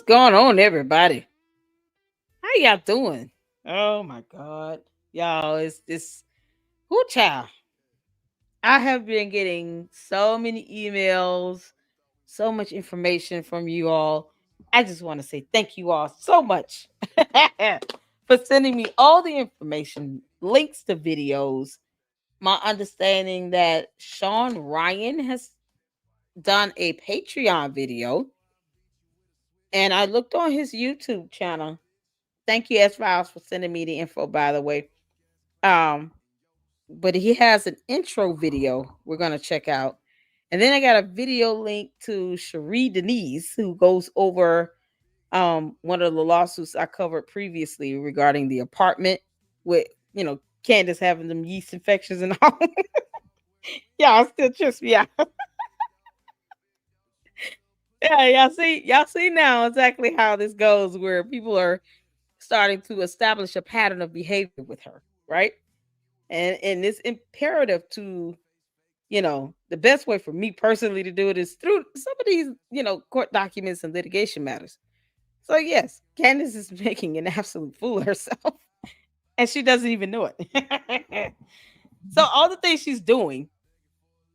going on, everybody? How y'all doing? Oh my God, y'all! It's this. Whoo, child! I have been getting so many emails, so much information from you all. I just want to say thank you all so much for sending me all the information, links to videos. My understanding that Sean Ryan has done a Patreon video, and I looked on his YouTube channel. Thank you, S Files, for sending me the info, by the way. Um, but he has an intro video we're gonna check out. And then I got a video link to Cherie Denise, who goes over one of the lawsuits I covered previously regarding the apartment with, Candace having them yeast infections and all. Y'all still trips me out. Yeah, y'all see now exactly how this goes, where people are starting to establish a pattern of behavior with her, right? And it's imperative to, the best way for me personally to do it is through some of these, court documents and litigation matters. So yes, Candace is making an absolute fool of herself, and she doesn't even know it. So all the things she's doing,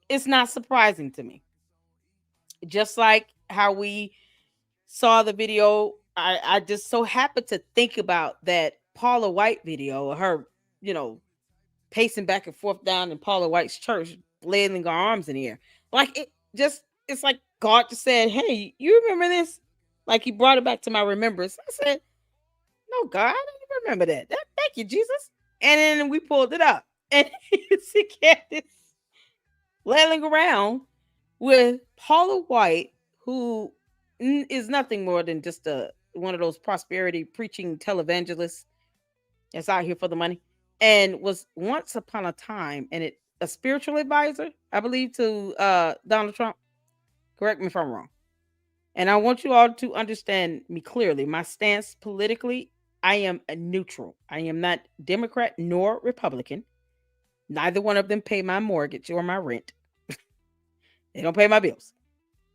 it's not surprising to me. Just like how we saw the video, I just so happened to think about that Paula White video, her, you know, pacing back and forth down in Paula White's church, flailing her arms in the air. Like it's like God just said, "Hey, you remember this?" Like He brought it back to my remembrance. I said, "No, God, I don't remember that. Thank you, Jesus." And then we pulled it up, and you see Candace flailing around with Paula White, who is nothing more than just a one of those prosperity preaching televangelists that's out here for the money, and was once upon a time a spiritual advisor, I believe, to Donald Trump. Correct me if I'm wrong. And I want you all to understand me clearly. My stance politically, I am a neutral. I am not Democrat nor Republican. Neither one of them pay my mortgage or my rent. They don't pay my bills.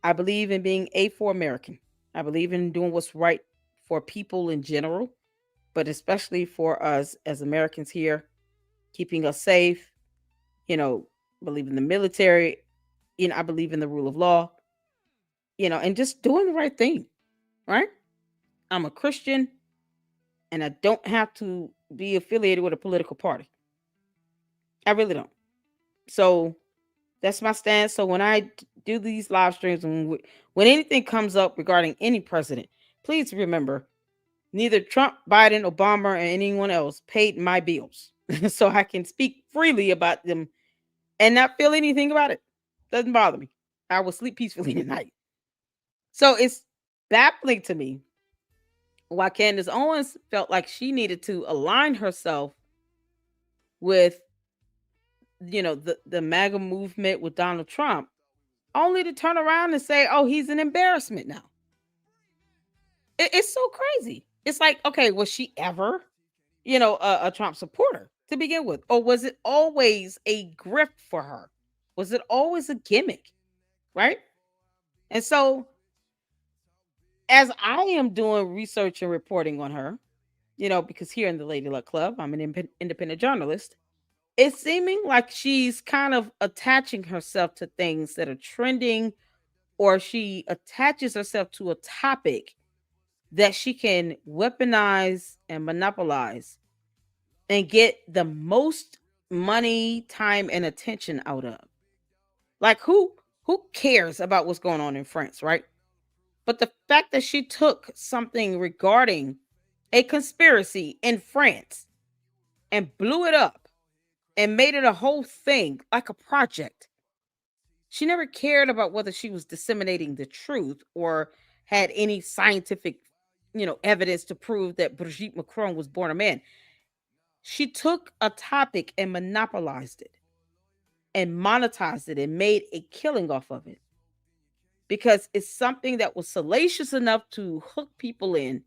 I believe in being a for American. I believe in doing what's right for people in general, but especially for us as Americans here, keeping us safe, you know, believe in the military, I believe in the rule of law, and just doing the right thing, right? I'm a Christian, and I don't have to be affiliated with a political party. I really don't. So that's my stance. So when I do these live streams, when anything comes up regarding any president, please remember neither Trump, Biden, Obama, or anyone else paid my bills. So I can speak freely about them and not feel anything about it. Doesn't bother me. I will sleep peacefully at night. So it's baffling to me why Candace Owens felt like she needed to align herself with, the MAGA movement with Donald Trump, only to turn around and say, oh, he's an embarrassment now. It's so crazy. It's like, okay, was she ever, a Trump supporter to begin with? Or was it always a grift for her? Was it always a gimmick? Right? And so, as I am doing research and reporting on her, because here in the Lady Luck Club, I'm an independent journalist, it's seeming like she's kind of attaching herself to things that are trending, or she attaches herself to a topic that she can weaponize and monopolize and get the most money, time, and attention out of. Like who cares about what's going on in France, right? But the fact that she took something regarding a conspiracy in France and blew it up and made it a whole thing, like a project. She never cared about whether she was disseminating the truth or had any scientific, evidence to prove that Brigitte Macron was born a man. She took a topic and monopolized it and monetized it and made a killing off of it, because it's something that was salacious enough to hook people in,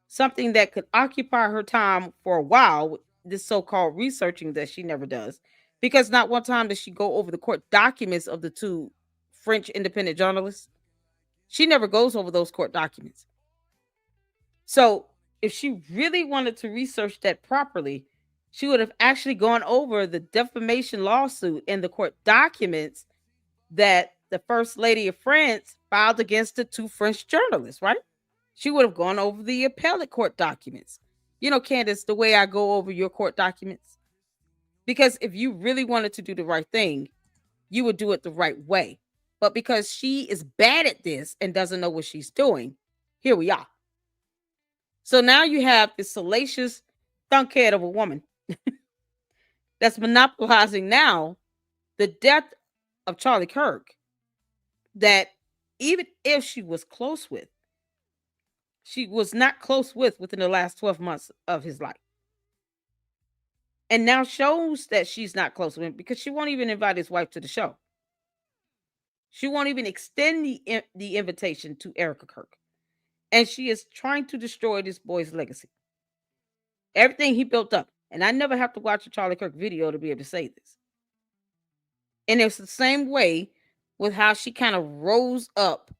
something that could occupy her time for a while, this so-called researching that she never does, because not one time does she go over the court documents of the two French independent journalists. She never goes over those court documents. So if she really wanted to research that properly, she would have actually gone over the defamation lawsuit and the court documents that the First Lady of France filed against the two French journalists, right? She would have gone over the appellate court documents. You know, Candace, the way I go over your court documents. Because if you really wanted to do the right thing, you would do it the right way. But because she is bad at this and doesn't know what she's doing, here we are. So now you have this salacious thunkhead of a woman that's monopolizing now the death of Charlie Kirk, that even if she was close with, she was not close with within the last 12 months of his life. And now shows that she's not close with him because she won't even invite his wife to the show. She won't even extend the invitation to Erica Kirk. And she is trying to destroy this boy's legacy. Everything he built up. And I never have to watch a Charlie Kirk video to be able to say this. And it's the same way with how she kind of rose up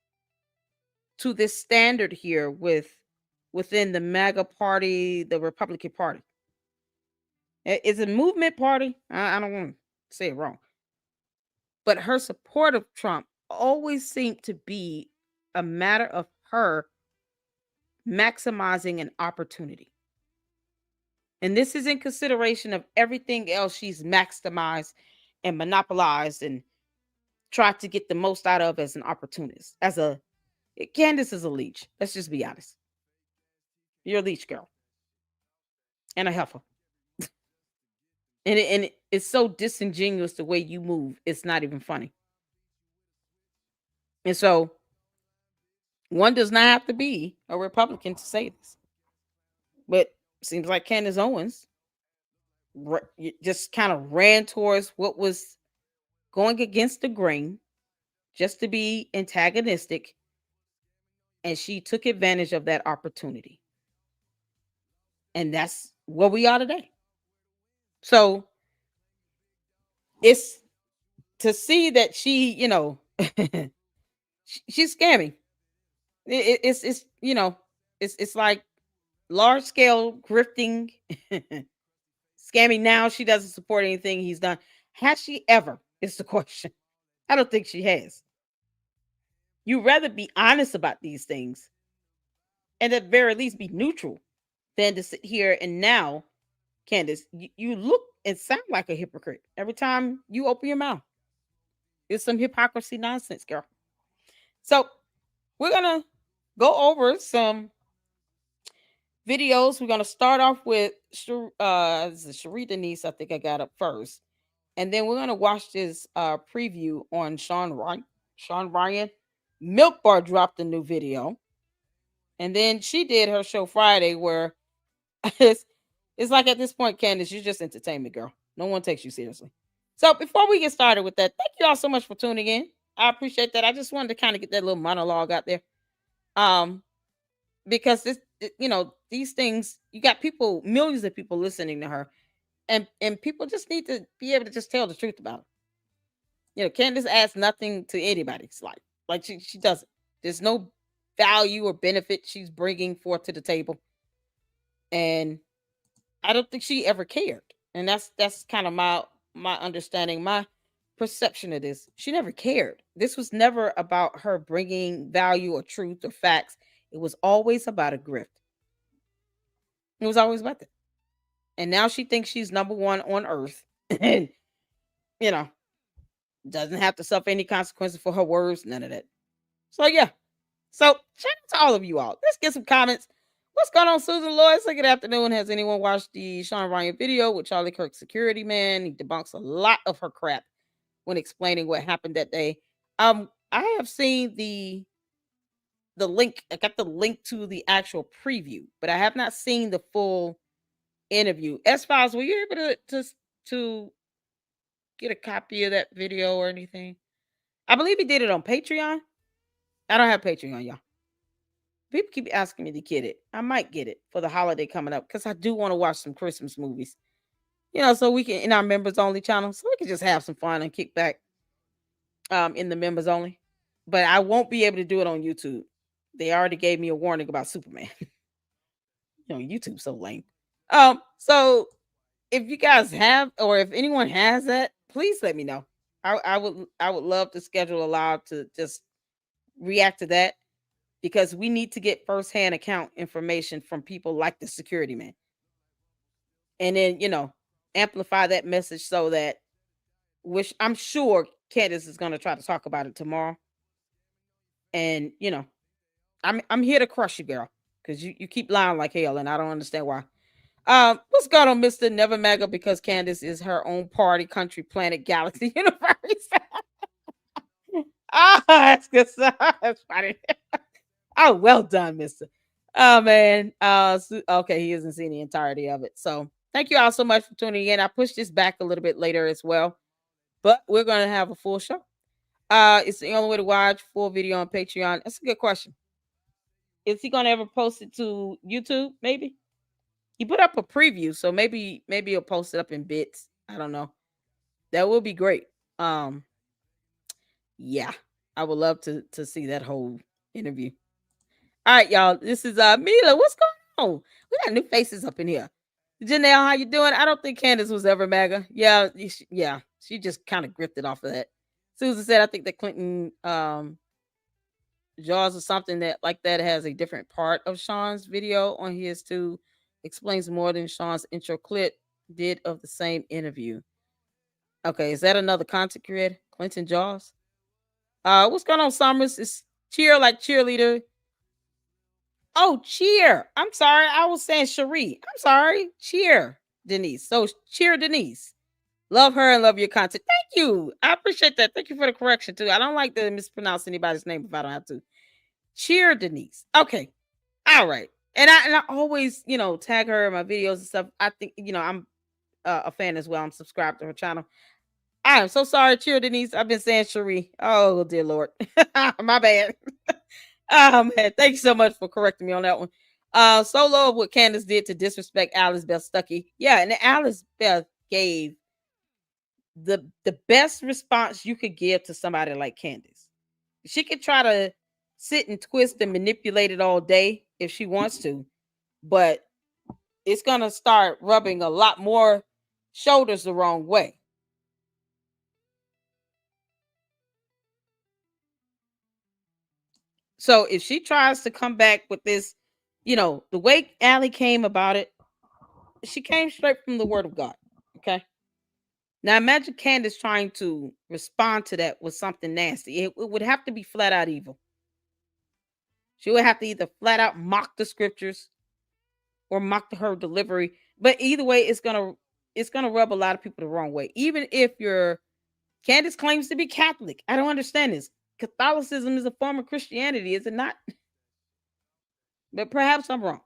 to this standard here within the MAGA party, the Republican Party. It's a movement party. I don't want to say it wrong. But her support of Trump always seemed to be a matter of her maximizing an opportunity. And this is in consideration of everything else she's maximized and monopolized and tried to get the most out of as an opportunist. Candace is a leech. Let's just be honest. You're a leech girl. And a heifer. And it's so disingenuous the way you move. It's not even funny. And so one does not have to be a Republican to say this. But it seems like Candace Owens just kind of ran towards what was going against the grain just to be antagonistic. And she took advantage of that opportunity. And that's where we are today. So it's to see that she, she's scamming. It's like large scale grifting, scamming. Now she doesn't support anything he's done. Has she ever? Is the question. I don't think she has. You'd rather be honest about these things and at the very least be neutral than to sit here and now, Candace, you look and sound like a hypocrite every time you open your mouth. It's some hypocrisy nonsense, girl. So we're going to go over some videos. We're going to start off with Cherie Denise. I think I got up first. And then we're going to watch this preview on Sean Ryan. Milk Bar dropped a new video. And then she did her show Friday where it's like at this point, Candace, you're just entertainment, girl. No one takes you seriously. So before we get started with that, thank you all so much for tuning in. I appreciate that. I just wanted to kind of get that little monologue out there. Because these things, you got millions of people listening to her, and people just need to be able to just tell the truth about it. Candace adds nothing to anybody's life. Like she doesn't. There's no value or benefit she's bringing forth to the table. And I don't think she ever cared. And that's kind of my understanding, my perception of this. She never cared. This was never about her bringing value or truth or facts. It was always about a grift. It was always about that. And now she thinks she's number one on earth. And, doesn't have to suffer any consequences for her words. None of that. So, yeah. So, shout out to all of you all. Let's get some comments. What's going on, Susan Lloyd? So good afternoon. Has anyone watched the Sean Ryan video with Charlie Kirk's security man? He debunks a lot of her crap when explaining what happened that day. I have seen the link. I got the link to the actual preview, but I have not seen the full interview. S-Files, were you able to get a copy of that video or anything? I believe he did it on Patreon. I don't have Patreon, y'all. People keep asking me to get it. I might get it for the holiday coming up because I do want to watch some Christmas movies. So we can, in our members only channel, so we can just have some fun and kick back in the members only. But I won't be able to do it on YouTube. They already gave me a warning about Superman. YouTube's so lame. So if you guys have, or if anyone has that, please let me know. I would love to schedule a live to just react to that, because we need to get firsthand account information from people like the security man, and then amplify that message, so that, which I'm sure Candace is going to try to talk about it tomorrow. And I'm here to crush you, girl, because you keep lying like hell, and I don't understand why. What's going on, Mister Never MAGA? Because Candace is her own party, country, planet, galaxy, universe. Oh, that's good stuff. That's funny. Oh, well done, Mister. Oh man. Okay, he hasn't seen the entirety of it. So thank you all so much for tuning in. I pushed this back a little bit later as well, but we're gonna have a full show. It's the only way to watch full video on Patreon. That's a good question. Is he gonna ever post it to YouTube? Maybe. He put up a preview, so maybe he'll post it up in bits. I don't know. That would be great. Um, yeah, I would love to see that whole interview. All right, y'all. This is Mila. What's going on? We got new faces up in here. Janelle, how you doing? I don't think Candace was ever MAGA. Yeah, yeah. She just kind of grifted off of that. Susan said, I think that Clinton Jaws or something that like that has a different part of Sean's video on his too. Explains more than Sean's intro clip did of the same interview. Okay, is that another content creator? Clinton Jaws? What's going on, Summers? It's cheer like cheerleader. Oh, cheer. I'm sorry. I was saying Cherie. I'm sorry. Cheer, Denise. So cheer, Denise. Love her and love your content. Thank you. I appreciate that. Thank you for the correction too. I don't like to mispronounce anybody's name if I don't have to. Cheer, Denise. Okay. All right. And I always, tag her in my videos and stuff. I think, I'm a fan as well. I'm subscribed to her channel. I am so sorry, Cheer Denise. I've been saying Cherie. Oh, dear Lord. My bad. Oh, man. Thank you so much for correcting me on that one. Solo of what Candace did to disrespect Alice Beth Stuckey. Yeah, and Alice Beth gave the best response you could give to somebody like Candace. She could try to sit and twist and manipulate it all day if she wants to, but it's going to start rubbing a lot more shoulders the wrong way. So if she tries to come back with this, the way Allie came about it, she came straight from the word of God. Okay. Now imagine Candace trying to respond to that with something nasty. It would have to be flat out evil. She would have to either flat out mock the scriptures or mock her delivery. But either way, it's gonna rub a lot of people the wrong way. Even if Candace claims to be Catholic. I don't understand this. Catholicism is a form of Christianity, is it not? But perhaps I'm wrong.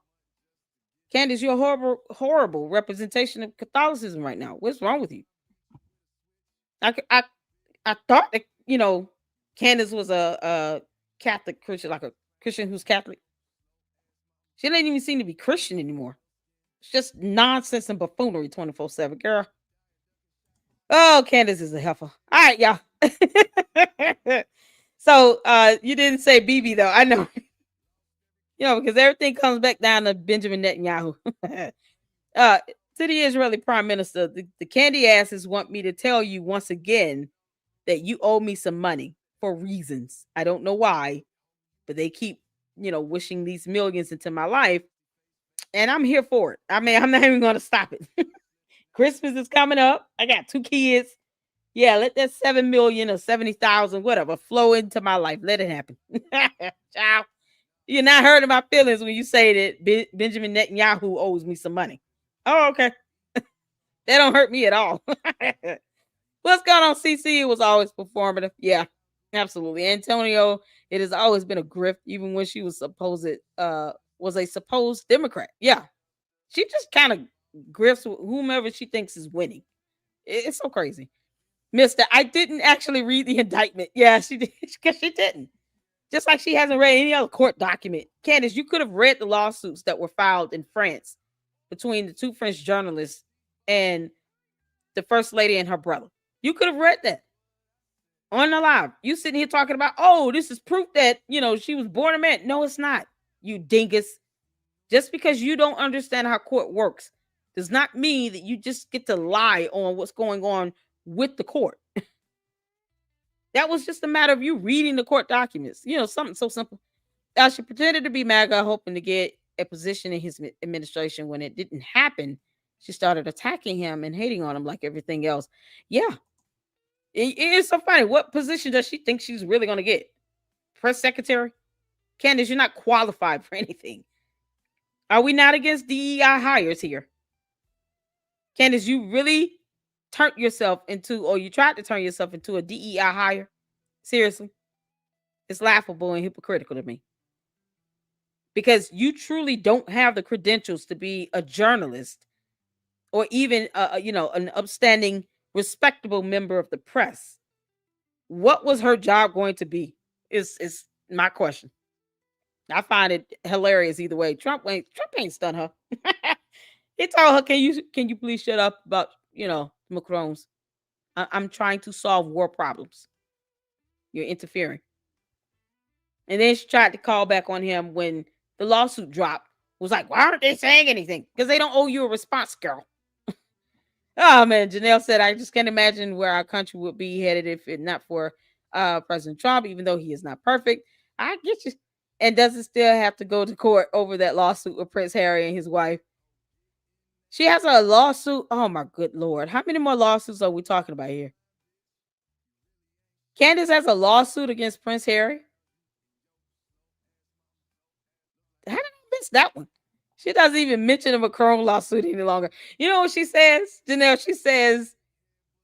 Candace, you're a horrible representation of Catholicism right now. What's wrong with you? I thought that Candace was a Catholic Christian, like a Christian who's Catholic. She doesn't even seem to be Christian anymore. It's just nonsense and buffoonery 24/7, girl. Oh, Candace is a heifer. All right, y'all. So you didn't say BB though. I know. Because everything comes back down to Benjamin Netanyahu. To the Israeli Prime Minister, the candy asses want me to tell you once again that you owe me some money for reasons. I don't know why, but they keep, wishing these millions into my life. And I'm here for it. I mean, I'm not even going to stop it. Christmas is coming up. I got 2 kids. Yeah, let that 7 million or 70,000, whatever, flow into my life. Let it happen. Ciao. You're not hurting my feelings when you say that Benjamin Netanyahu owes me some money. Oh, okay. That don't hurt me at all. What's going on, CC? It was always performative. Yeah, absolutely. Antonio, it has always been a grift, even when she was a supposed Democrat. Yeah. She just kind of grifts whomever she thinks is winning. It's so crazy. Mister, I didn't actually read the indictment. Yeah, she did, because she didn't. Just like she hasn't read any other court document. Candace, you could have read the lawsuits that were filed in France between the 2 French journalists and the first lady and her brother. You could have read that on the live. You sitting here talking about, oh, this is proof that, she was born a man. No, it's not, you dingus. Just because you don't understand how court works does not mean that you just get to lie on what's going on with the court. That was just a matter of you reading the court documents. Something so simple. She pretended to be MAGA, hoping to get a position in his administration. When it didn't happen, she started attacking him and hating on him like everything else. Yeah, it is so funny. What position does she think she's really going to get? Press secretary? Candace, you're not qualified for anything. Are we not against DEI hires here? Candace, you really turned yourself into, or you tried to turn yourself into a DEI hire? Seriously? It's laughable and hypocritical to me. Because you truly don't have the credentials to be a journalist or even an upstanding, respectable member of the press. What was her job going to be? Is my question. I find it hilarious either way. Trump ain't stunned her. He told her, "Can you please shut up about Macron's? I'm trying to solve war problems. You're interfering." And then she tried to call back on him when the lawsuit dropped. Was like, "Why aren't they saying anything? Because they don't owe you a response, girl." Oh man, Janelle said, "I just can't imagine where our country would be headed if it not for President Trump, even though he is not perfect." I get you. And does it still have to go to court over that lawsuit with Prince Harry and his wife? She has a lawsuit. Oh my good Lord. How many more lawsuits are we talking about here? Candace has a lawsuit against Prince Harry. How did I miss that one? She doesn't even mention a Macron lawsuit any longer. You know what she says, Janelle? She says,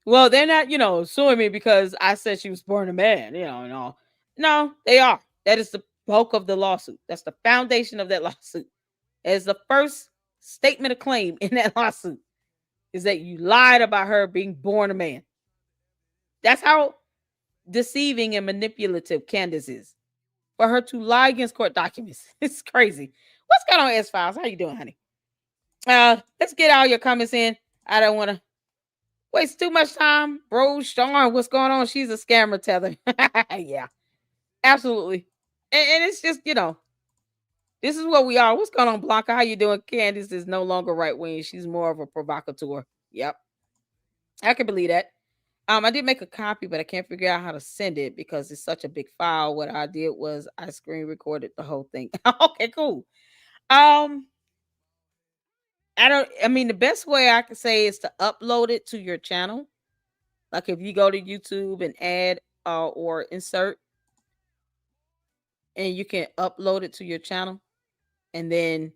"Well, they're not, suing me because I said she was born a man, and all." No, they are. That is the bulk of the lawsuit. That's the foundation of that lawsuit. As the first statement of claim in that lawsuit is that you lied about her being born a man. That's how deceiving and manipulative Candace is. For her to lie against court documents. It's crazy. What's going on, S Files? How you doing, honey? Let's get all your comments in. I don't want to waste too much time. Bro, Sean, what's going on? She's a scammer, Tether. Yeah, absolutely. And it's just, this is what we are. What's going on, Blanca? How you doing? Candace is no longer right wing. She's more of a provocateur. Yep. I can believe that. I did make a copy, but I can't figure out how to send it because it's such a big file. What I did was I screen recorded the whole thing. Okay, cool. Um, the best way I could say is to upload it to your channel. Like if you go to YouTube and add or insert, and you can upload it to your channel, and then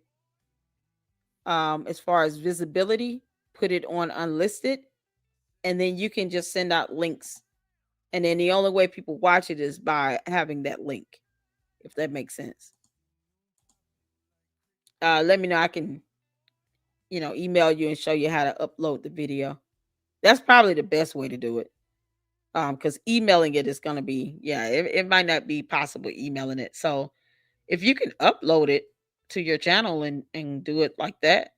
as far as visibility, put it on unlisted, and then you can just send out links. And then the only way people watch it is by having that link, if that makes sense. Let me know. I can, email you and show you how to upload the video. That's probably the best way to do it. Because emailing it is going to be, it might not be possible emailing it. So if you can upload it to your channel and do it like that,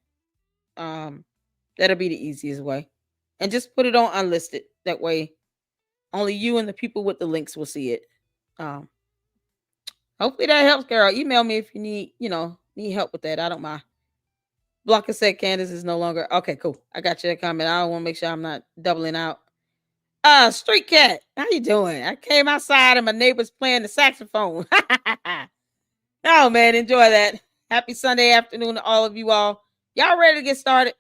that'll be the easiest way. And just put it on unlisted. That way, only you and the people with the links will see it. Hopefully that helps, girl. Email me if you need help with that. I don't mind. Blanca said Candace is no longer okay. Cool. I got you that comment. I want to make sure I'm not doubling out. Street Cat, how you doing? I came outside and my neighbor's playing the saxophone. Oh man, enjoy that. Happy Sunday afternoon to all of you all. Y'all ready to get started?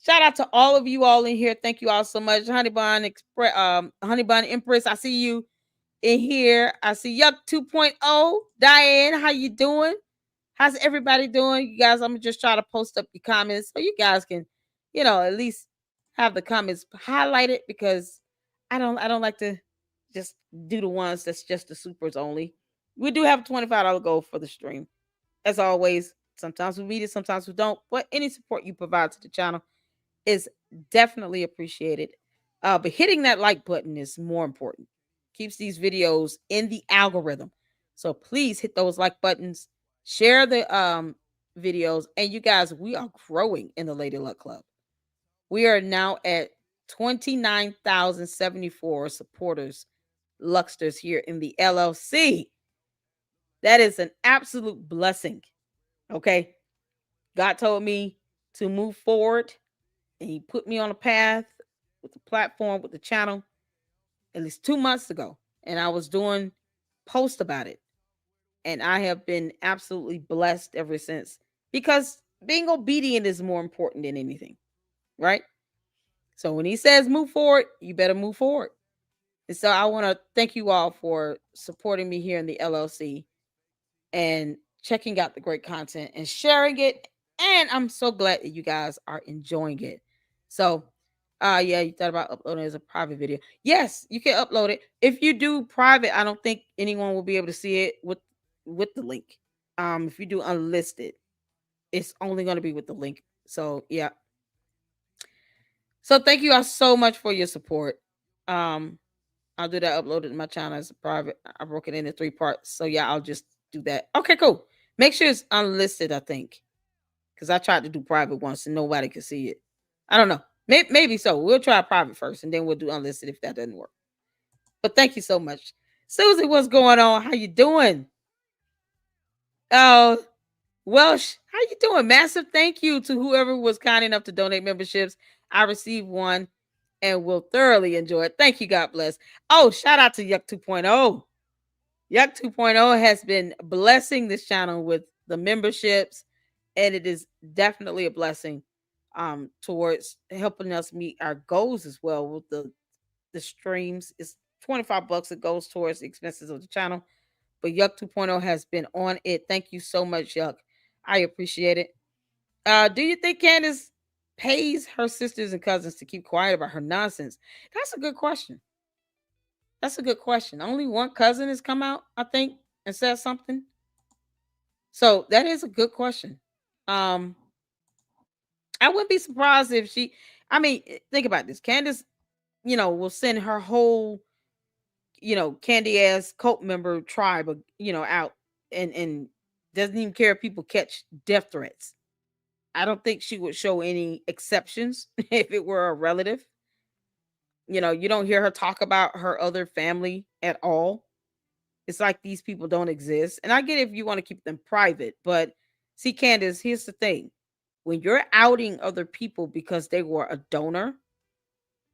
Shout out to all of you all in here. Thank you all so much. Honey Bun Empress, I see you in here. I see Yuck 2.0. Diane, how you doing? How's everybody doing? You guys, I'm gonna just try to post up your comments so you guys can, at least have the comments highlighted because I don't like to just do the ones that's just the supers only. We do have a $25 goal for the stream. As always, sometimes we meet it, sometimes we don't. But any support you provide to the channel is definitely appreciated. But hitting that like button is more important. Keeps these videos in the algorithm. So please hit those like buttons, share the videos, and you guys, we are growing in the Lady Luck Club. We are now at 29,074 supporters, Lucksters here in the LLC. That is an absolute blessing. Okay. God told me to move forward, and He put me on a path with the platform, with the channel, at least 2 months ago. And I was doing posts about it. And I have been absolutely blessed ever since, because being obedient is more important than anything, right? So when He says move forward, you better move forward. And so I want to thank you all for supporting me here in the LLC and checking out the great content and sharing it. And I'm so glad that you guys are enjoying it. So, yeah, you thought about uploading as a private video. Yes, you can upload it. If you do private, I don't think anyone will be able to see it with the link. If you do unlisted, it's only going to be with the link. So, yeah. So thank you all so much for your support. I'll do that, upload it to my channel as a private. I broke it into 3 parts. So yeah, I'll just do that. Okay, cool. Make sure it's unlisted, I think. Because I tried to do private once and nobody could see it. I don't know. Maybe so. We'll try private first and then we'll do unlisted if that doesn't work. But thank you so much. Susie, what's going on? How you doing? Oh, Welsh, how you doing? Massive thank you to whoever was kind enough to donate memberships. I received one and will thoroughly enjoy it. Thank you. God bless. Oh, shout out to Yuck 2.0. Yuck 2.0 has been blessing this channel with the memberships, and it is definitely a blessing towards helping us meet our goals as well with the streams. It's $25. It goes towards the expenses of the channel. But Yuck 2.0 has been on it. Thank you so much, Yuck. I appreciate it. Do you think Candace pays her sisters and cousins to keep quiet about her nonsense? That's a good question. That's a good question. Only one cousin has come out, I think, and said something. So that is a good question. I wouldn't be surprised if she, I mean, think about this. Candace, will send her whole, candy ass cult member tribe, out and doesn't even care if people catch death threats. I don't think she would show any exceptions if it were a relative. You don't hear her talk about her other family at all. It's like these people don't exist. And I get it if you want to keep them private, but see, Candace, here's the thing. When you're outing other people because they were a donor,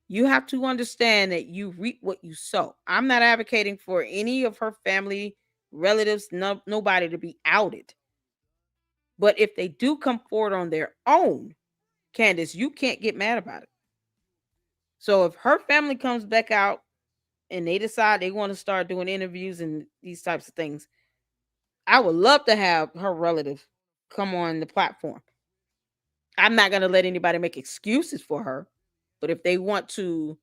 you have to understand that you reap what you sow. I'm not advocating for any of her family, relatives, nobody to be outed. But if they do come forward on their own, Candace, you can't get mad about it. So if her family comes back out and they decide they want to start doing interviews and these types of things, I would love to have her relative come on the platform. I'm not going to let anybody make excuses for her, but if they want to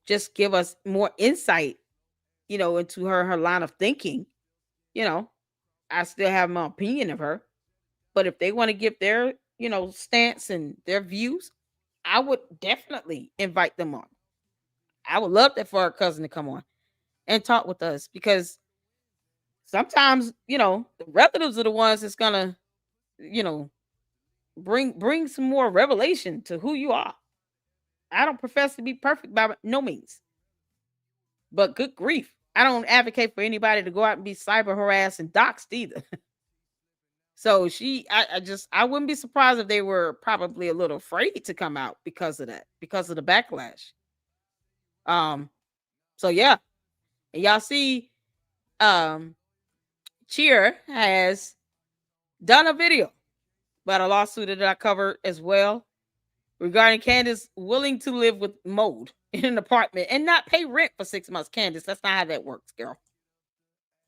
just give us more insight, into her line of thinking, I still have my opinion of her. But if they want to give their, stance and their views, I would definitely invite them on. I would love that for her cousin to come on and talk with us, because sometimes, the relatives are the ones that's gonna, bring some more revelation to who you are. I don't profess to be perfect by no means, but good grief, I don't advocate for anybody to go out and be cyber harassed and doxxed either. So I wouldn't be surprised if they were probably a little afraid to come out because of that, because of the backlash. So yeah, and y'all see, Cheer has done a video about a lawsuit that I covered as well regarding Candace willing to live with mold in an apartment and not pay rent for 6 months. Candace, that's not how that works, girl.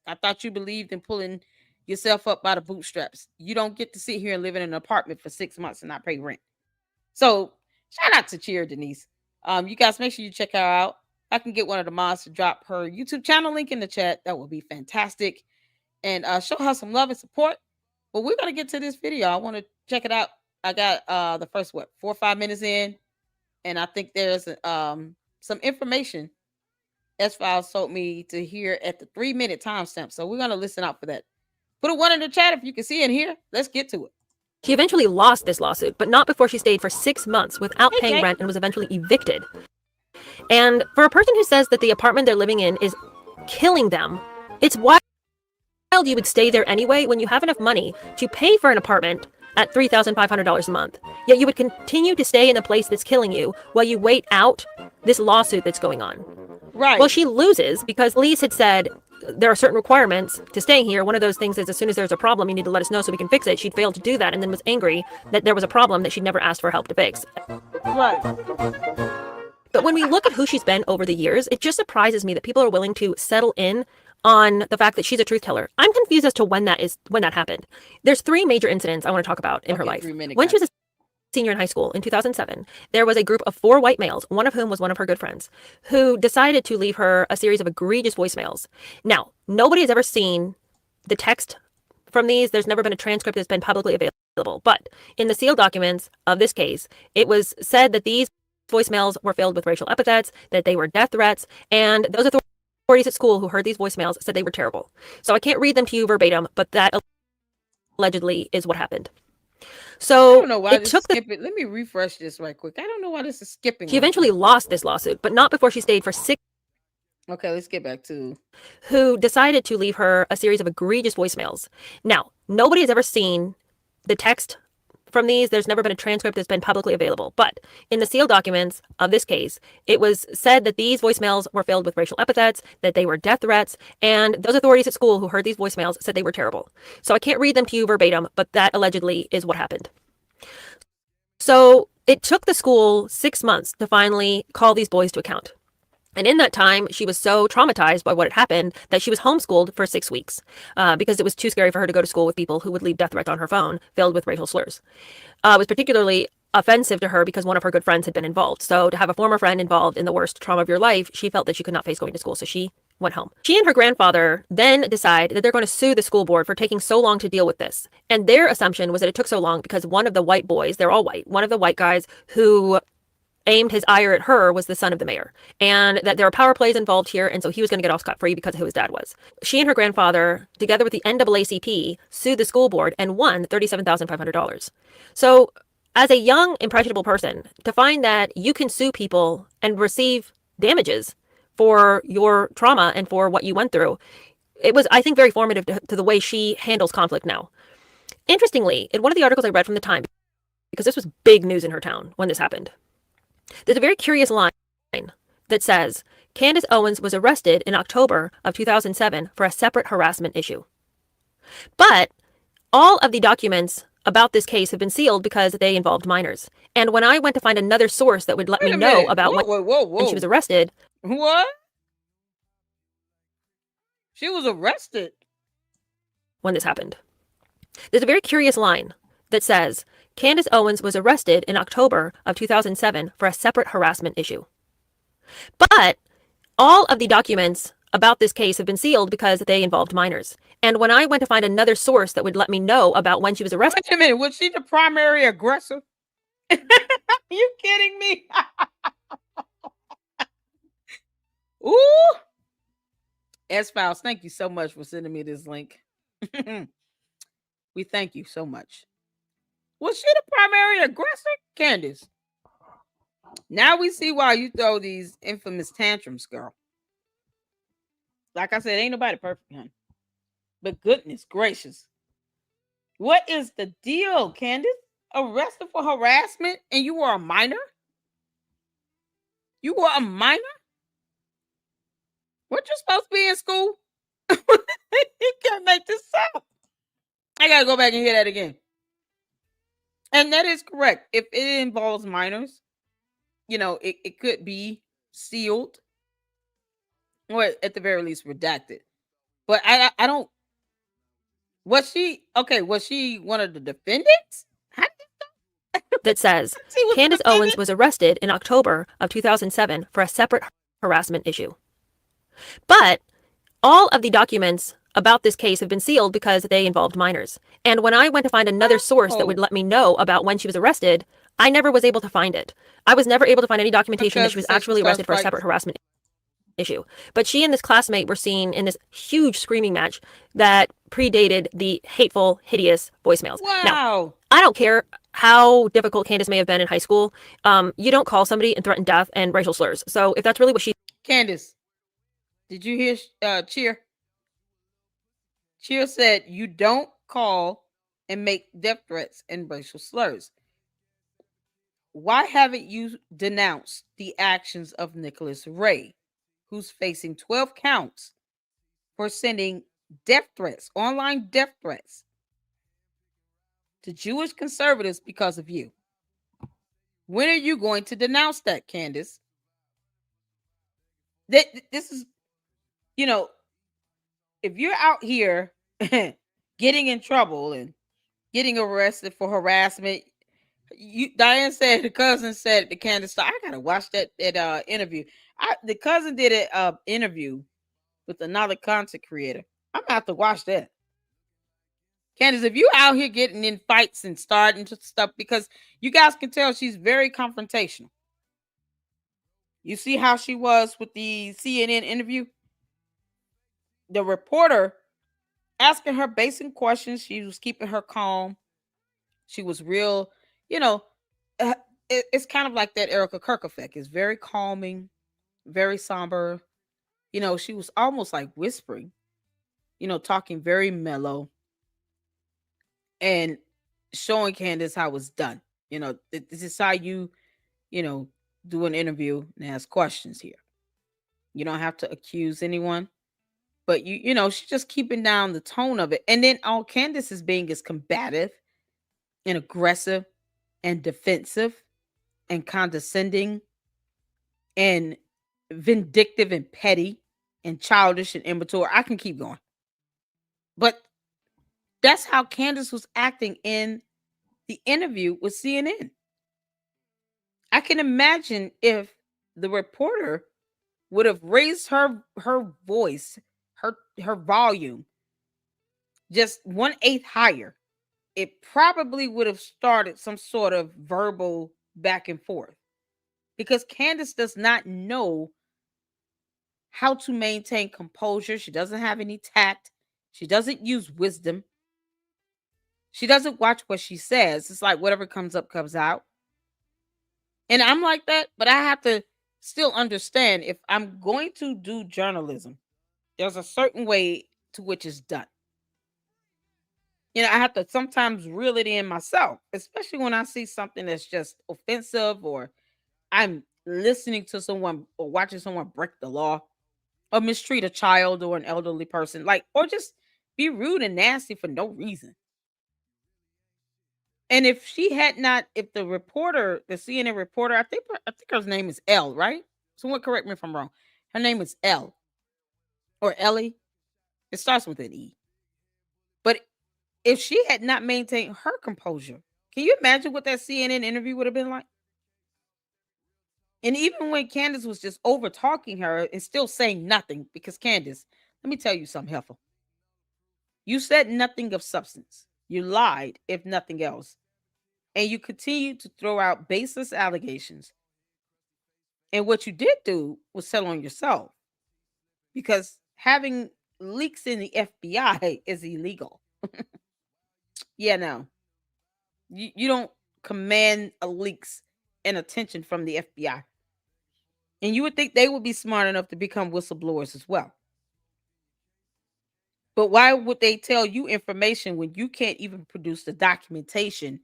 I thought you believed in pulling yourself up by the bootstraps. You don't get to sit here and live in an apartment for 6 months and not pay rent. So shout out to Cheer Denise. You guys make sure you check her out. I can get one of the mods to drop her YouTube channel link in the chat. That would be fantastic. And show her some love and support. But we're going to get to this video. I want to check it out. I got the first, 4 or 5 minutes in. And I think there's some information S-Files told me to hear at the 3-minute timestamp. So we're going to listen out for that. Put a 1 in the chat if you can see and hear. Let's get to it. She eventually lost this lawsuit, but not before she stayed for 6 months without paying rent and was eventually evicted. And for a person who says that the apartment they're living in is killing them, it's wild you would stay there anyway when you have enough money to pay for an apartment at $3,500 a month. Yet you would continue to stay in the place that's killing you while you wait out this lawsuit that's going on. Right. Well, she loses because police had said there are certain requirements to staying here. One of those things is as soon as there's a problem, you need to let us know so we can fix it. She'd failed to do that and then was angry that there was a problem that she'd never asked for help to fix. Right. But when we look at who she's been over the years, it just surprises me that people are willing to settle in on the fact that she's a truth teller. I'm confused as to when that happened. There's 3 major incidents I want to talk about in her life. When she was a senior in high school in 2007, there was a group of 4 white males, one of whom was one of her good friends, who decided to leave her a series of egregious voicemails. Now, nobody has ever seen the text from these. There's never been a transcript that's been publicly available. But in the sealed documents of this case, it was said that these voicemails were filled with racial epithets, that they were death threats, and those authorities at school who heard these voicemails said they were terrible. So I can't read them to you verbatim, but that allegedly is what happened. So I don't know why it took Let me refresh this right quick. I don't know why this is skipping. She eventually lost this lawsuit, but not before she stayed for 6. Okay, let's get back to who decided to leave her a series of egregious voicemails. Now, nobody has ever seen the text from these. There's never been a transcript that's been publicly available. But in the sealed documents of this case, it was said that these voicemails were filled with racial epithets, that they were death threats, and those authorities at school who heard these voicemails said they were terrible. So I can't read them to you verbatim, but that allegedly is what happened. So it took the school 6 months to finally call these boys to account. And in that time, she was so traumatized by what had happened that she was homeschooled for 6 weeks because it was too scary for her to go to school with people who would leave death threats on her phone filled with racial slurs. It was particularly offensive to her because one of her good friends had been involved. So to have a former friend involved in the worst trauma of your life, she felt that she could not face going to school. So she went home. She and her grandfather then decide that they're going to sue the school board for taking so long to deal with this. And their assumption was that it took so long because one of the white boys, they're all white, one of the white guys who aimed his ire at her was the son of the mayor, and that there were power plays involved here, and so he was going to get off scot-free because of who his dad was. She and her grandfather, together with the NAACP, sued the school board and won $37,500. So as a young, impressionable person, to find that you can sue people and receive damages for your trauma and for what you went through, it was, I think, very formative to the way she handles conflict now. Interestingly, in one of the articles I read from the Time, because this was big news in her town when this happened, there's a very curious line that says, Candace Owens was arrested in October of 2007 for a separate harassment issue. But all of the documents about this case have been sealed because they involved minors. And when I went to find another source that would let me know about when she was arrested. What? She was arrested when this happened. There's a very curious line that says, Candace Owens was arrested in October of 2007 for a separate harassment issue. But all of the documents about this case have been sealed because they involved minors. And when I went to find another source that would let me know about when she was arrested. Wait a minute, was she the primary aggressor? Are you kidding me? Ooh. S-Files, thank you so much for sending me this link. We thank you so much. Was she the primary aggressor? Candace. Now we see why you throw these infamous tantrums, girl. Like I said, ain't nobody perfect, honey. But goodness gracious. What is the deal, Candace? Arrested for harassment and you were a minor? You were a minor? Weren't you supposed to be in school? You can't make this up. I gotta go back and hear that again. And that is correct. If it involves minors, you know, it could be sealed or at the very least redacted. But I don't. Was she one of the defendants? That says Candace Owens was arrested in October of 2007 for a separate harassment issue. But all of the documents about this case have been sealed because they involved minors. And when I went to find another source that would let me know about when she was arrested, I never was able to find it. I was never able to find any documentation that she was actually arrested for a separate harassment issue. But she and this classmate were seen in this huge screaming match that predated the hateful, hideous voicemails. Wow. Now, I don't care how difficult Candace may have been in high school. You don't call somebody and threaten death and racial slurs. So if that's really what she... Candace, did you hear Cheer? Cheer said, you don't call and make death threats and racial slurs. Why haven't you denounced the actions of Nicholas Ray, who's facing 12 counts for sending death threats, online death threats, to Jewish conservatives because of you? When are you going to denounce that, Candace? This is, you know, if you're out here getting in trouble and getting arrested for harassment, Diane said, the cousin said to Candace, I gotta watch that interview. The cousin did an interview with another content creator. I'm gonna have to watch that. Candace, if you out here getting in fights and starting stuff, because you guys can tell she's very confrontational. You see how she was with the CNN interview? The reporter asking her basic questions. She was keeping her calm. She was real, you know, uh, it's kind of like that Erica Kirk effect. It's very calming, very somber. She was almost like whispering, talking very mellow and showing Candace how it's done. This is how you know, do an interview and ask questions here. You don't have to accuse anyone, but she's just keeping down the tone of it. And then all Candace is being is combative and aggressive and defensive and condescending and vindictive and petty and childish and immature. I can keep going. But that's how Candace was acting in the interview with CNN. I can imagine if the reporter would have raised her voice, her volume just 1/8 higher, it probably would have started some sort of verbal back and forth, because Candace does not know how to maintain composure. She doesn't have any tact. She doesn't use wisdom. She doesn't watch what she says. It's like whatever comes up comes out. And I'm like that, but I have to still understand, if I'm going to do journalism, there's a certain way to which it's done. I have to sometimes reel it in myself, especially when I see something that's just offensive, or I'm listening to someone or watching someone break the law or mistreat a child or an elderly person, or just be rude and nasty for no reason. And if she had not, if the reporter, the CNN reporter, I think her name is L, right? Someone correct me if I'm wrong. Her name is L or Ellie. It starts with an E. But if she had not maintained her composure, can you imagine what that CNN interview would have been like? And even when Candace was just over talking her and still saying nothing, because Candace, let me tell you something, Heifer. You said nothing of substance. You lied, if nothing else. And you continued to throw out baseless allegations. And what you did do was settle on yourself, because having leaks in the FBI is illegal. Yeah, no. You don't command leaks and attention from the FBI. And you would think they would be smart enough to become whistleblowers as well. But why would they tell you information when you can't even produce the documentation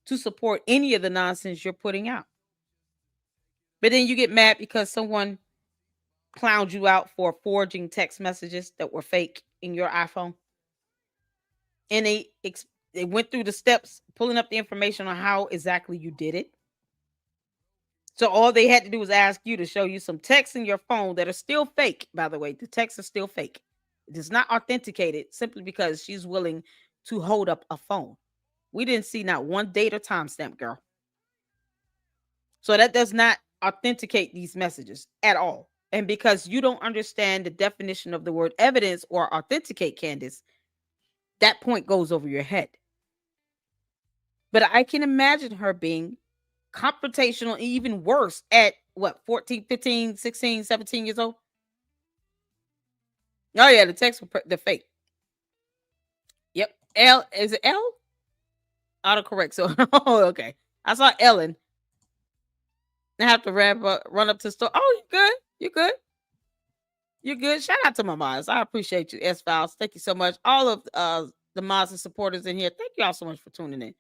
to support any of the nonsense you're putting out? But then you get mad because someone clowned you out for forging text messages that were fake in your iPhone. And they went through the steps, pulling up the information on how exactly you did it. So all they had to do was ask you to show you some texts in your phone that are still fake. By the way, the texts are still fake. It is not authenticated simply because she's willing to hold up a phone. We didn't see not one date or timestamp, girl. So that does not authenticate these messages at all. And because you don't understand the definition of the word evidence or authenticate, Candace, that point goes over your head. But I can imagine her being confrontational, even worse at what, 14, 15, 16, 17 years old? Oh yeah, the text were the fake. Yep. L, is it L? Autocorrect. So oh, okay. I saw Ellen. I have to run up to the store. Oh, you good? You good? You're good. Shout out to my moms. I appreciate you, S Files. Thank you so much. All of the mods and supporters in here. Thank y'all so much for tuning in.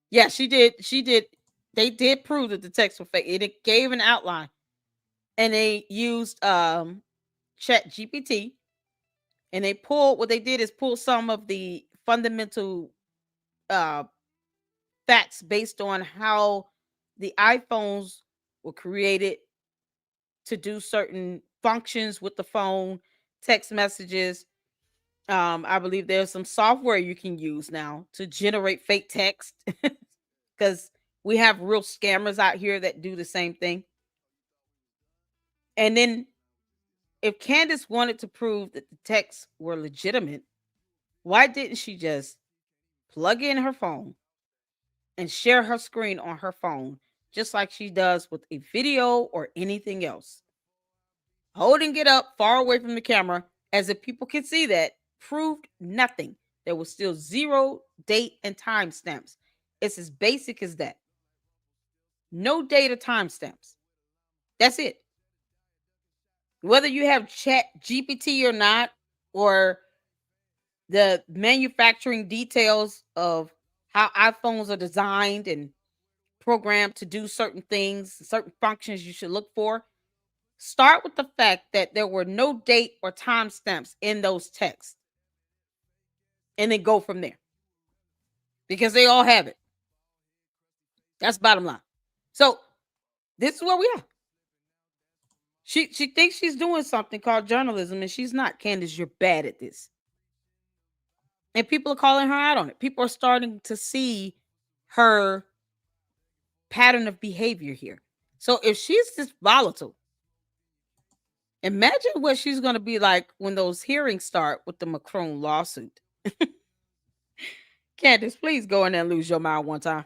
Yeah, she did. She did. They did prove that the text were fake. It gave an outline, and they used Chat GPT, and they pulled. What they did is pull some of the fundamental uh facts based on how the iPhones were created to do certain functions with the phone, text messages. I believe there's some software you can use now to generate fake text because we have real scammers out here that do the same thing. And then, if Candace wanted to prove that the texts were legitimate, why didn't she just plug in her phone and share her screen on her phone, just like she does with a video or anything else? Holding it up far away from the camera as if people could see that proved nothing. There was still zero date and time stamps. It's as basic as that. No date or time stamps. That's it. Whether you have Chat GPT or not, or the manufacturing details of how iPhones are designed and programmed to do certain things, certain functions you should look for. Start with the fact that there were no date or timestamps in those texts, and then go from there, because they all have it. That's bottom line. So this is where we are. She thinks she's doing something called journalism, and she's not. Candace, you're bad at this. And people are calling her out on it. People are starting to see her pattern of behavior here. So if she's this volatile, imagine what she's going to be like when those hearings start with the Macron lawsuit. Candace, please go in there and lose your mind one time.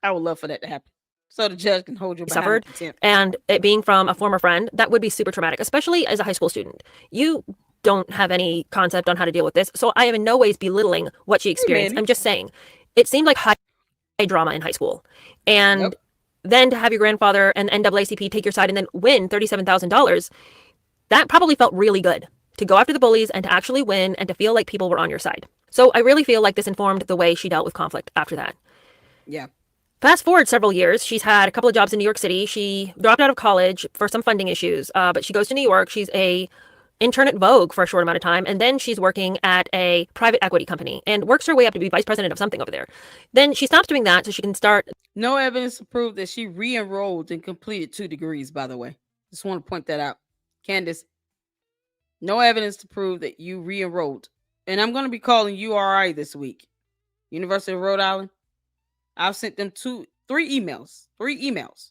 I would love for that to happen, so the judge can hold you behind suffered, contempt. and it being from a former friend, that would be super traumatic, especially as a high school student. You don't have any concept on how to deal with this, so I am in no ways belittling what she experienced. Manny. I'm just saying, it seemed like high drama in high school. And Yep. then to have your grandfather and NAACP take your side and then win $37,000, that probably felt really good, to go after the bullies and to actually win and to feel like people were on your side. So I really feel like this informed the way she dealt with conflict after that. Yeah. Fast forward several years, she's had a couple of jobs in New York City. She dropped out of college for some funding issues, but she goes to New York. She's a intern at Vogue for a short amount of time, and then she's working at a private equity company and works her way up to be vice president of something over there. Then she stops doing that so she can start. No evidence to prove that she re-enrolled and completed 2 degrees, by the way. Just want to point that out. Candace, no evidence to prove that you re-enrolled. And I'm going to be calling URI this week. University of Rhode Island. I've sent them 3 emails. 3 emails.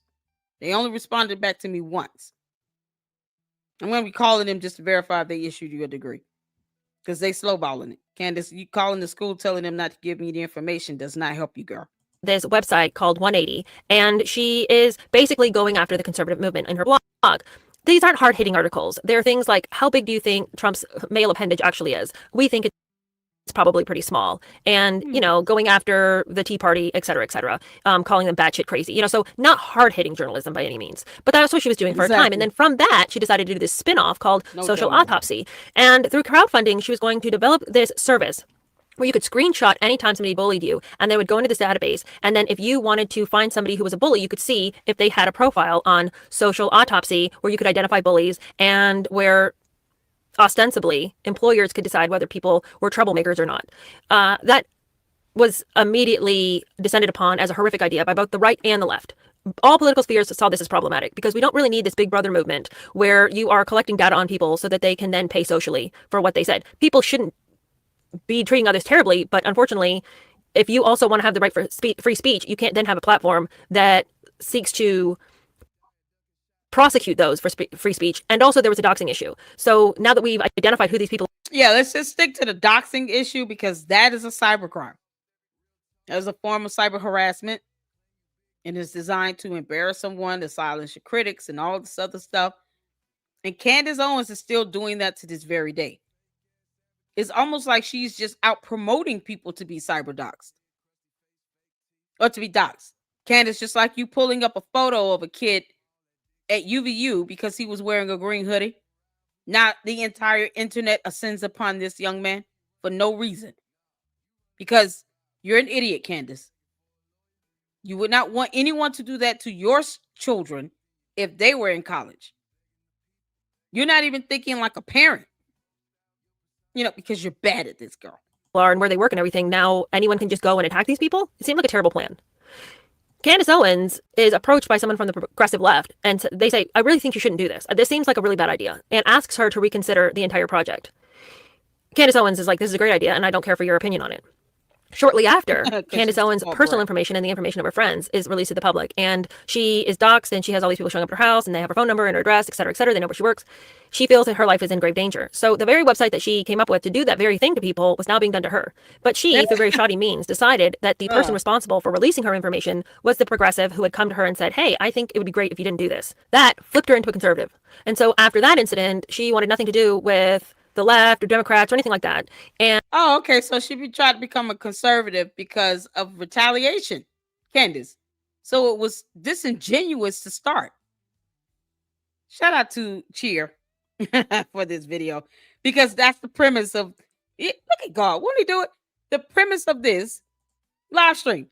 They only responded back to me once. I'm going to be calling them just to verify if they issued you a degree, because they slowballing it. Candace, you calling the school telling them not to give me the information does not help you, girl. This website called 180, and she is basically going after the conservative movement in her blog. These aren't hard-hitting articles. They're things like, how big do you think Trump's male appendage actually is? We think it's probably pretty small. And, going after the Tea Party, et cetera, calling them batshit crazy. So not hard-hitting journalism by any means. But that's what she was doing for a time. And then from that, she decided to do this spin-off called Social Autopsy. And through crowdfunding, she was going to develop this service where you could screenshot anytime somebody bullied you, and they would go into this database. And then if you wanted to find somebody who was a bully, you could see if they had a profile on Social Autopsy where you could identify bullies, and where ostensibly employers could decide whether people were troublemakers or not. That was immediately descended upon as a horrific idea by both the right and the left. All political spheres saw this as problematic, because we don't really need this big brother movement where you are collecting data on people so that they can then pay socially for what they said. People shouldn't be treating others terribly, but unfortunately, if you also want to have the right for free speech, you can't then have a platform that seeks to prosecute those for free speech. And also there was a doxing issue. So now that we've identified who these people... Yeah, let's just stick to the doxing issue, because that is a cybercrime. That is a form of cyber harassment, and it's designed to embarrass someone, to silence your critics, and all this other stuff. And Candace Owens is still doing that to this very day. It's almost like she's just out promoting people to be cyber doxed, or to be doxed. Candace, just like you pulling up a photo of a kid at UVU because he was wearing a green hoodie, not the entire internet ascends upon this young man for no reason. Because you're an idiot, Candace. You would not want anyone to do that to your children if they were in college. You're not even thinking like a parent, because you're bad at this, girl. are and where they work and everything, now anyone can just go and attack these people? It seemed like a terrible plan. Candace Owens is approached by someone from the progressive left, and they say, I really think you shouldn't do this. This seems like a really bad idea, and asks her to reconsider the entire project. Candace Owens is like, this is a great idea, and I don't care for your opinion on it. Shortly after, Candace Owens' personal information and the information of her friends is released to the public, and she is doxxed, and she has all these people showing up at her house, and they have her phone number and her address, etc., etc. They know where she works. She feels that her life is in grave danger. So the very website that she came up with to do that very thing to people was now being done to her. But she, through very shoddy means, decided that the person responsible for releasing her information was the progressive who had come to her and said, hey, I think it would be great if you didn't do this. That flipped her into a conservative. And so after that incident, she wanted nothing to do with the left or Democrats or anything like that. And okay, so she tried to become a conservative because of retaliation, Candace. So it was disingenuous to start. Shout out to Cheer for this video, because that's the premise of it. Look at God, won't he do it? The premise of this live stream.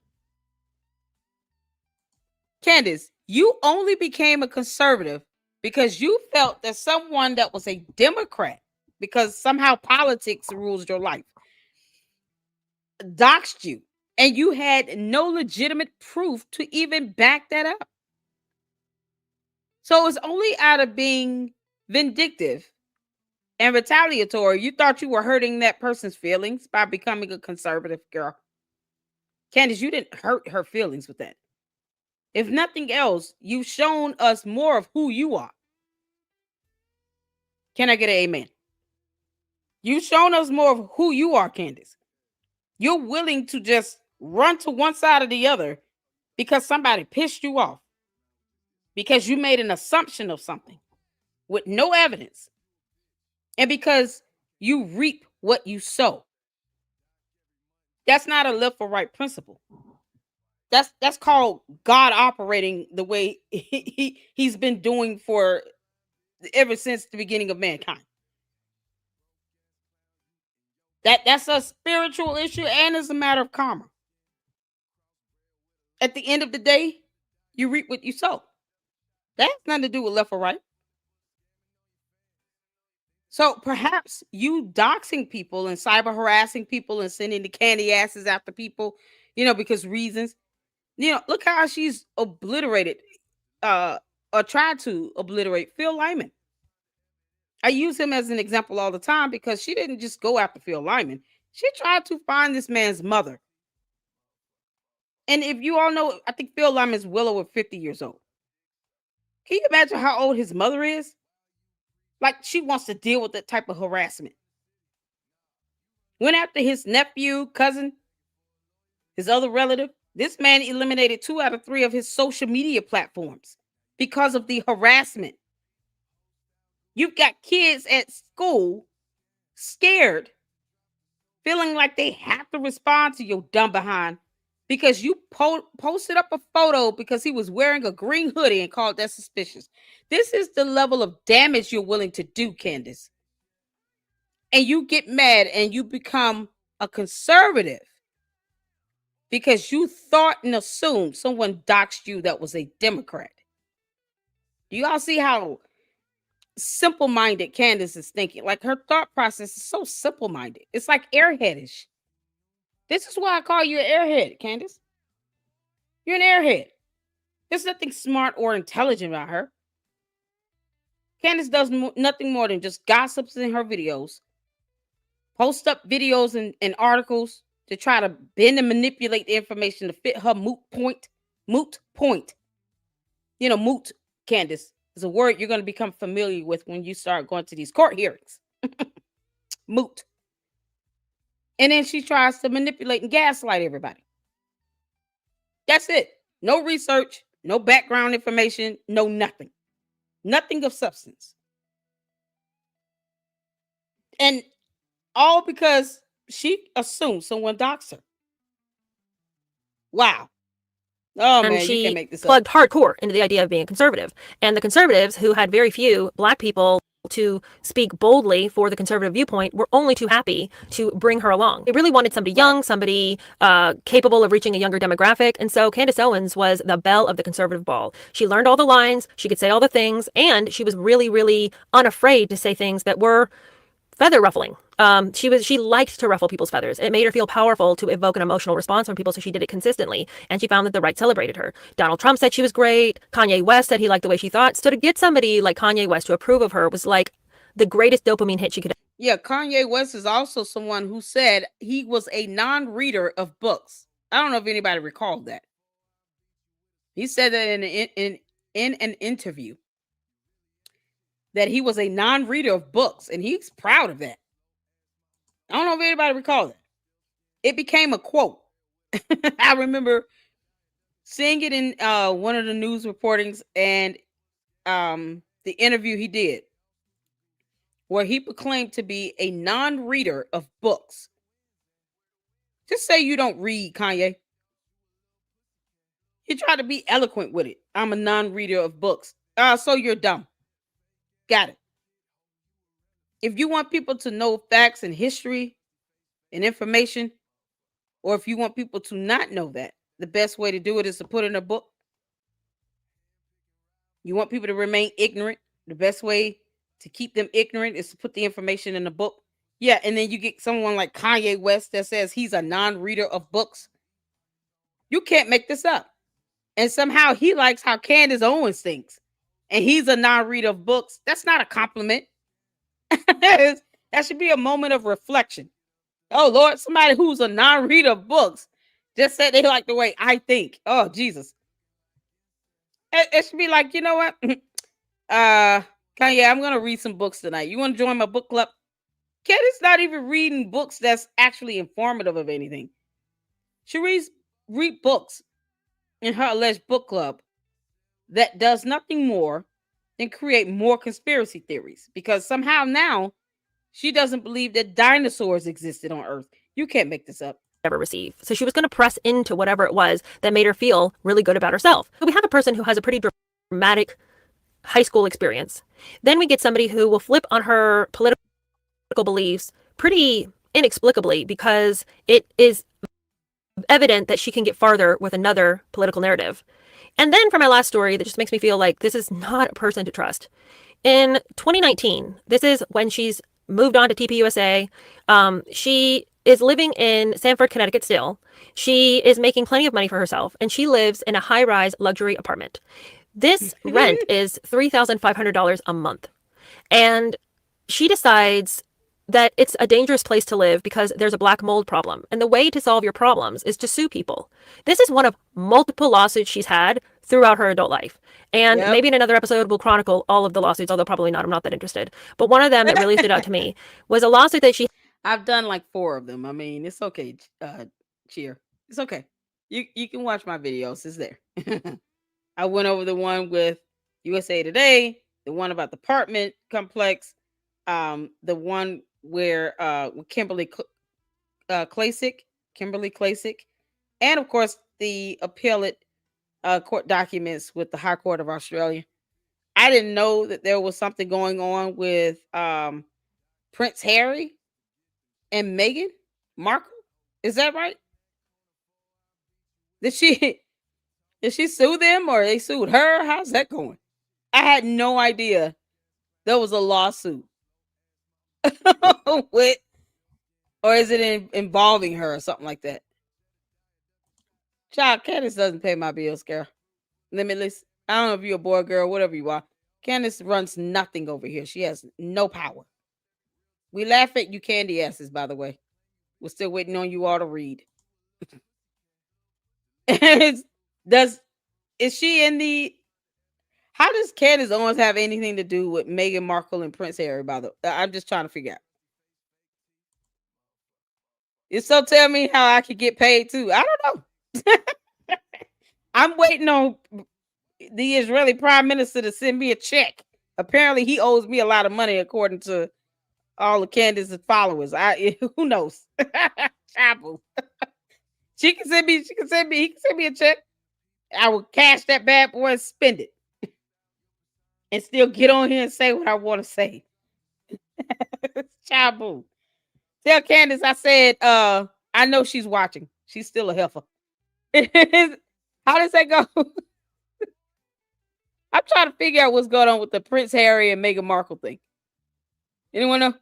Candace, you only became a conservative because you felt that someone that was a Democrat, because somehow politics rules your life, doxed you, and you had no legitimate proof to even back that up. So it's only out of being vindictive and retaliatory. You thought you were hurting that person's feelings by becoming a conservative, girl. Candace, you didn't hurt her feelings with that. If nothing else, you've shown us more of who you are. Can I get an amen? You've shown us more of who you are, Candace. You're willing to just run to one side or the other because somebody pissed you off, because you made an assumption of something with no evidence, and because you reap what you sow. That's not a left or right principle. That's called God operating the way he's been doing for ever since the beginning of mankind. That's a spiritual issue, and it's a matter of karma. At the end of the day, you reap what you sow. That has nothing to do with left or right. So perhaps you doxing people and cyber harassing people and sending the candy asses after people, because reasons. Look how she's obliterated or tried to obliterate Phil Lyman. I use him as an example all the time because she didn't just go after Phil Lyman. She tried to find this man's mother. And if you all know, I think Phil Lyman is well over 50 years old. Can you imagine how old his mother is? Like, she wants to deal with that type of harassment. Went after his nephew, cousin, his other relative. This man eliminated 2 out of 3 of his social media platforms because of the harassment. You've got kids at school scared, feeling like they have to respond to your dumb behind because you posted up a photo because he was wearing a green hoodie and called that suspicious. This is the level of damage you're willing to do, Candace. And you get mad and you become a conservative because you thought and assumed someone doxed you that was a Democrat. Do you all see how simple-minded Candace is thinking? Like, her thought process is so simple-minded. It's like airheadish. This is why I call you an airhead, Candace. You're an airhead. There's nothing smart or intelligent about her. Candace does nothing more than just gossips in her videos, post up videos and articles to try to bend and manipulate the information to fit her moot point. Moot, Candace, is a word you're going to become familiar with when you start going to these court hearings. Moot. And then she tries to manipulate and gaslight everybody. That's it. No research, no background information, no nothing. Nothing of substance. And all because she assumed someone doxed her. Wow. Oh And man, you can't she make this up. plugged hardcore into the idea of being a conservative. And the conservatives, who had very few black people to speak boldly for the conservative viewpoint, were only too happy to bring her along. They really wanted somebody young, somebody capable of reaching a younger demographic. And so Candace Owens was the belle of the conservative ball. She learned all the lines, she could say all the things, and she was really, really unafraid to say things that were feather ruffling. She liked to ruffle people's feathers. It made her feel powerful to evoke an emotional response from people, so she did it consistently. And she found that the right celebrated her. Donald Trump said she was great. Kanye West said he liked the way she thought. So to get somebody like Kanye West to approve of her was like the greatest dopamine hit she could. Yeah, Kanye West is also someone who said he was a non-reader of books. I don't know if anybody recalled that. He said that in an interview that he was a non-reader of books, and he's proud of that. I don't know if anybody recalls it. It became a quote. I remember seeing it in one of the news reportings and the interview he did, where he proclaimed to be a non-reader of books. Just say you don't read, Kanye. He tried to be eloquent with it. I'm a non-reader of books. So you're dumb. Got it. If you want people to know facts and history and information, or if you want people to not know that, the best way to do it is to put it in a book. You want people to remain ignorant. The best way to keep them ignorant is to put the information in a book. Yeah, and then you get someone like Kanye West that says he's a non-reader of books. You can't make this up. And somehow he likes how Candace Owens thinks. And he's a non-reader of books. That's not a compliment. That should be a moment of reflection. Oh, Lord, somebody who's a non-reader of books just said they like the way I think. Oh, Jesus. It should be like, you know what? Kanye, I'm going to read some books tonight. You want to join my book club? Candace's not even reading books that's actually informative of anything. She read books in her alleged book club that does nothing more than create more conspiracy theories, because somehow now she doesn't believe that dinosaurs existed on Earth. You can't make this up. Ever receive. So she was going to press into whatever it was that made her feel really good about herself. So we have a person who has a pretty dramatic high school experience. Then we get somebody who will flip on her political beliefs pretty inexplicably, because it is evident that she can get farther with another political narrative. And then for my last story, that just makes me feel like this is not a person to trust. In 2019, this is when she's moved on to TPUSA. She is living in Sanford, Connecticut still. She is making plenty of money for herself, and she lives in a high-rise luxury apartment. This rent is $3,500 a month. And she decides that it's a dangerous place to live because there's a black mold problem. And the way to solve your problems is to sue people. This is one of multiple lawsuits she's had throughout her adult life. And maybe in another episode, we'll chronicle all of the lawsuits, although probably not. I'm not that interested. But one of them that really stood out to me was a lawsuit that she... I've done like 4 of them. I mean, it's okay, Cheer. It's okay. You can watch my videos. It's there. I went over the one with USA Today, the one about the apartment complex, the one where with Kimberly Klasick, and of course the appellate court documents with the High Court of Australia. I didn't know that there was something going on with Prince Harry and Meghan Markle. Is that right? Did she sue them, or they sued her? How's that going? I had no idea there was a lawsuit with, or is it involving her or something like that? Child, Candace doesn't pay my bills, girl. Limitless. I don't know if you're a boy, girl, whatever you are. Candace runs nothing over here. She has no power. We laugh at you candy asses, by the way. We're still waiting on you all to read. Is she in the... How does Candace Owens have anything to do with Meghan Markle and Prince Harry, by the way? I'm just trying to figure out. You so tell me how I could get paid too. I don't know. I'm waiting on the Israeli Prime Minister to send me a check. Apparently, he owes me a lot of money, according to all of Candace's followers. Who knows? Chapu. He can send me a check. I would cash that bad boy and spend it, and still get on here and say what I want to say. Child boo. Tell Candace I said, I know she's watching. She's still a heifer. How does that go? I'm trying to figure out what's going on with the Prince Harry and Meghan Markle thing. Anyone know?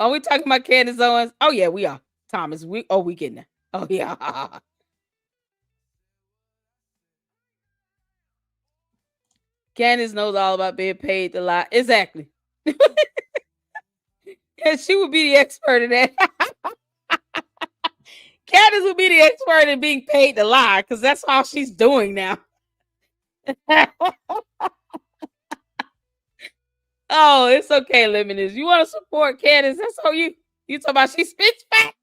Are we talking about Candace Owens? Oh yeah, we are. Thomas, we getting there. Oh yeah. Candace knows all about being paid to lie. Exactly. And she would be the expert in that. Candace would be the expert in being paid to lie because that's all she's doing now. Oh, it's okay, Lemonist. You want to support Candace? That's all you talk about. She spits fact.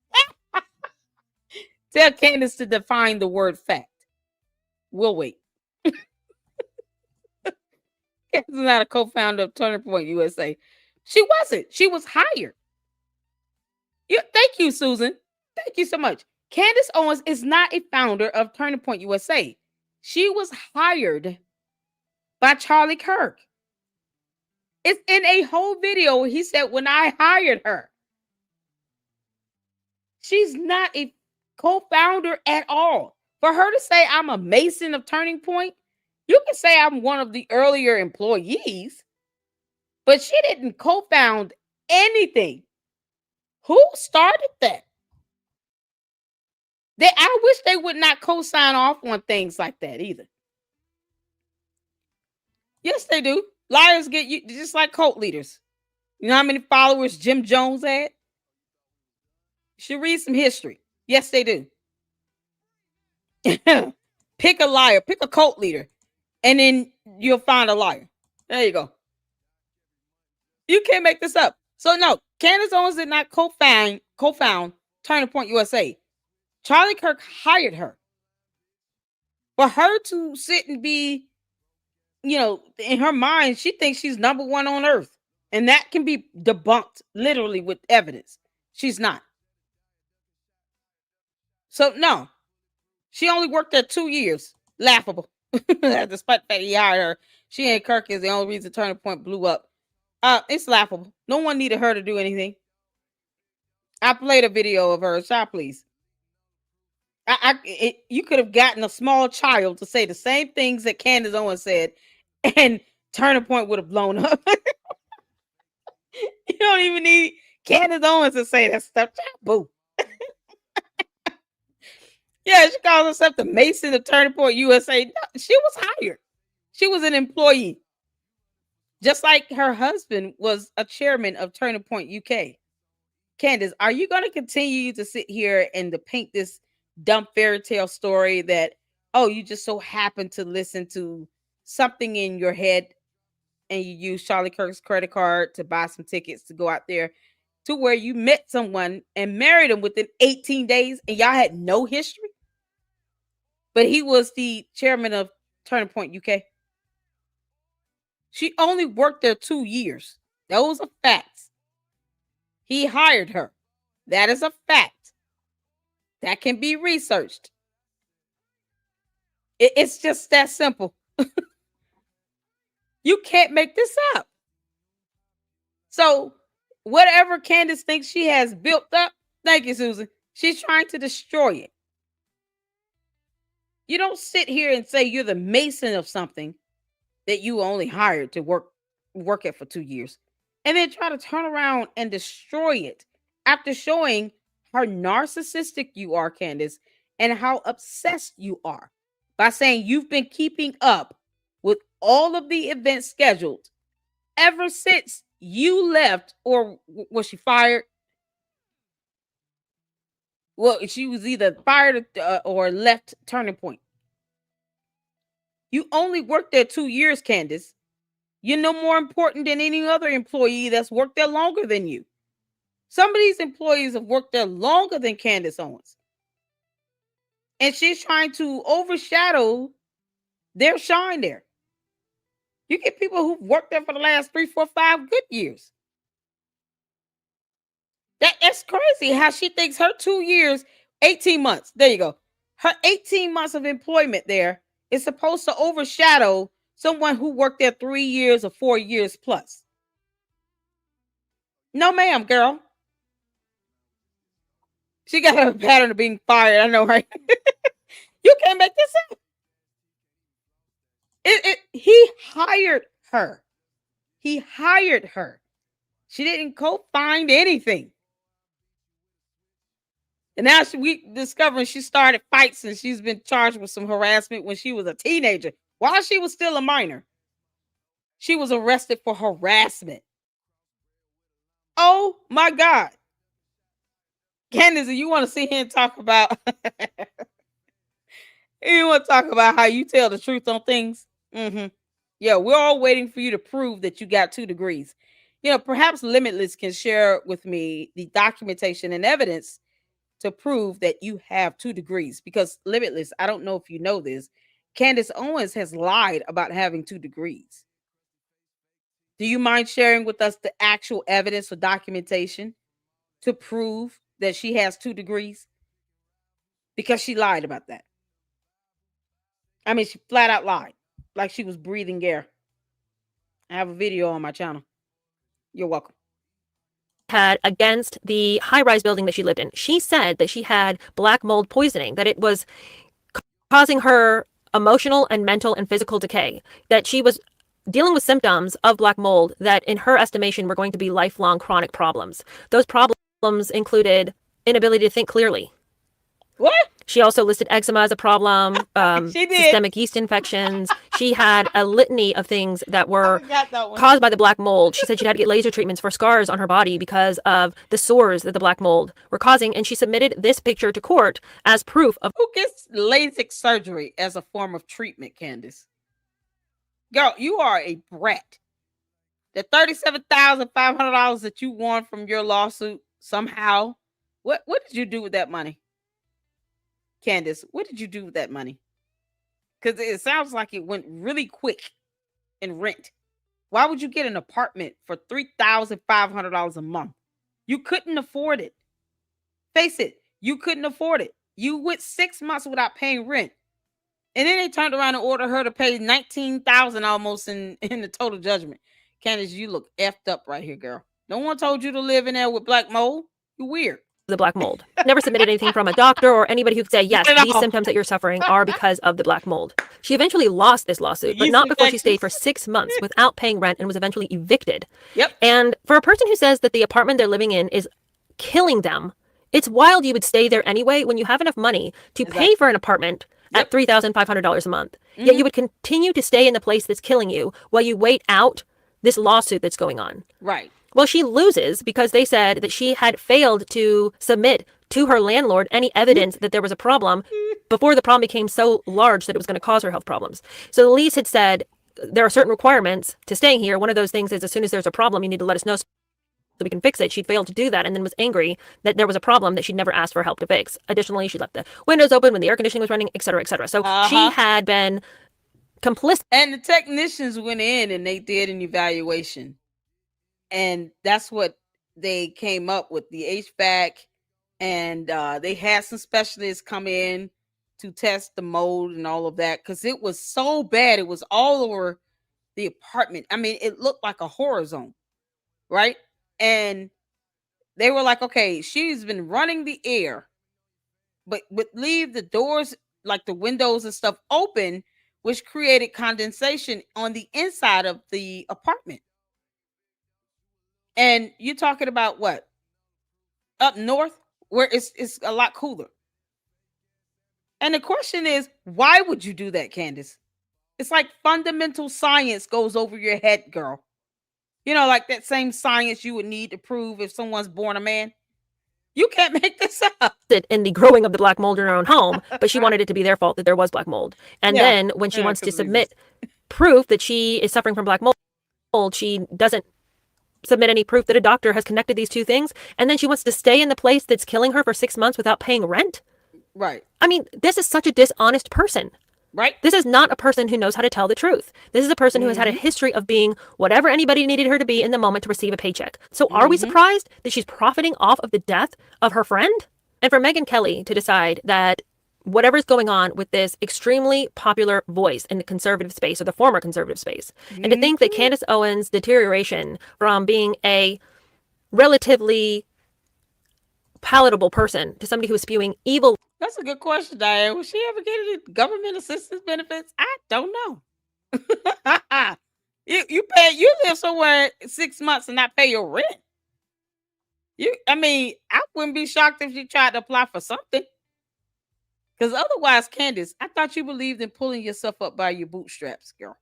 Tell Candace to define the word fact. We'll wait. Candace is not a co-founder of Turning Point USA. She wasn't. She was hired. Thank you, Susan. Thank you so much. Candace Owens is not a founder of Turning Point USA. She was hired by Charlie Kirk. It's in a whole video. He said, when I hired her. She's not a co-founder at all. For her to say I'm a Mason of Turning Point, you can say I'm one of the earlier employees, but she didn't co-found anything. Who started that? I wish they would not co-sign off on things like that either. Yes, they do. Liars get you just like cult leaders. You know how many followers Jim Jones had? You should read some history. Yes, they do. Pick a liar, pick a cult leader, and then you'll find a liar. There you go. You can't make this up. So no, Candace Owens did not co-found Turning Point USA. Charlie Kirk hired her. For her to sit and be, in her mind, she thinks she's number one on earth. And that can be debunked literally with evidence. She's not. So no, she only worked there 2 years. Laughable. Despite the fact he hired her. She and Kirk is the only reason Turning Point blew up. It's laughable. No one needed her to do anything. I played a video of her. Shot, please. You could have gotten a small child to say the same things that Candace Owens said, and Turning Point would have blown up. You don't even need Candace Owens to say that stuff. Boo. Yeah, she calls herself the Mason of Turning Point USA. No, she was hired. She was an employee. Just like her husband was a chairman of Turning Point UK. Candace, are you going to continue to sit here and to paint this dumb fairy tale story that, you just so happen to listen to something in your head and you use Charlie Kirk's credit card to buy some tickets to go out there to where you met someone and married him within 18 days and y'all had no history? But he was the chairman of Turning Point UK. She only worked there 2 years. Those are facts. He hired her. That is a fact. That can be researched. It's just that simple. You can't make this up. So whatever Candace thinks she has built up, thank you, Susan, she's trying to destroy it. You don't sit here and say you're the Mason of something that you only hired to work at for 2 years, and then try to turn around and destroy it after showing how narcissistic you are, Candace, and how obsessed you are by saying you've been keeping up with all of the events scheduled ever since you left, or was she fired? Well, she was either fired or left Turning Point. You only worked there 2 years, Candace. You're no more important than any other employee that's worked there longer than you. Some of these employees have worked there longer than Candace Owens. And she's trying to overshadow their shine there. You get people who've worked there for the last 3, 4, 5 good years. That's crazy how she thinks her 2 years, 18 months. There you go. Her 18 months of employment there is supposed to overshadow someone who worked there 3 years or 4 years plus. No, ma'am, girl. She got a pattern of being fired. I know, right? You can't make this up. He hired her. He hired her. She didn't co-find anything. And now we discovering she started fights and she's been charged with some harassment when she was a teenager. While she was still a minor, she was arrested for harassment. Oh my God. Candace, you want to sit here and talk about you want to talk about how you tell the truth on things? Mm-hmm. Yeah, we're all waiting for you to prove that you got 2 degrees. Perhaps Limitless can share with me the documentation and evidence to prove that you have 2 degrees. Because Limitless, I don't know if you know this, Candace Owens has lied about having 2 degrees. Do you mind sharing with us the actual evidence or documentation to prove that she has 2 degrees? Because she lied about that. I mean, she flat out lied, like she was breathing air. I have a video on my channel. You're welcome. Had against the high-rise building that she lived in. She said that she had black mold poisoning, that it was causing her emotional and mental and physical decay, that she was dealing with symptoms of black mold that in her estimation were going to be lifelong chronic problems. Those problems included inability to think clearly. What? She also listed eczema as a problem, systemic yeast infections. She had a litany of things that were caused by the black mold. She said she had to get laser treatments for scars on her body because of the sores that the black mold were causing. And she submitted this picture to court as proof of... Who gets LASIK surgery as a form of treatment, Candace? Girl, you are a brat. The $37,500 that you won from your lawsuit somehow, what did you do with that money? Candace, what did you do with that money? Because it sounds like it went really quick in rent. Why would you get an apartment for $3,500 a month? You couldn't afford it. Face it, you couldn't afford it. You went 6 months without paying rent. And then they turned around and ordered her to pay $19,000 almost in the total judgment. Candace, you look effed up right here, girl. No one told you to live in there with black mold. You're weird. The black mold. Never submitted anything from a doctor or anybody who could say, yes, these symptoms that you're suffering are because of the black mold. She eventually lost this lawsuit, but not before she stayed for 6 months without paying rent and was eventually evicted. Yep. And for a person who says that the apartment they're living in is killing them, it's wild you would stay there anyway when you have enough money to pay for an apartment at $3,500 a month. Yet you would continue to stay in the place that's killing you while you wait out this lawsuit that's going on. Right. Well, she loses because they said that she had failed to submit to her landlord any evidence that there was a problem before the problem became so large that it was going to cause her health problems. So the lease had said there are certain requirements to staying here. One of those things is as soon as there's a problem, you need to let us know so we can fix it. She'd failed to do that and then was angry that there was a problem that she'd never asked for help to fix. Additionally, she left the windows open when the air conditioning was running, et cetera, et cetera. So she had been complicit. And the technicians went in and they did an evaluation. And that's what they came up with, the HVAC. And they had some specialists come in to test the mold and all of that because it was so bad. It was all over the apartment. I mean, it looked like a horror zone, right? And they were like, okay, she's been running the air, but would leave the doors, like the windows and stuff open, which created condensation on the inside of the apartment. And you're talking about what? Up north, where it's a lot cooler. And the question is, why would you do that, Candace? It's like fundamental science goes over your head, girl. You know, like that same science you would need to prove if someone's born a man. You can't make this up. In the growing of the black mold in her own home, but she wanted it to be their fault that there was black mold. And then when she wants to submit proof that she is suffering from black mold, she doesn't submit any proof that a doctor has connected these two things. And then she wants to stay in the place that's killing her for 6 months without paying rent. Right. I mean, this is such a dishonest person. Right. This is not a person who knows how to tell the truth. This is a person who has had a history of being whatever anybody needed her to be in the moment to receive a paycheck. So are we surprised that she's profiting off of the death of her friend? And for Megyn Kelly to decide that whatever's going on with this extremely popular voice in the conservative space or the former conservative space. And to think that Candace Owens' deterioration from being a relatively palatable person to somebody who is spewing evil. That's a good question, Diane. Was she ever getting government assistance benefits? I don't know. you live somewhere 6 months and not pay your rent. I wouldn't be shocked if you tried to apply for something. Because otherwise, Candace, I thought you believed in pulling yourself up by your bootstraps, girl.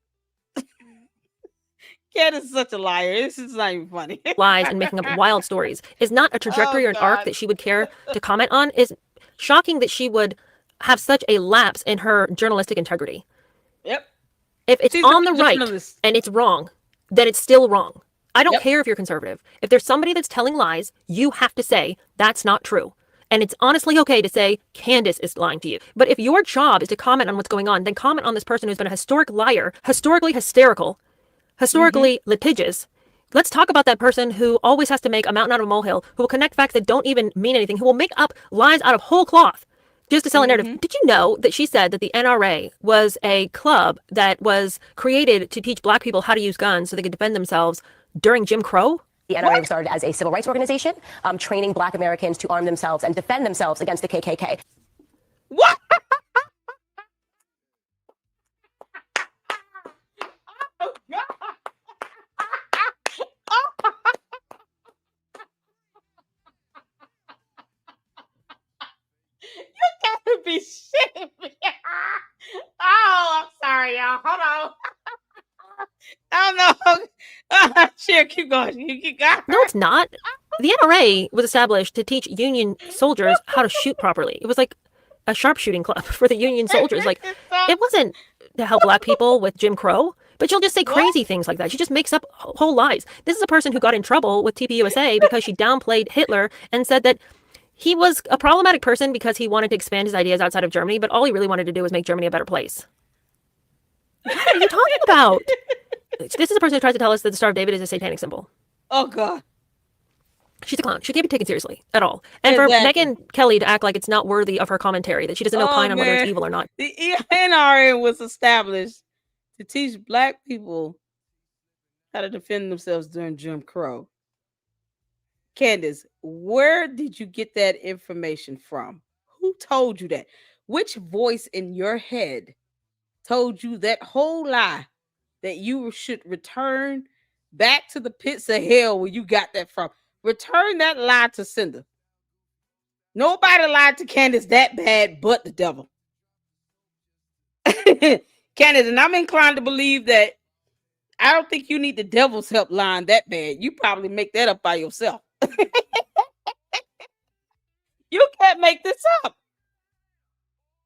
Candace is such a liar. This is not even funny. Lies and making up wild stories is not a trajectory or an arc that she would care to comment on. Is shocking that she would have such a lapse in her journalistic integrity. Yep. If it's on the right and it's wrong, then it's still wrong. I don't care if you're conservative. If there's somebody that's telling lies, you have to say that's not true. And it's honestly okay to say Candace is lying to you. But if your job is to comment on what's going on, then comment on this person who's been a historic liar, historically hysterical, historically litigious. Let's talk about that person who always has to make a mountain out of a molehill, who will connect facts that don't even mean anything, who will make up lies out of whole cloth just to sell a narrative. Did you know that she said that the NRA was a club that was created to teach black people how to use guns so they could defend themselves during Jim Crow? The NRA was started as a civil rights organization, training black Americans to arm themselves and defend themselves against the KKK. What? Oh, God. You gotta be shitting me. Oh, I'm sorry, y'all. Hold on. I don't know. Sure, keep going. You keep going. No, it's not. The NRA was established to teach Union soldiers how to shoot properly. It was like a sharpshooting club for the Union soldiers. Like, it wasn't to help black people with Jim Crow. But she'll just say crazy things like that. She just makes up whole lies. This is a person who got in trouble with TPUSA because she downplayed Hitler and said that he was a problematic person because he wanted to expand his ideas outside of Germany, but all he really wanted to do was make Germany a better place. What are you talking about? This is a person who tries to tell us that the Star of David is a satanic symbol. Oh, God. She's a clown. She can't be taken seriously at all. And for Megyn Kelly to act like it's not worthy of her commentary, that she doesn't opine on whether it's evil or not. The NRA was established to teach black people how to defend themselves during Jim Crow. Candace, where did you get that information from? Who told you that? Which voice in your head told you that whole lie that you should return back to the pits of hell where you got that from? Return that lie to sender. Nobody lied to Candace that bad but the devil. Candace, and I'm inclined to believe that I don't think you need the devil's help lying that bad. You probably make that up by yourself. You can't make this up.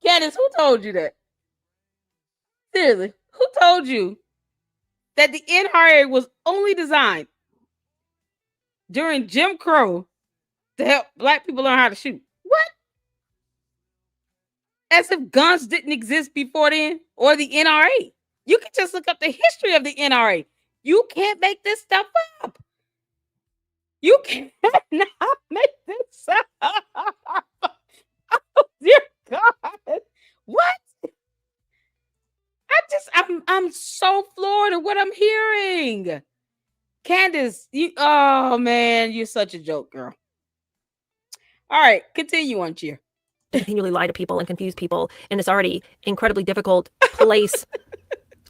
Candace, who told you that? Seriously, who told you that the NRA was only designed during Jim Crow to help black people learn how to shoot? What? As if guns didn't exist before then, or the NRA. You can just look up the history of the NRA. You can't make this stuff up. You cannot make this up. Oh, dear God. What? I'm so floored at what I'm hearing. Candace, oh man, you're such a joke, girl. All right, continue on, Cheer. Continually lie to people and confuse people in this already incredibly difficult place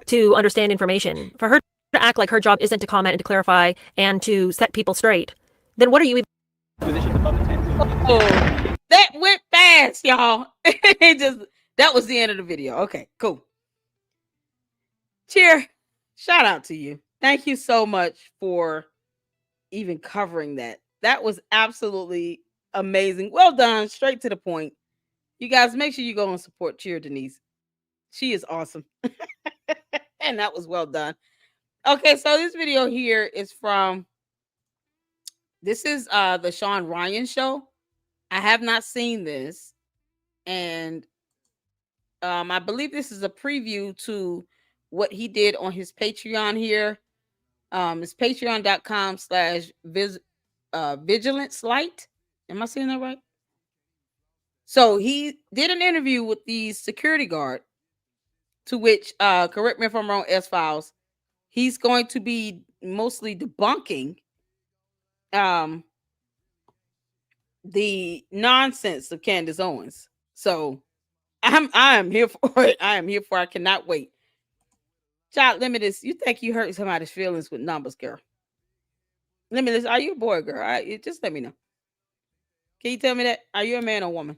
to understand information. For her to act like her job isn't to comment and to clarify and to set people straight, then what are you even? Oh, that went fast, y'all. That was the end of the video. Okay, cool. Cheer, shout out to you. Thank you so much for even covering that. That was absolutely amazing. Well done. Straight to the point. You guys, make sure you go and support Cheer Denise. She is awesome. And that was well done. Okay, so this video here is from, this is the Sean Ryan show. I have not seen this. And I believe this is a preview to what he did on his Patreon here. It's patreon.com/vigilance light. Am I saying that right? So he did an interview with the security guard, to which, correct me if I'm wrong, S-Files, he's going to be mostly debunking the nonsense of Candace Owens. So I am here for it. I am here for it. I cannot wait. Child Limitless, you think you hurt somebody's feelings with numbers, girl? Limitless, are you a boy or girl? Just let me know. Can you tell me that? Are you a man or woman?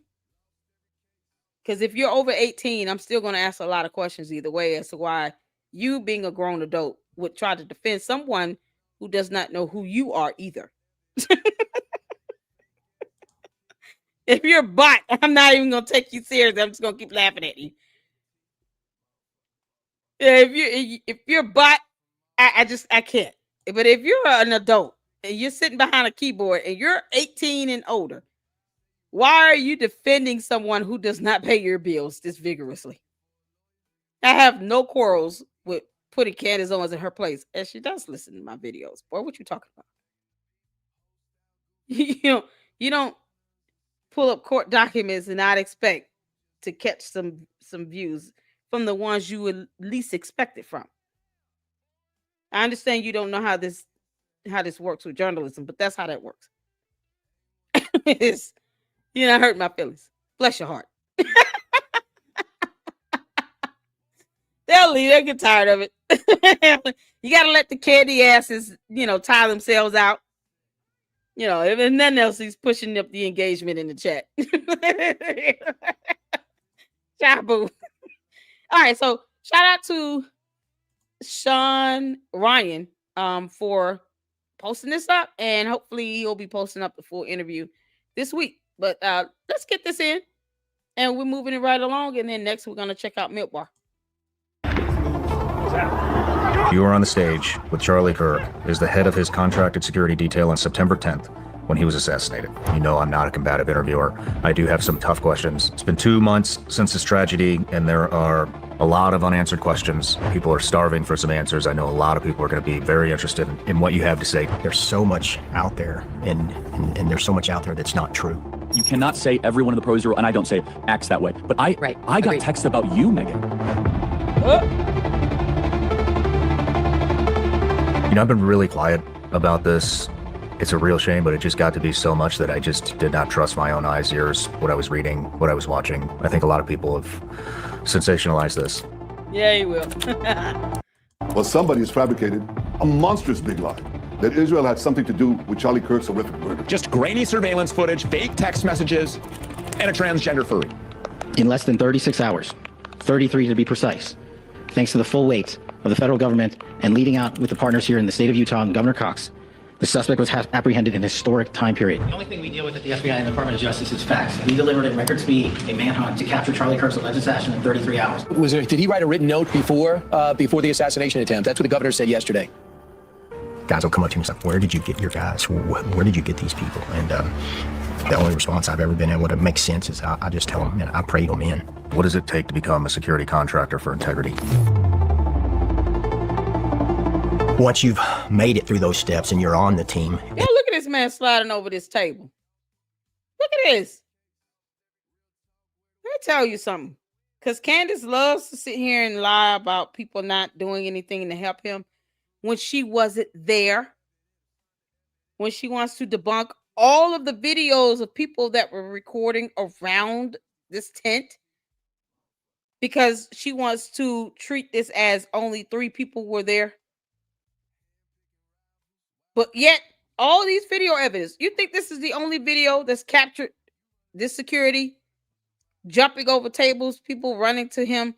Because if you're over 18, I'm still going to ask a lot of questions either way as to why you, being a grown adult, would try to defend someone who does not know who you are either. If you're a bot, I'm not even going to take you serious. I'm just going to keep laughing at you. Yeah, if you're a bot, I can't. But if you're an adult and you're sitting behind a keyboard and you're 18 and older, why are you defending someone who does not pay your bills this vigorously? I have no quarrels with putting Candace Owens in her place, and she does listen to my videos. Boy, what you talking about? You don't pull up court documents and not expect to catch some views from the ones you would least expect it from. I understand you don't know how this works with journalism, but that's how that works. It's, hurt my feelings. Bless your heart. They'll leave. They get tired of it. You got to let the candy asses, tire themselves out. If there's nothing else, he's pushing up the engagement in the chat. Chabu. All right, so shout out to Sean Ryan for posting this up, and hopefully he'll be posting up the full interview this week. But let's get this in, and we're moving it right along. And then next, we're gonna check out Milk Bar. You were on the stage with Charlie Kirk as the head of his contracted security detail on September 10th when he was assassinated. You know I'm not a combative interviewer. I do have some tough questions. It's been 2 months since this tragedy, and there are a lot of unanswered questions. People are starving for some answers. I know a lot of people are going to be very interested in what you have to say. There's so much out there, and there's so much out there that's not true. You cannot say every one of the pros are, and I don't say acts that way. But I got text about you, Megan. I've been really quiet about this. It's a real shame, but it just got to be so much that I just did not trust my own eyes, ears, what I was reading, what I was watching. I think a lot of people have sensationalized this. Yeah, you will. Well, somebody has fabricated a monstrous big lie that Israel had something to do with Charlie Kirk's horrific murder. Just grainy surveillance footage, fake text messages, and a transgender furry. In less than 36 hours, 33 to be precise, thanks to the full weight of the federal government and leading out with the partners here in the state of Utah and Governor Cox, the suspect was apprehended in a historic time period. The only thing we deal with at the FBI and the Department of Justice is facts. We delivered at record speed a manhunt to capture Charlie Kirk's alleged assassin in 33 hours. Did he write a written note before the assassination attempt? That's what the governor said yesterday. Guys will come up to me and say, where did you get your guys? Where did you get these people? And the only response I've ever been able to make sense is I just tell them, I prayed them in. What does it take to become a security contractor for integrity? Once you've made it through those steps and you're on the team. Yeah, look at this man sliding over this table. Look at this. Let me tell you something. Because Candace loves to sit here and lie about people not doing anything to help him when she wasn't there. When she wants to debunk all of the videos of people that were recording around this tent. Because she wants to treat this as only 3 people were there. But yet, all these video evidence, you think this is the only video that's captured this security jumping over tables, people running to him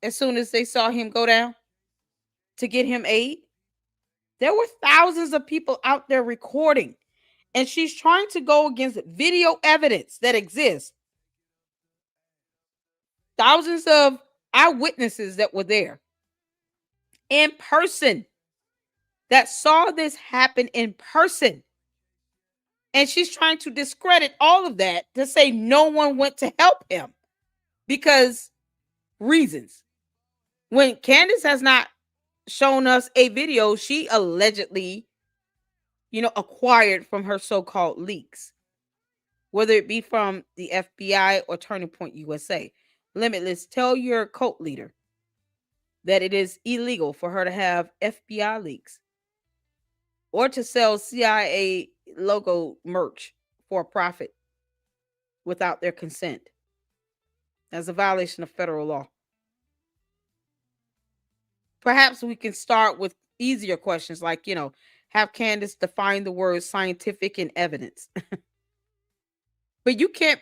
as soon as they saw him go down to get him aid? There were thousands of people out there recording, and she's trying to go against video evidence that exists. Thousands of eyewitnesses that were there in person, that saw this happen in person. And she's trying to discredit all of that to say no one went to help him because reasons. When Candace has not shown us a video she allegedly, acquired from her so-called leaks. whether it be from the FBI or Turning Point USA. Limitless, tell your cult leader that it is illegal for her to have FBI leaks or to sell CIA logo merch for a profit without their consent. That's a violation of federal law. Perhaps we can start with easier questions like, have Candace define the words scientific and evidence. But you can't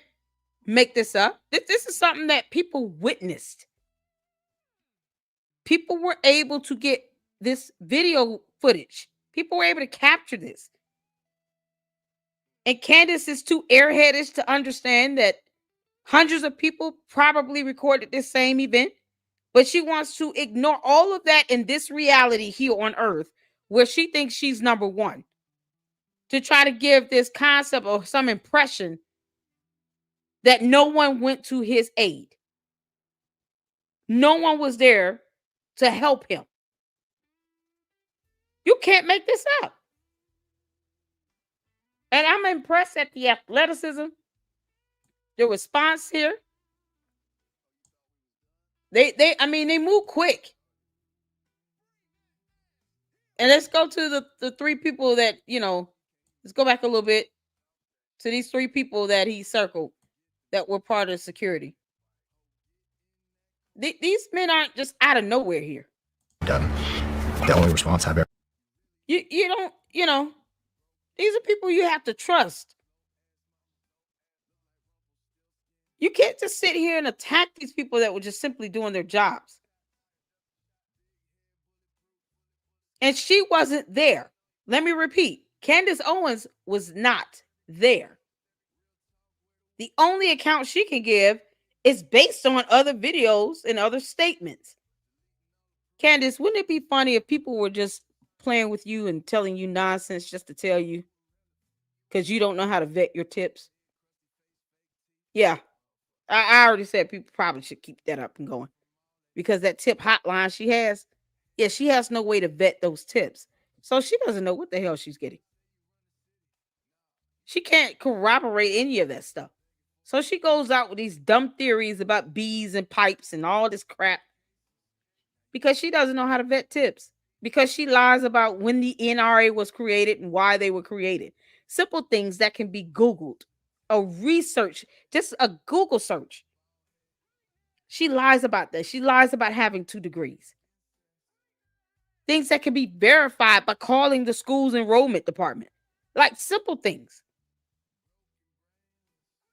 make this up. This is something that people witnessed. People were able to get this video footage. People were able to capture this. And Candace is too airheadish to understand that hundreds of people probably recorded this same event. But she wants to ignore all of that in this reality here on Earth, where she thinks she's number one, to try to give this concept or some impression that no one went to his aid. No one was there to help him. You can't make this up. And I'm impressed at the athleticism, the response here. They move quick. And let's go to the three people that, let's go back a little bit to these three people that he circled that were part of security. These men aren't just out of nowhere here. The only response I've ever... You don't, these are people you have to trust. You can't just sit here and attack these people that were just simply doing their jobs. And she wasn't there. Let me repeat. Candace Owens was not there. The only account she can give is based on other videos and other statements. Candace, wouldn't it be funny if people were just playing with you and telling you nonsense just to tell you because you don't know how to vet your tips? Yeah. I already said people probably should keep that up and going because that tip hotline she has, she has no way to vet those tips. So she doesn't know what the hell she's getting. She can't corroborate any of that stuff. So she goes out with these dumb theories about bees and pipes and all this crap because she doesn't know how to vet tips, because she lies about when the NRA was created and why they were created. Simple things that can be Googled. A research, just a Google search. She lies about that. She lies about having 2 degrees. Things that can be verified by calling the school's enrollment department. Like simple things.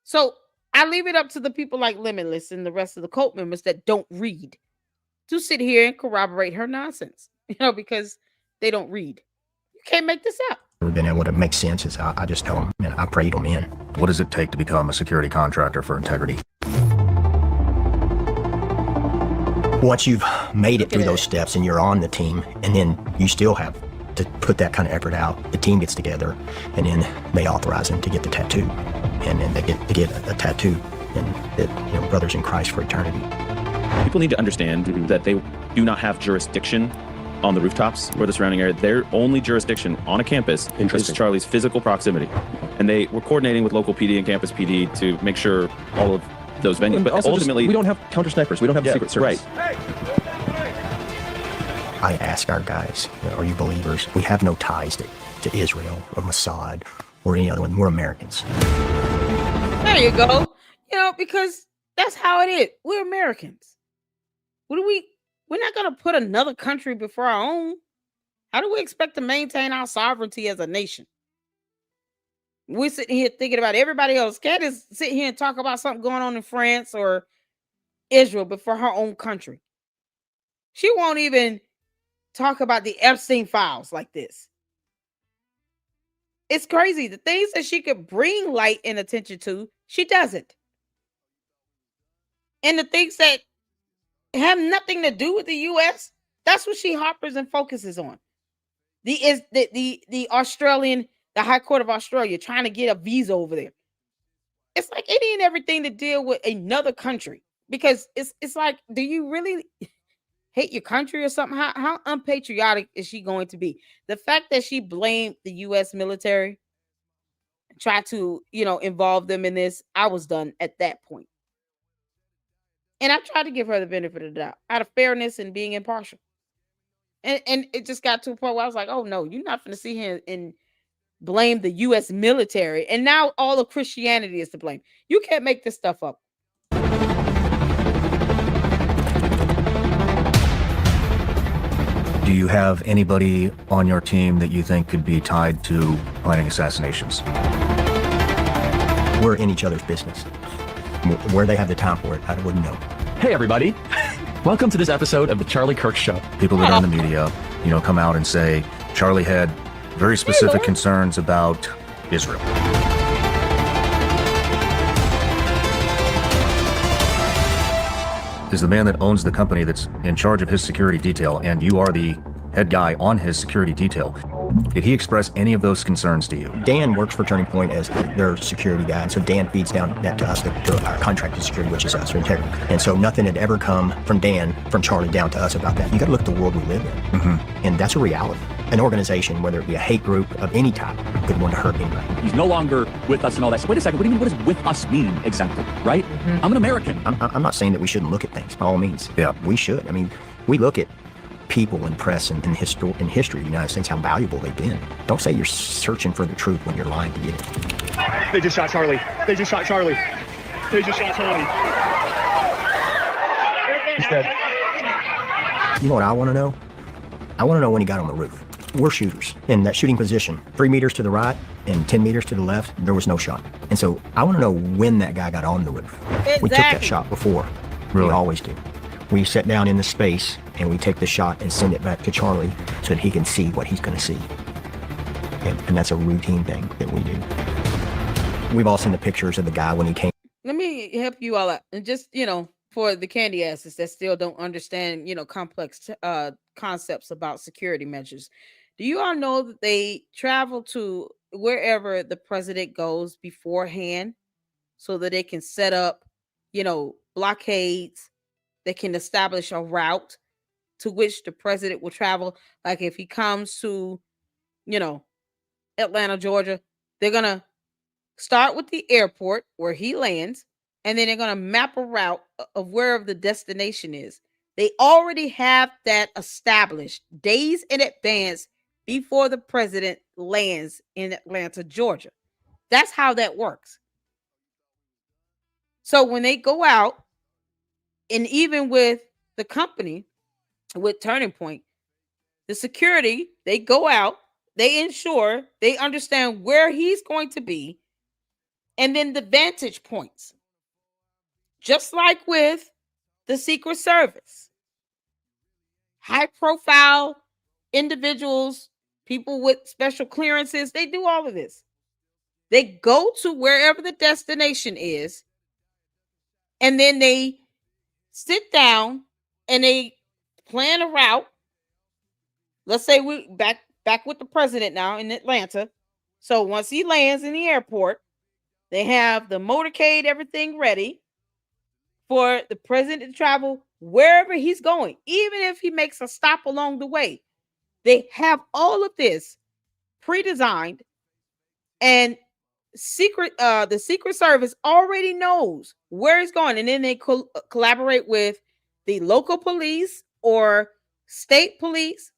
So I leave it up to the people like Limitless and the rest of the cult members that don't read to sit here and corroborate her nonsense, because they don't read. You can't make this up. Been able to make sense is I just tell them, and I prayed them in. What does it take to become a security contractor for integrity? Once you've made it through those steps and you're on the team, and then you still have to put that kind of effort out, the team gets together, and then they authorize them to get the tattoo, and then they get a tattoo, and brothers in Christ for eternity. People need to understand that they do not have jurisdiction on the rooftops or the surrounding area. Their only jurisdiction on a campus is Charlie's physical proximity. And they were coordinating with local PD and campus PD to make sure all of those venues. But also ultimately, we don't have counter snipers. We don't have the Secret Service. Right. I ask our guys, are you believers? We have no ties to Israel or Mossad or any other one. We're Americans. There you go. Because that's how it is. We're Americans. We're not going to put another country before our own. How do we expect to maintain our sovereignty as a nation? We're sitting here thinking about everybody else. Candace sit here and talk about something going on in France or Israel before her own country. She won't even talk about the Epstein files like this. It's crazy. The things that she could bring light and attention to, she doesn't. And the things that have nothing to do with the U.S., that's what she harpers and focuses on. The Australian, the High Court of Australia trying to get a visa over there. It's like any and everything to deal with another country, because it's like, do you really hate your country or something? How unpatriotic is she going to be? The fact that she blamed the U.S. military try to, involve them in this, I was done at that point. And I tried to give her the benefit of the doubt out of fairness and being impartial. And it just got to a point where I was like, oh no, you're not going to sit here and blame the U.S. military. And now all of Christianity is to blame. You can't make this stuff up. Do you have anybody on your team that you think could be tied to planning assassinations? We're in each other's business. Where they have the time for it, I wouldn't know. Hey, everybody. Welcome to this episode of the Charlie Kirk Show. People that are in the media, come out and say Charlie had very specific concerns about Israel. Is the man that owns the company that's in charge of his security detail, and you are the head guy on his security detail. Did he express any of those concerns to you? Dan works for Turning Point as their security guy, and so Dan feeds down that to us, to our contracted security, which is us, for integrity. And so nothing had ever come from Dan, from Charlie, down to us about that. You got to look at the world we live in, and that's a reality. An organization, whether it be a hate group of any type, could want to hurt anybody. He's no longer with us and all that. So wait a second, what do you mean, what does with us mean exactly, right? I'm an American. I'm not saying that we shouldn't look at things, by all means. Yeah. We should. I mean, we look at people and press and in history of the United States, how valuable they've been. Don't say you're searching for the truth when you're lying to get it. They just shot Charlie. They just shot Charlie. They just shot Charlie. He's dead. You know what I want to know? I want to know when he got on the roof. We're shooters. In that shooting position, 3 meters to the right and 10 meters to the left, there was no shot. And so I want to know when that guy got on the roof. Exactly. We took that shot before. Really? We always do. We sit down in the space and we take the shot and send it back to Charlie so that he can see what he's going to see. And that's a routine thing that we do. We've all seen the pictures of the guy when he came. Let me help you all out. And just, for the candy asses that still don't understand, complex concepts about security measures. Do you all know that they travel to wherever the president goes beforehand so that they can set up, blockades? They can establish a route to which the president will travel. Like if he comes to, Atlanta, Georgia, they're going to start with the airport where he lands, and then they're going to map a route of wherever the destination is. They already have that established days in advance before the president lands in Atlanta, Georgia. That's how that works. So when they go out, and even with the company, with Turning Point, the security, they go out, they ensure, they understand where he's going to be, and then the vantage points. Just like with the Secret Service. High profile individuals, people with special clearances, they do all of this. They go to wherever the destination is, and then they sit down and they plan a route. Let's say we back with the president now in Atlanta. So once he lands in the airport, they have the motorcade, everything ready for the president to travel wherever he's going, even if he makes a stop along the way. They have all of this pre-designed, and the Secret Service already knows where he's going, and then they collaborate with the local police or state police,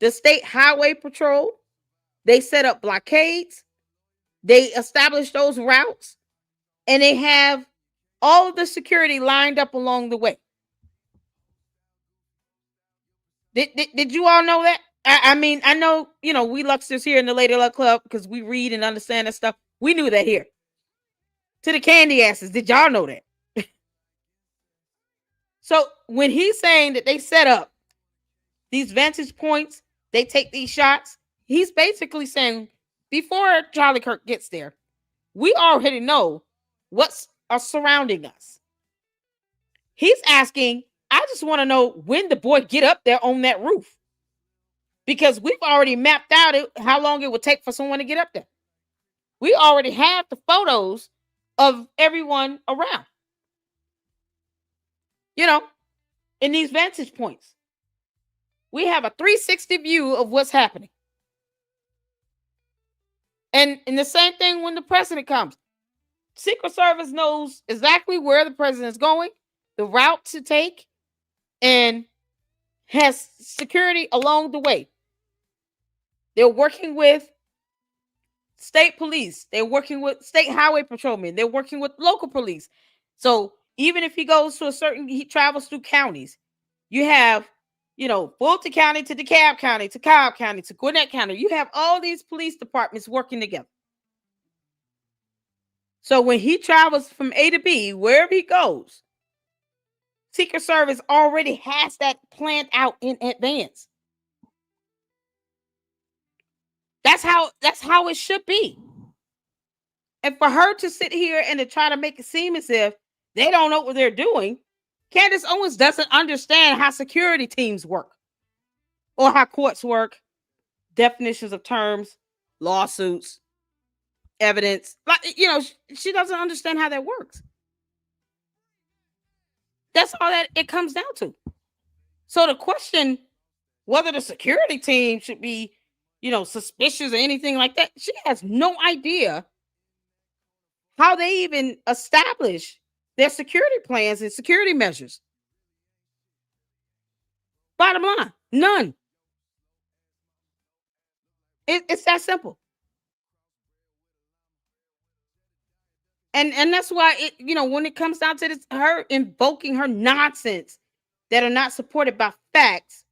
the state highway patrol. They set up blockades, they establish those routes, and they have all of the security lined up along the way. Did you all know that? I mean, I know, we Lucksters here in the Lady Luck Club, because we read and understand that stuff. We knew that here. To the candy asses, did y'all know that? So when he's saying that they set up these vantage points, they take these shots, he's basically saying, before Charlie Kirk gets there, we already know what's surrounding us. He's asking, I just want to know when the boy get up there on that roof. Because we've already mapped out how long it would take for someone to get up there. We already have the photos of everyone around. In these vantage points. We have a 360 view of what's happening. And the same thing when the president comes. Secret Service knows exactly where the president is going, the route to take, and has security along the way. They're working with state police. They're working with state highway patrolmen. They're working with local police. So even if he goes to he travels through counties, you have, Fulton County to DeKalb County to Cobb County to Gwinnett County. You have all these police departments working together. So when he travels from A to B, wherever he goes, Secret Service already has that planned out in advance. That's how it should be. And for her to sit here and to try to make it seem as if they don't know what they're doing, Candace Owens doesn't understand how security teams work or how courts work, definitions of terms, lawsuits, evidence. She doesn't understand how that works. That's all that it comes down to. So the question whether the security team should be, suspicious or anything like that, she has no idea how they even establish their security plans and security measures. Bottom line, none. It's that simple. And that's why when it comes down to this, her invoking her nonsense that are not supported by facts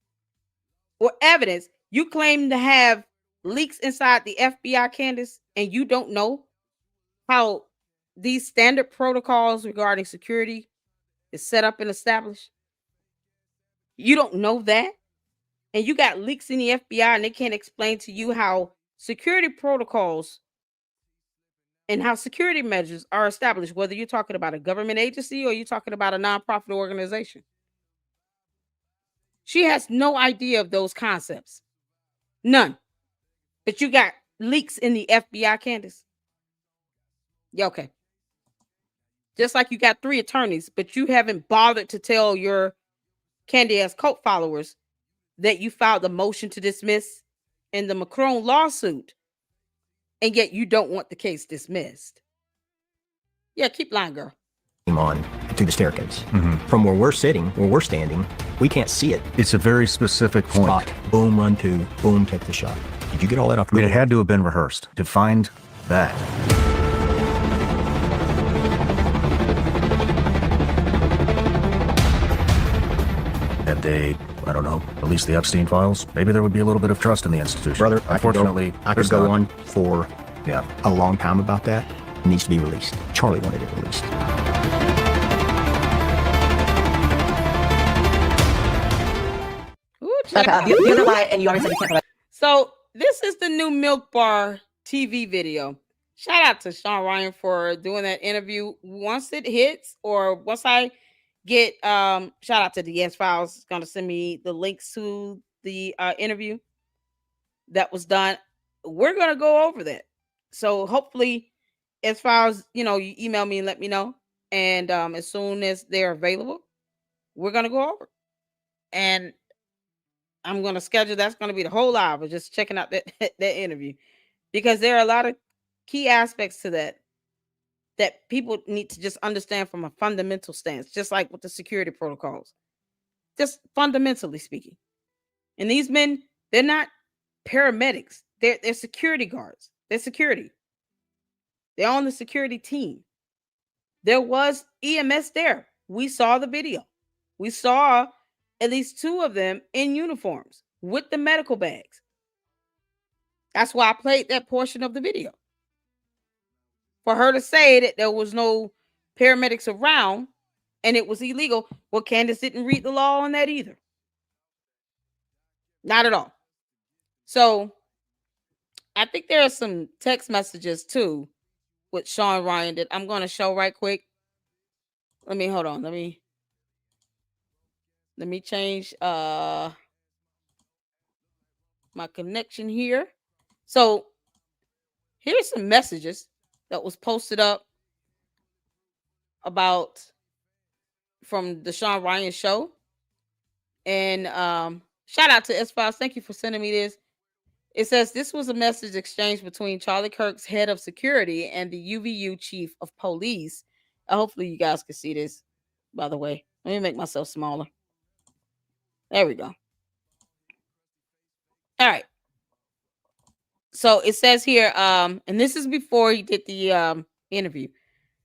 or evidence. You claim to have leaks inside the FBI, Candace, and you don't know how these standard protocols regarding security is set up and established. You don't know that. And you got leaks in the FBI and they can't explain to you how security protocols and how security measures are established, whether you're talking about a government agency or you're talking about a nonprofit organization. She has no idea of those concepts. None. But you got leaks in the FBI, Candace. Yeah, okay. Just like you got 3 attorneys, but you haven't bothered to tell your Candace cult followers that you filed a motion to dismiss in the Macron lawsuit, and yet you don't want the case dismissed. Yeah, keep lying, girl. On through the staircase. From where we're standing, we can't see it. It's a very specific point. Spot, boom, run to, boom, take the shot. Did you get all that off? I mean, it had to have been rehearsed to find that. Had they, I don't know, released the Epstein files, maybe there would be a little bit of trust in the institution. Brother, unfortunately, I could go on for a long time about that. It needs to be released. Charlie wanted it released. The other lie, and you already said you can't provide. So this is the new Milk Bar TV video. Shout out to Sean Ryan for doing that interview. Once it hits, or once I get shout out to the X-Files, is going to send me the links to the interview that was done. We're going to go over that. So hopefully, X-Files, you email me and let me know. And as soon as they're available, we're going to go over. And I'm going to schedule, that's going to be the whole live of just checking out that interview, because there are a lot of key aspects to that people need to just understand from a fundamental stance, just like with the security protocols, just fundamentally speaking. And these men, they're not paramedics. They're security guards. They're security. They're on the security team. There was EMS there. We saw the video. We saw at least 2 of them in uniforms with the medical bags. That's why I played that portion of the video. For her to say that there was no paramedics around and it was illegal, well, Candace didn't read the law on that either. Not at all. So I think there are some text messages too with Sean Ryan that I'm going to show right quick. Hold on. Let me change my connection here. So here's some messages that was posted up about from the Sean Ryan show. And shout out to S-Files. Thank you for sending me this. It says this was a message exchange between Charlie Kirk's head of security and the UVU chief of police. Hopefully you guys can see this, by the way. Let me make myself smaller. There we go. All right. So it says here, and this is before he did the interview,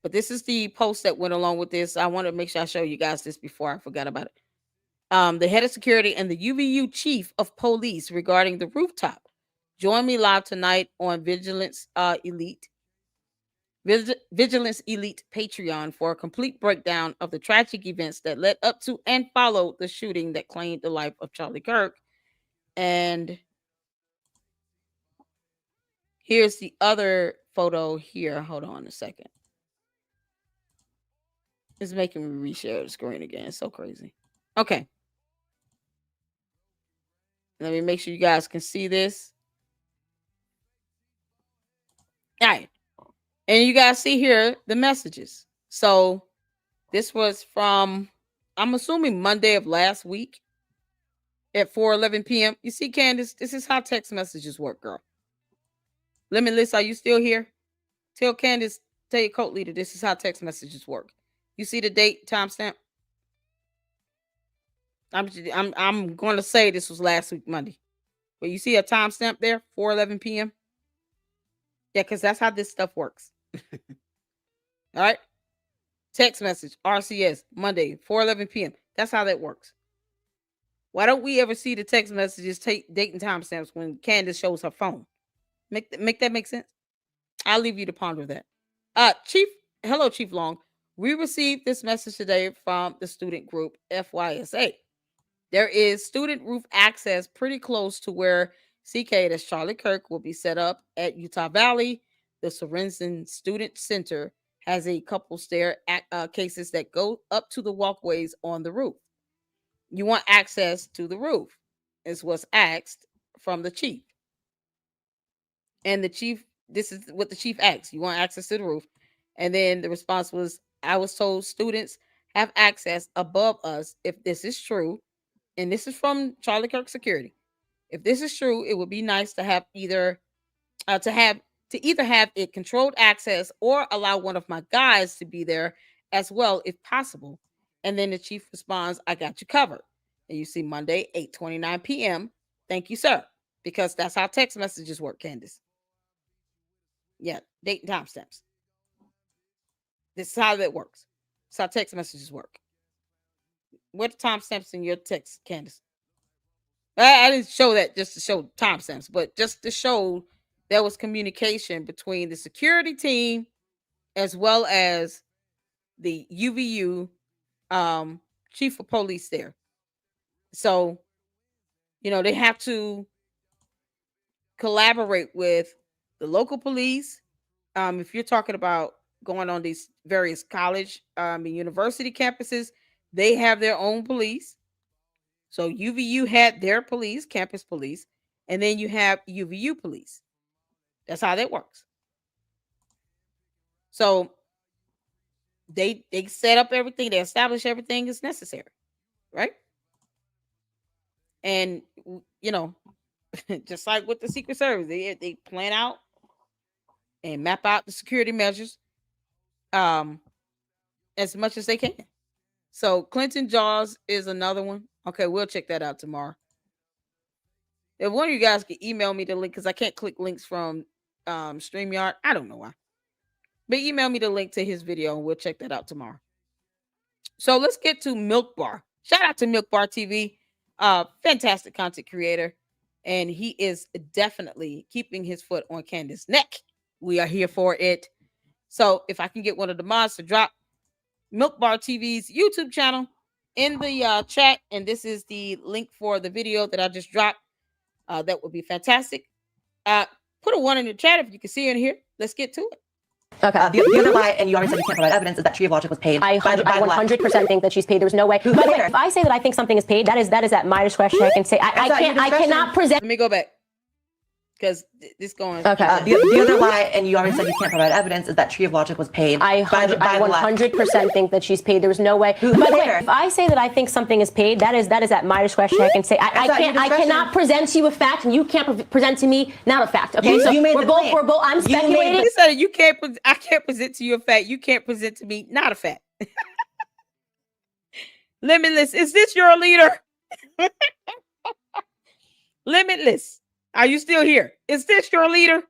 but this is the post that went along with this. I want to make sure I show you guys this before I forgot about it. The head of security and the UVU chief of police regarding the rooftop. Join me live tonight on Vigilance Elite Patreon for a complete breakdown of the tragic events that led up to and followed the shooting that claimed the life of Charlie Kirk. And here's the other photo here. Hold on a second. It's making me reshare the screen again. It's so crazy. Okay. Let me make sure you guys can see this. All right. And you guys see here the messages. So this was from, I'm assuming Monday of last week at 4:11 p.m. You see, Candace, this is how text messages work, girl. Limitless, are you still here? Tell Candace, tell your cult leader, this is how text messages work. You see the date, timestamp? I'm going to say this was last week, Monday. But you see a timestamp there, 4:11 p.m.? Yeah, because that's how this stuff works. All right? Text message, RCS, Monday, 4:11 p.m. That's how that works. Why don't we ever see the text messages take date and timestamps when Candace shows her phone? Make that make sense? I'll leave you to ponder that. Hello, Chief Long. We received this message today from the student group FYSA. There is student roof access pretty close to where CK, that's Charlie Kirk, will be set up at Utah Valley. The Sorensen Student Center has a couple stair cases that go up to the walkways on the roof. You want access to the roof, is what's asked from the chief. And the chief, this is what the chief asked. You want access to the roof. And then the response was, I was told students have access above us. If this is true, and this is from Charlie Kirk Security. If this is true, it would be nice to have either have it controlled access or allow one of my guys to be there as well if possible. And then the chief responds, I got you covered. And you see Monday, 8:29 p.m. Thank you, sir. Because that's how text messages work, Candace. Yeah, date and timestamps. This is how that works. This is how text messages work. What are timestamps in your text, Candace? I didn't show that just to show timestamps, but just to show there was communication between the security team as well as the UVU chief of police there. So, they have to collaborate with the local police. If you're talking about going on these various college and university campuses, they have their own police. So UVU had their police, campus police, and then you have UVU police. That's how that works. So they set up everything, they establish everything is necessary, right? And just like with the Secret Service, they plan out and map out the security measures as much as they can. So Clinton Jaws is another one. Okay, we'll check that out tomorrow. If one of you guys can email me the link, because I can't click links from StreamYard. I don't know why. But email me the link to his video and we'll check that out tomorrow. So let's get to Milk Bar. Shout out to Milk Bar TV. Fantastic content creator. And he is definitely keeping his foot on Candace's neck. We are here for it. So if I can get one of the mods to drop Milk Bar TV's YouTube channel in the chat, and this is the link for the video that I just dropped, that would be fantastic. Put a 1 in the chat if you can see it here. Let's get to it. Okay. The other lie, and you already said you can't provide evidence, is that Tree of Logic was paid. I 100% think that she's paid. There's no way. By the way, if I say that I think something is paid, that is at my discretion. I can say I cannot present. Let me go back. because this going. Okay. The other lie, and you already said you can't provide evidence, is that Tree of Logic was paid. I 100% think that she's paid. There was no way. By the way, if I say that I think something is paid, that is at my discretion. I can say I cannot present to you a fact, and you can't present to me not a fact. Okay, so we're both. I'm speculating. You said you can't. I can't present to you a fact. You can't present to me not a fact. Limitless, is this your leader? Limitless, are you still here? Is this your leader?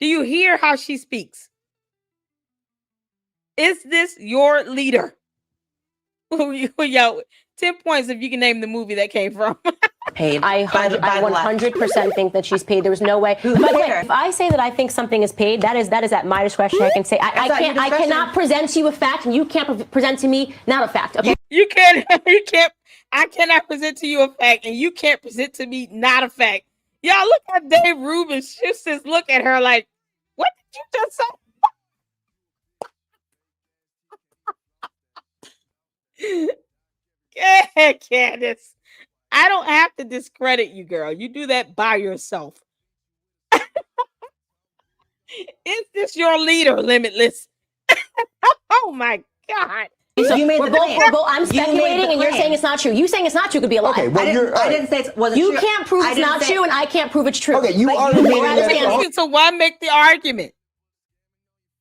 Do you hear how she speaks? Is this your leader? Yo, 10 points if you can name the movie that came from. Paid. I 100% think that she's paid. There was no way. By the way, if I say that I think something is paid, that is at my discretion. I can say I cannot present to you a fact, and you can't present to me not a fact. Okay. You can't. I cannot present to you a fact, and you can't present to me not a fact. Y'all look at Dave Rubin shifts his look at her like, what did you just say? Yeah, Candace. I don't have to discredit you, girl. You do that by yourself. Is this your leader, Limitless? Oh my God. So we're both, I'm speculating, and you're saying it's not true. You saying it's not true could be a lie. Okay, well, I didn't say it wasn't true. You can't prove it's not true, and I can't prove it's true. Okay, you are admitting. So why make the argument?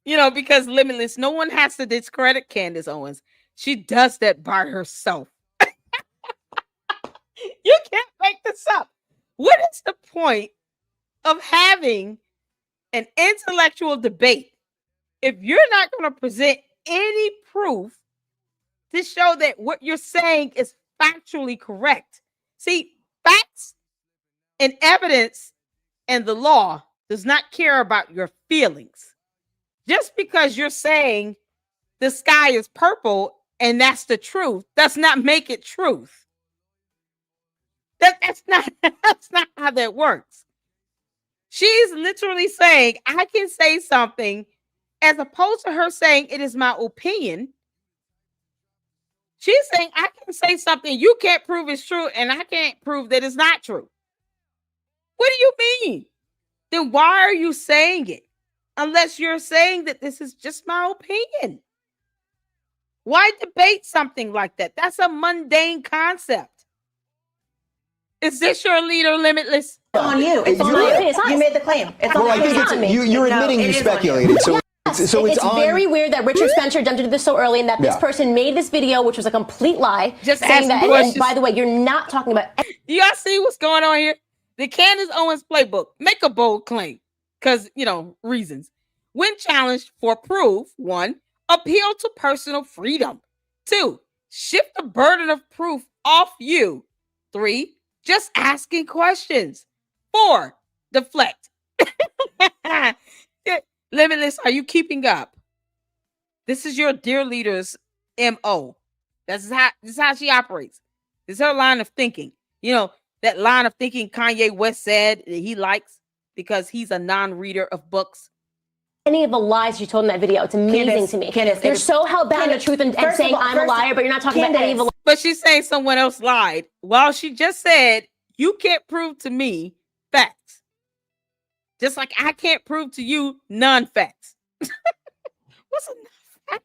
You know, because Limitless, no one has to discredit Candace Owens. She does that by herself. You can't make this up. What is the point of having an intellectual debate if you're not going to present any proof to show that what you're saying is factually correct? See, facts and evidence and the law does not care about your feelings. Just because you're saying the sky is purple and that's the truth does not make it truth. That's not how that works. She's literally saying, I can say something, as opposed to her saying it is my opinion. She's saying I can say something you can't prove is true, and I can't prove that it's not true. What do you mean? Then why are you saying it? Unless you're saying that this is just my opinion. Why debate something like that? That's a mundane concept. Is this your leader, Limitless? It's on you. It's on you. You made the claim. It's on I think you're admitting you speculated. So it's very weird that Richard Spencer jumped into this so early, and that this person made this video, which was a complete lie. Just saying that. And by the way, you're not talking about. Do y'all see what's going on here? The Candace Owens playbook. Make a bold claim, because reasons. When challenged for proof, 1, appeal to personal freedom. 2, shift the burden of proof off you. 3, just asking questions. 4, deflect. Limitless, are you keeping up? This is your dear leader's MO. This is how she operates. This is her line of thinking. That line of thinking Kanye West said that he likes because he's a non-reader of books. Any of the lies you told in that video, it's amazing to me. Candace, you're so held back on the truth and saying I'm a liar, but you're not talking about any of the. But she's saying someone else lied. While she just said, you can't prove to me facts. Just like I can't prove to you non-facts. What's a non-fact?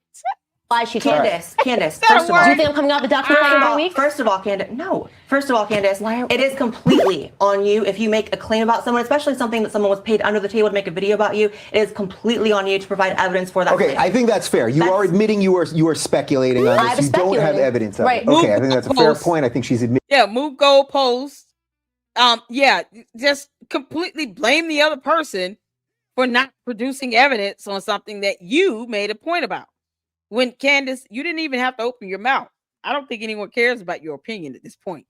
Why she told Candace, first of all. Do you think I'm coming out the document every week? First of all, Candace, it is completely on you if you make a claim about someone, especially something that someone was paid under the table to make a video about you. It is completely on you to provide evidence for that. Okay, claim. I think that's fair. You are admitting you are speculating on this. You don't have evidence of it. Okay, I think that's a fair point. I think she's admitting. Yeah, move goalposts. Just completely blame the other person for not producing evidence on something that you made a point about. When Candace, you didn't even have to open your mouth. I don't think anyone cares about your opinion at this point.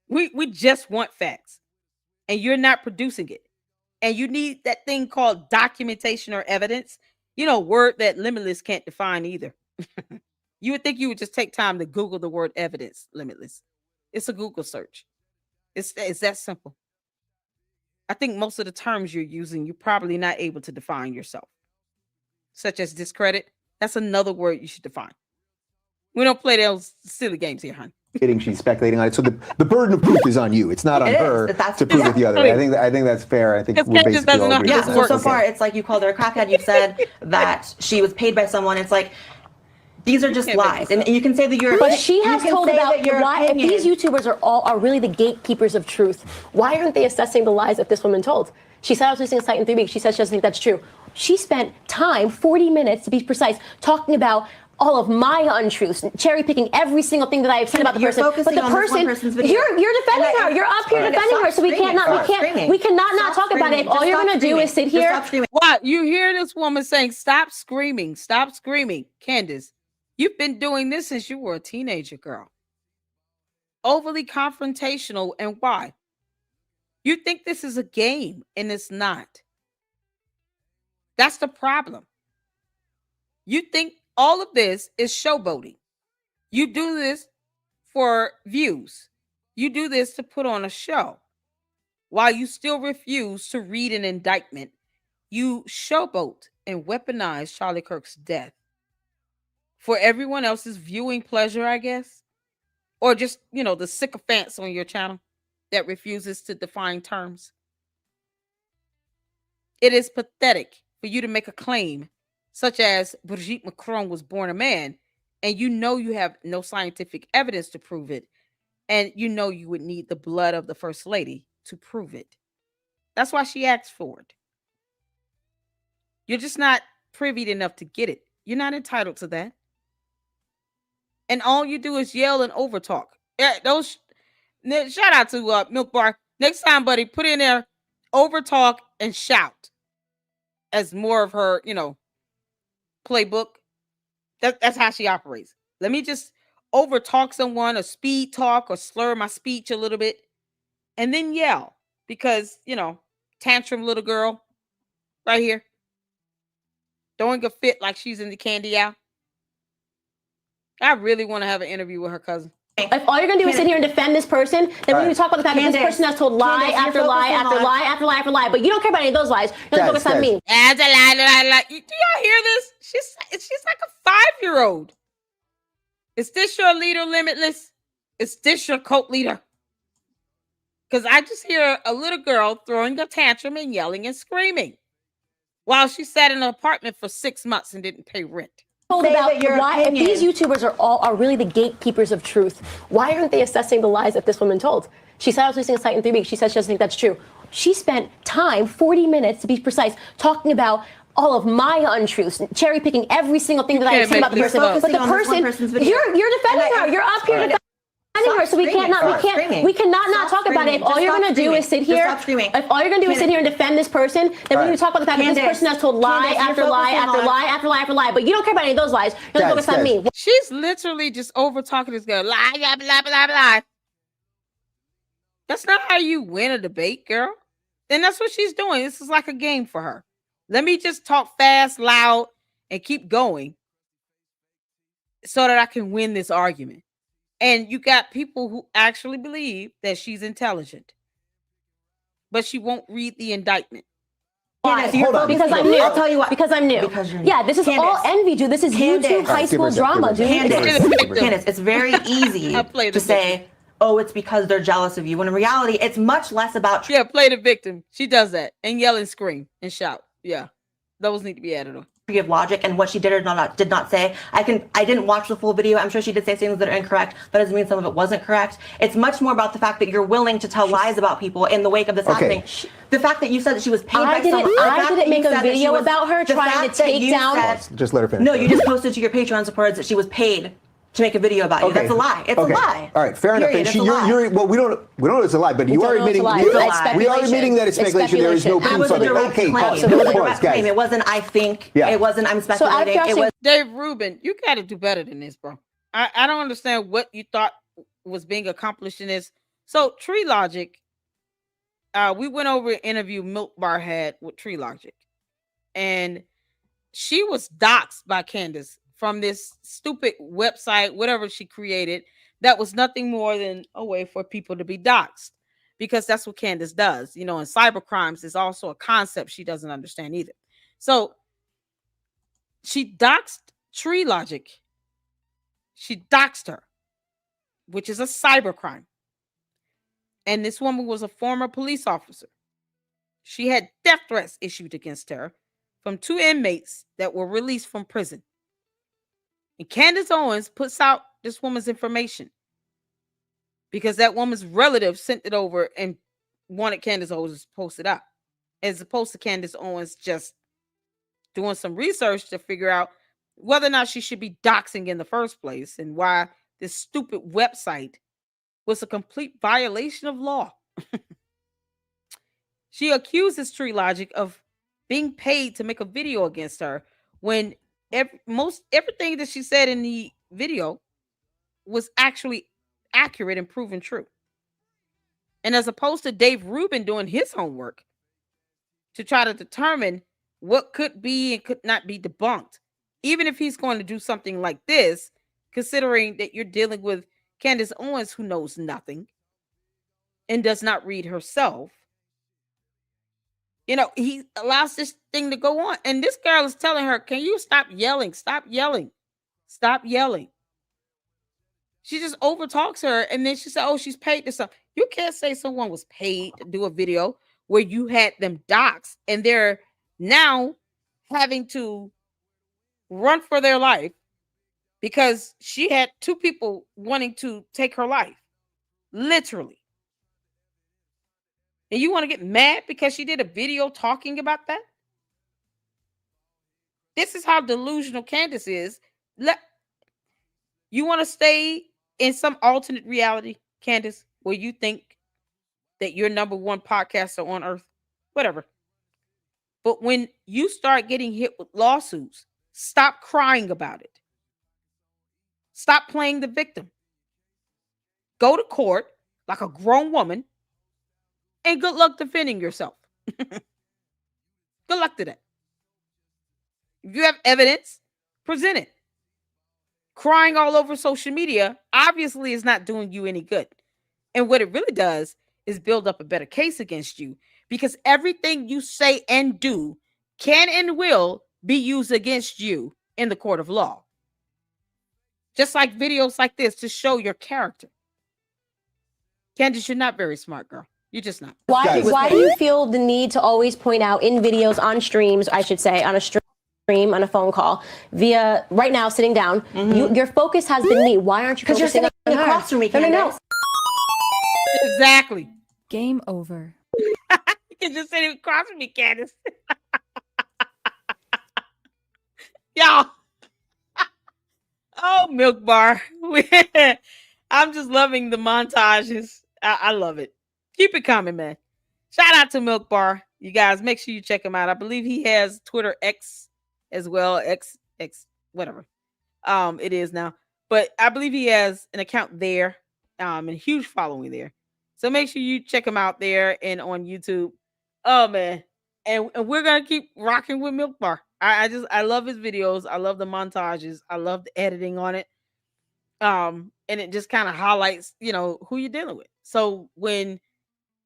We just want facts, and you're not producing it. And you need that thing called documentation or evidence. Word that Limitless can't define either. You would think you would just take time to Google the word evidence, Limitless. It's a Google search. It's that simple. I think most of the terms you're using, you're probably not able to define yourself, such as discredit. That's another word you should define. We don't play those silly games here, hon. She's speculating on it. So the burden of proof is on you. It's not on her to prove it the other way. I think that's fair. I think we're basically all agree. Yeah. So far, it's like you called her a crackhead. You've said that she was paid by someone. It's like these are just lies, and you can say that you're. But she has told about why. If these YouTubers are really the gatekeepers of truth, why aren't they assessing the lies that this woman told? She said I was listening to a site in 3 weeks. She says she doesn't think that's true. She spent time, 40 minutes to be precise, talking about all of my untruths, cherry picking every single thing that I have said about the person. But the person, you're defending her. You're up here defending her. So we cannot not talk about it. If all you're going to do is sit here. What? You hear this woman saying, "Stop screaming, stop screaming." Candace, you've been doing this since you were a teenager, girl. Overly confrontational, and why? You think this is a game, and it's not. That's the problem. You think all of this is showboating. You do this for views. You do this to put on a show. While you still refuse to read an indictment, you showboat and weaponize Charlie Kirk's death for everyone else's viewing pleasure, I guess. Or just, the sycophants on your channel that refuses to define terms. It is pathetic for you to make a claim such as Brigitte Macron was born a man, and you have no scientific evidence to prove it, and you would need the blood of the First Lady to prove it. That's why she asked for it. You're just not privy enough to get it. You're not entitled to that. And all you do is yell and overtalk. Yeah, shout out to Milk Bar. Next time, buddy, put in there overtalk and shout as more of her, playbook. That's how she operates. Let me just overtalk someone or speed talk or slur my speech a little bit and then yell because, tantrum little girl right here throwing a fit like she's in the candy out. I really want to have an interview with her cousin. If all you're going to do is sit here and defend this person, then when you talk about the fact that this person has told lie after lie after lie after lie after lie, but you don't care about any of those lies, you're going to focus on me. As a lie. Do y'all hear this? She's like a 5-year-old. Is this your leader, Limitless? Is this your cult leader? Because I just hear a little girl throwing a tantrum and yelling and screaming while she sat in an apartment for 6 months and didn't pay rent. About why, if these YouTubers are really the gatekeepers of truth, why aren't they assessing the lies that this woman told? She said I was listening to a site in 3 weeks. She says she doesn't think that's true. She spent time, 40 minutes to be precise, talking about all of my untruths, cherry picking every single thing that I have said about the person. But the person, you're defending her. You're up here defending her. So we cannot not talk about it. If all you're going to do is sit here, and defend this person, then when you talk about the fact that this person has told lie after lie after lie after lie after lie, but you don't care about any of those lies, you're going to focus on me. She's literally just over talking this girl. Lie, blah, blah, blah, blah. That's not how you win a debate, girl. And that's what she's doing. This is like a game for her. Let me just talk fast, loud, and keep going so that I can win this argument. And you got people who actually believe that she's intelligent, but she won't read the indictment. Why? Because I'm new. I'll tell you what. Because I'm new. Yeah, this is all envy, dude. This is YouTube high school drama, dude. Candace, it's very easy to say, oh, it's because they're jealous of you. When in reality, it's much less about... Yeah, play the victim. She does that. And yell and scream and shout. Yeah, those need to be added on. Of logic and what she did or did not say. I didn't watch the full video. I'm sure she did say things that are incorrect. That doesn't mean some of it wasn't correct. It's much more about the fact that you're willing to tell lies about people in the wake of this happening. The fact that you said that she was paid by someone. I didn't make a video about her trying to take down. Just let her finish. No, you just posted to your Patreon supporters that she was paid to make a video about you. That's a lie. It's a lie. All right, fair enough. Well, we don't know it's a lie, but you are admitting we are admitting that it's speculation. There is no proof of it. Okay, guys. It wasn't I think. It wasn't I'm speculating. It was Dave Rubin. You got to do better than this, bro. I don't understand what you thought was being accomplished in this. So Tree Logic, we went over an interview Milk Bar had with Tree Logic, and she was doxxed by Candace from this stupid website, whatever she created, that was nothing more than a way for people to be doxxed, because that's what Candace does. And cyber crimes is also a concept she doesn't understand either. So she doxed Tree Logic. She doxed her. which is a cybercrime. And this woman was a former police officer. She had death threats issued against her from 2 inmates that were released from prison. And Candace Owens puts out this woman's information because that woman's relative sent it over and wanted Candace Owens to post it up, as opposed to Candace Owens just doing some research to figure out whether or not she should be doxing in the first place and why this stupid website was a complete violation of law. She accuses Tree Logic of being paid to make a video against her when everything that she said in the video was actually accurate and proven true. And as opposed to Dave Rubin doing his homework to try to determine what could be and could not be debunked, even if he's going to do something like this, considering that you're dealing with Candace Owens, who knows nothing and does not read herself, he allows this thing to go on. And this girl is telling her, can you stop yelling? Stop yelling. Stop yelling. She just overtalks her. And then she said, oh, she's paid to something. You can't say someone was paid to do a video where you had them doxxed and they're now having to run for their life because she had 2 people wanting to take her life. Literally. And you want to get mad because she did a video talking about that? This is how delusional Candace is. You want to stay in some alternate reality, Candace, where you think that you're #1 podcaster on earth? Whatever. But when you start getting hit with lawsuits, stop crying about it. Stop playing the victim. Go to court like a grown woman. And good luck defending yourself. Good luck to that. If you have evidence, present it. Crying all over social media obviously is not doing you any good. And what it really does is build up a better case against you, because everything you say and do can and will be used against you in the court of law. Just like videos like this to show your character. Candace, you're not very smart, girl. You're just not. Why do you feel the need to always point out in videos, on streams, I should say, on a stream, on a phone call, via right now sitting down, your focus has been me. Why aren't you focusing on her? Because you're sitting across from me, Candace. No. Exactly. Game over. You can just sit across from me, Candace. Y'all. Oh, Milk Bar. I'm just loving the montages. I love it. Keep it coming, man. Shout out to Milk Bar. You guys, make sure you check him out. I believe he has Twitter X as well. X, whatever. It is now. But I believe he has an account there. And a huge following there. So make sure you check him out there and on YouTube. Oh, man. And we're going to keep rocking with Milk Bar. I love his videos. I love the montages. I love the editing on it. And it just kind of highlights, who you're dealing with. So when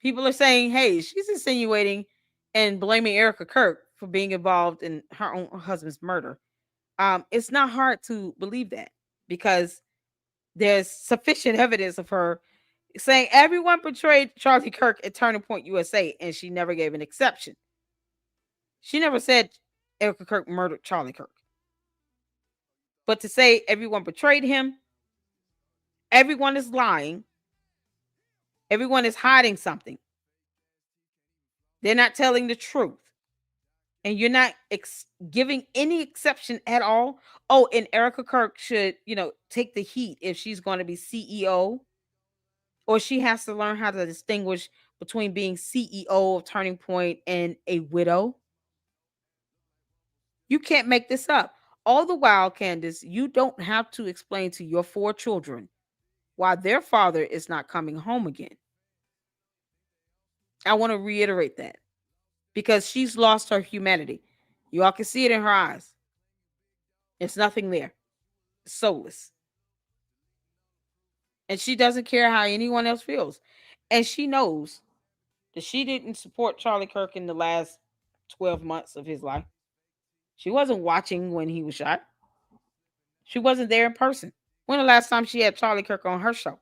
people are saying, hey, she's insinuating and blaming Erica Kirk for being involved in her own husband's murder, it's not hard to believe that, because there's sufficient evidence of her saying everyone portrayed Charlie Kirk at Turning Point USA, and she never gave an exception. She never said Erica Kirk murdered Charlie Kirk. But to say everyone betrayed him, everyone is lying, everyone is hiding something, they're not telling the truth, and you're not giving any exception at all. Oh, and Erica Kirk should, take the heat if she's going to be CEO, or she has to learn how to distinguish between being CEO of Turning Point and a widow. You can't make this up. All the while, Candace, you don't have to explain to your 4 children why their father is not coming home again. I want to reiterate that, because she's lost her humanity. You all can see it in her eyes. It's nothing there. It's soulless. And she doesn't care how anyone else feels. And she knows that she didn't support Charlie Kirk in the last 12 months of his life. She wasn't watching when he was shot. She wasn't there in person. When the last time she had Charlie Kirk on her show?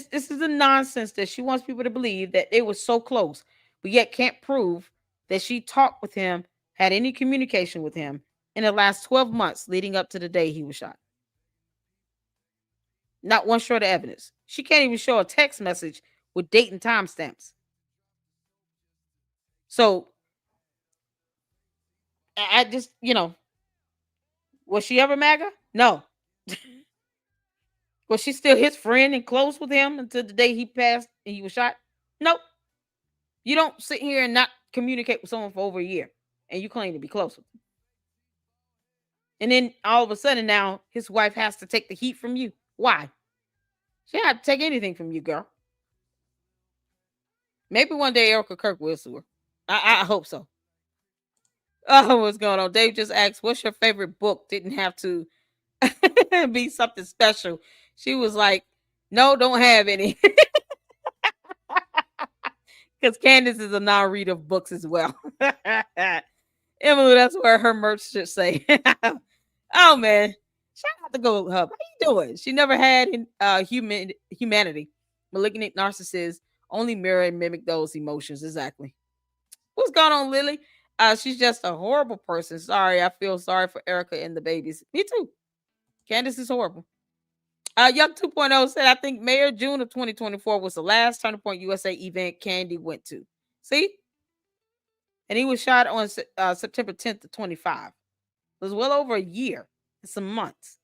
This is the nonsense that she wants people to believe that they were so close, but yet can't prove that she talked with him, had any communication with him in the last 12 months leading up to the day he was shot. Not one shred of evidence. She can't even show a text message with date and timestamps. So I just, was she ever MAGA? No. Was she still his friend and close with him until the day he passed and he was shot? Nope. You don't sit here and not communicate with someone for over a year and you claim to be close with them. And then all of a sudden now his wife has to take the heat from you. Why? She don't have to take anything from you, girl. Maybe one day Erica Kirk will sue her. I hope so. Oh, what's going on? Dave just asked, what's your favorite book? Didn't have to be something special. She was like, no, don't have any. Because Candace is a non-reader of books as well. Emily, that's where her merch should say. Oh, man. Shout out to Go Hub. How you doing? She never had humanity. Malignant narcissists only mirror and mimic those emotions. Exactly. What's going on, Lily? She's just a horrible person. Sorry, I feel sorry for Erica and the babies. Me too. Candace is horrible. Young 2.0 said, I think May or June of 2024 was the last Turning Point USA event Candy went to. See? And he was shot on September 10th of 25. It was well over a year and some months.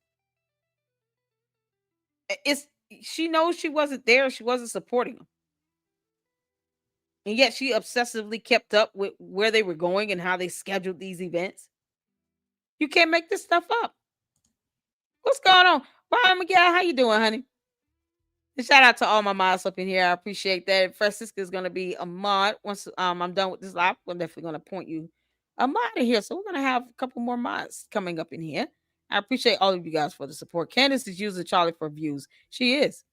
She knows she wasn't there. She wasn't supporting him. And yet she obsessively kept up with where they were going and how they scheduled these events. You can't make this stuff up. What's going on? Brian Miguel, how you doing, honey? And shout out to all my mods up in here. I appreciate that. Francisca is going to be a mod. Once I'm done with this live, I'm definitely going to point you a mod in here. So we're going to have a couple more mods coming up in here. I appreciate all of you guys for the support. Candace is using Charlie for views. She is.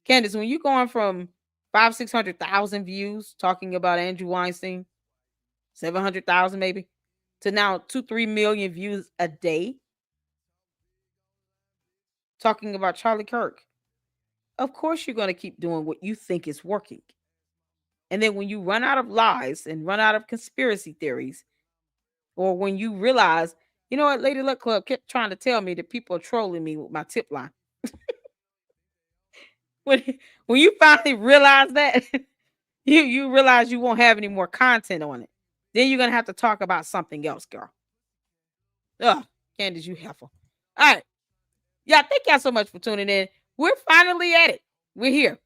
Candace, when you're going from 500,000-600,000 views talking about Andrew Weinstein, 700,000 maybe, to now 2-3 million views a day talking about Charlie Kirk, of course you're going to keep doing what you think is working. And then when you run out of lies and run out of conspiracy theories, or when you realize, you know what, Lady Luck Club kept trying to tell me that people are trolling me with my tip line. When you finally realize that, you realize you won't have any more content on it. Then you're going to have to talk about something else, girl. Ugh, Candace, you heifer. All right. Yeah, thank y'all so much for tuning in. We're finally at it. We're here.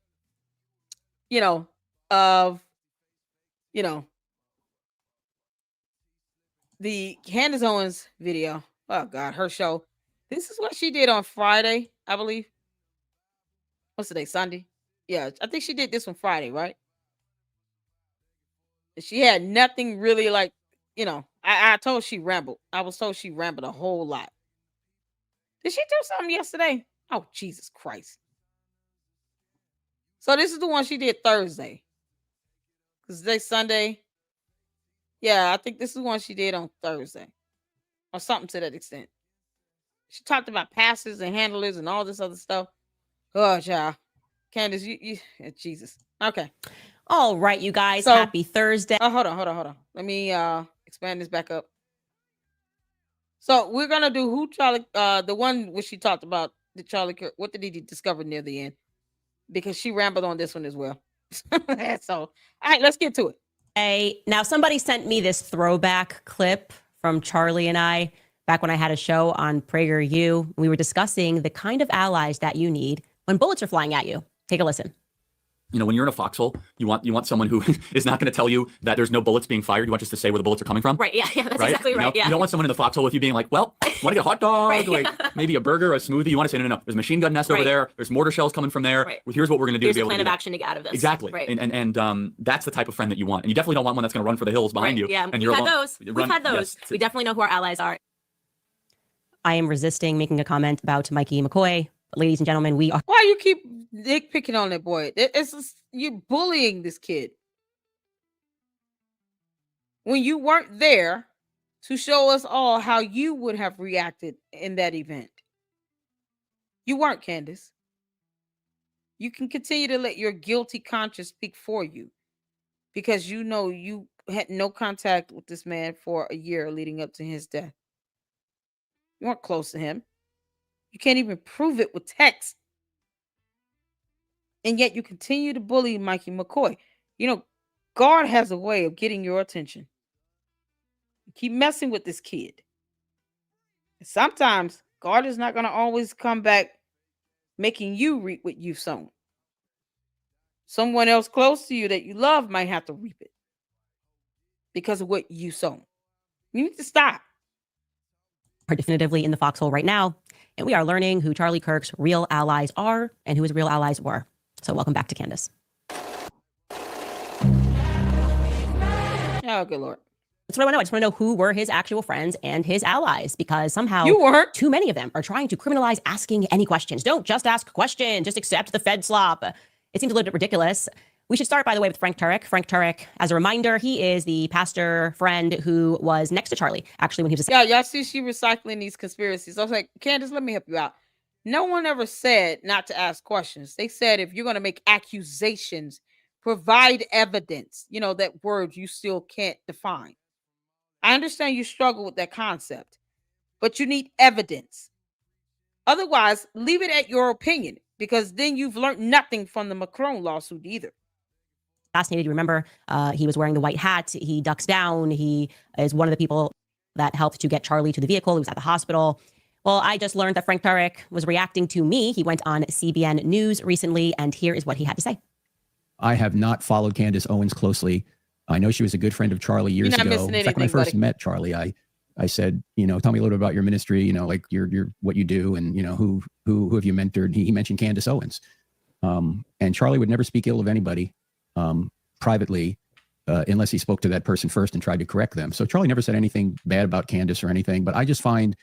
The Candace Owens video. Oh, God, her show. This is what she did on Friday, I believe. What's today? Sunday? Yeah, I think she did this on Friday, right? She had nothing really like, I told she rambled. I was told she rambled a whole lot. Did she do something yesterday? Oh, Jesus Christ. So this is the one she did Thursday. Because today's Sunday. Yeah, I think this is the one she did on Thursday. Or something to that extent. She talked about passers and handlers and all this other stuff. Oh, child. Candace, you Jesus. Okay. All right, you guys. So, happy Thursday. Oh, hold on. Let me expand this back up. So we're gonna do who Charlie, the one which she talked about, the Charlie Kirk. What did he discover near the end? Because she rambled on this one as well. So, all right, let's get to it. Hey, now somebody sent me this throwback clip from Charlie and I back when I had a show on PragerU. We were discussing the kind of allies that you need when bullets are flying at you. Take a listen. When you're in a foxhole, you want someone who is not going to tell you that there's no bullets being fired. You want just to say where the bullets are coming from. Right. Yeah. That's right? Exactly right. Yeah. You don't want someone in the foxhole with you being like, well, want to get a hot dog, right, like maybe a burger, a smoothie. You want to say, no. There's a machine gun nest over there. There's mortar shells coming from there. Right. Well, here's what we're going to do. Here's to be a able plan to of action to get out of this. Exactly. Right. And that's the type of friend that you want. And you definitely don't want one that's going to run for the hills behind you. Yeah. And We've had those. We've had those. Yes. We definitely know who our allies are. I am resisting making a comment about Mikey McCoy. Ladies and gentlemen, we are. Why you keep picking on that boy? It's just, you're bullying this kid. When you weren't there to show us all how you would have reacted in that event. You weren't, Candace. you can continue to let your guilty conscience speak for you, because you know you had no contact with this man for a year leading up to his death. You weren't close to him. You can't even prove it with text. And yet you continue to bully Mikey McCoy. You know, God has a way of getting your attention. You keep messing with this kid. Sometimes God is not going to always come back making you reap what you've sown. Someone else close to you that you love might have to reap it because of what you sown. You need to stop. Are definitively in the foxhole right now, and we are learning who Charlie Kirk's real allies are and who his real allies were. So welcome back to Candace. Oh, good Lord. That's what I want to know. I just want to know who were his actual friends and his allies, because somehow you weren't. Too many of them are trying to criminalize asking any questions. Don't just ask questions, just accept the Fed slop. It seems a little bit ridiculous. We should start, by the way, with Frank Turek. Frank Turek, as a reminder, he is the pastor friend who was next to Charlie, actually, when he was Yeah, y'all see she recycling these conspiracies. I was like, Candace, let me help you out. No one ever said not to ask questions. They said if you're going to make accusations, provide evidence. You know, that word you still can't define. I understand you struggle with that concept, but you need evidence. Otherwise, leave it at your opinion, because then you've learned nothing from the Macron lawsuit either. Fascinated. You remember he was wearing the white hat. He ducks down. He is one of the people that helped to get Charlie to the vehicle. He was at the hospital. Well, I just learned that Frank Turek was reacting to me. He went on CBN News recently, and here is what he had to say. I have not followed Candace Owens closely. I know she was a good friend of Charlie years ago. In fact, when I first met Charlie, I said, you know, tell me a little bit about your ministry, you know, like your what you do, and you know, who have you mentored? He mentioned Candace Owens. And Charlie would never speak ill of anybody privately unless he spoke to that person first and tried to correct them. So Charlie never said anything bad about Candace or anything, but I just find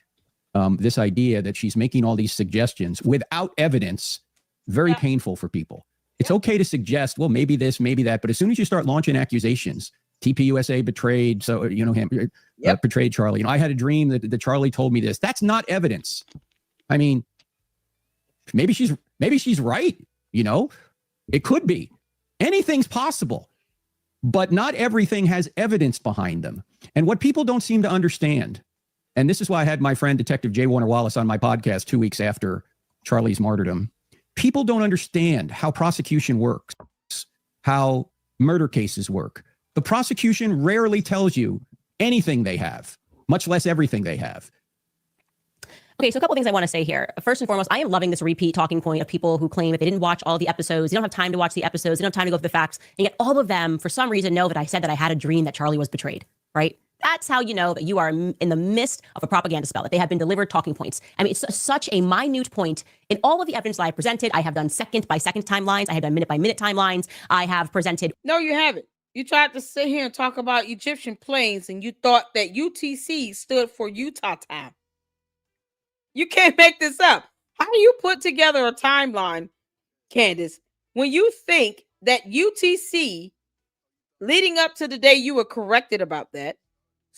this idea that she's making all these suggestions without evidence very painful for people. It's okay to suggest, well, maybe this, maybe that, but as soon as you start launching accusations, TPUSA betrayed, so you know him, betrayed Charlie. You know, I had a dream that Charlie told me this. That's not evidence. I mean, maybe she's right. You know, it could be. Anything's possible, but not everything has evidence behind them. And what people don't seem to understand, and this is why I had my friend Detective J. Warner Wallace on my podcast 2 weeks after Charlie's martyrdom. People don't understand how prosecution works, how murder cases work. The prosecution rarely tells you anything they have, much less everything they have. Okay, so a couple things I want to say here. First and foremost, I am loving this repeat talking point of people who claim if they didn't watch all the episodes, they don't have time to watch the episodes, they don't have time to go through the facts, and yet all of them, for some reason, know that I said that I had a dream that Charlie was betrayed, right? That's how you know that you are in the midst of a propaganda spell, that they have been delivered talking points. I mean, it's such a minute point in all of the evidence that I presented. I have done second-by-second timelines. I have done minute-by-minute timelines. I have presented... No, you haven't. You tried to sit here and talk about Egyptian planes, and you thought that UTC stood for Utah time. You can't make this up. How do you put together a timeline, Candace, when you think that UTC, leading up to the day you were corrected about that,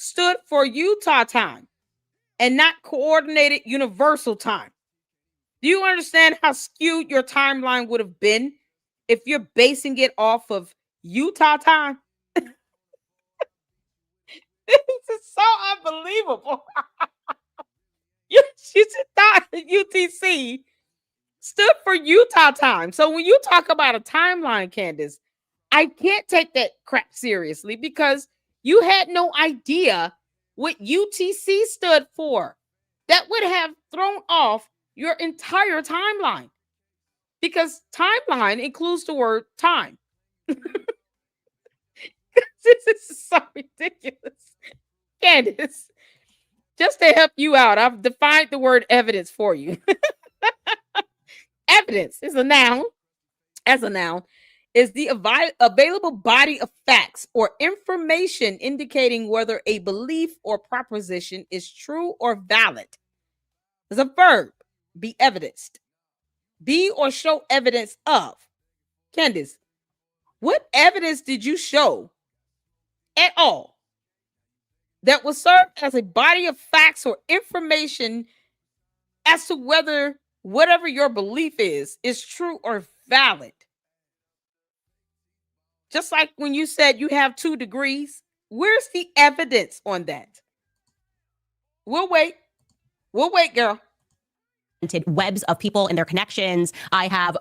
stood for Utah time and not coordinated universal time? Do you understand how skewed your timeline would have been if you're basing it off of Utah time? This is so unbelievable. You thought UTC stood for Utah time. So when you talk about a timeline, Candace, I can't take that crap seriously, because you had no idea what UTC stood for. That would have thrown off your entire timeline, because timeline includes the word time. This is so ridiculous. Candace, just to help you out, I've defined the word evidence for you. Evidence is a noun. As a noun, is the available body of facts or information indicating whether a belief or proposition is true or valid. As a verb, be evidenced. Be or show evidence of. Candace, what evidence did you show at all that will serve as a body of facts or information as to whether whatever your belief is true or valid. Just like when you said you have 2 degrees, where's the evidence on that? We'll wait. We'll wait, girl. Webs of people and their connections. I have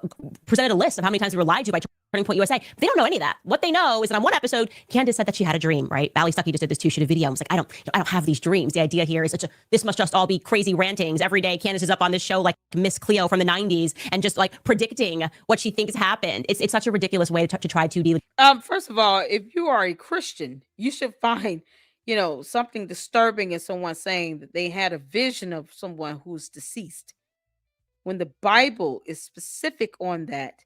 presented a list of how many times we were lied to by Turning Point USA. They don't know any of that. What they know is that on one episode, Candace said that she had a dream, right? Bally Stuckey just did this too. She did a video. I was like, I don't have these dreams. The idea here is this must just all be crazy rantings. Every day, Candace is up on this show like Miss Cleo from the 90s and just like predicting what she thinks happened. It's such a ridiculous way to try to deal. First of all, if you are a Christian, you should find, something disturbing in someone saying that they had a vision of someone who's deceased. When the Bible is specific on that,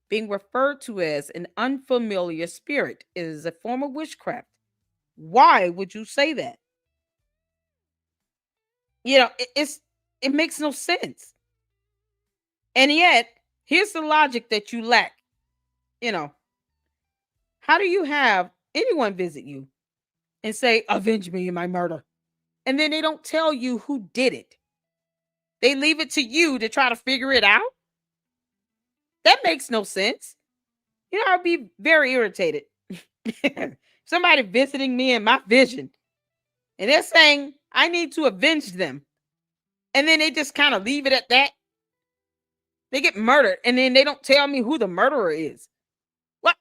being referred to as an unfamiliar spirit is a form of witchcraft. Why would you say that? It makes no sense. And yet, here's the logic that you lack. How do you have anyone visit you and say, avenge me in my murder? And then they don't tell you who did it. They leave it to you to try to figure it out. That makes no sense. I'd be very irritated. Somebody visiting me in my vision, and they're saying I need to avenge them. And then they just kind of leave it at that. They get murdered, and then they don't tell me who the murderer is. What?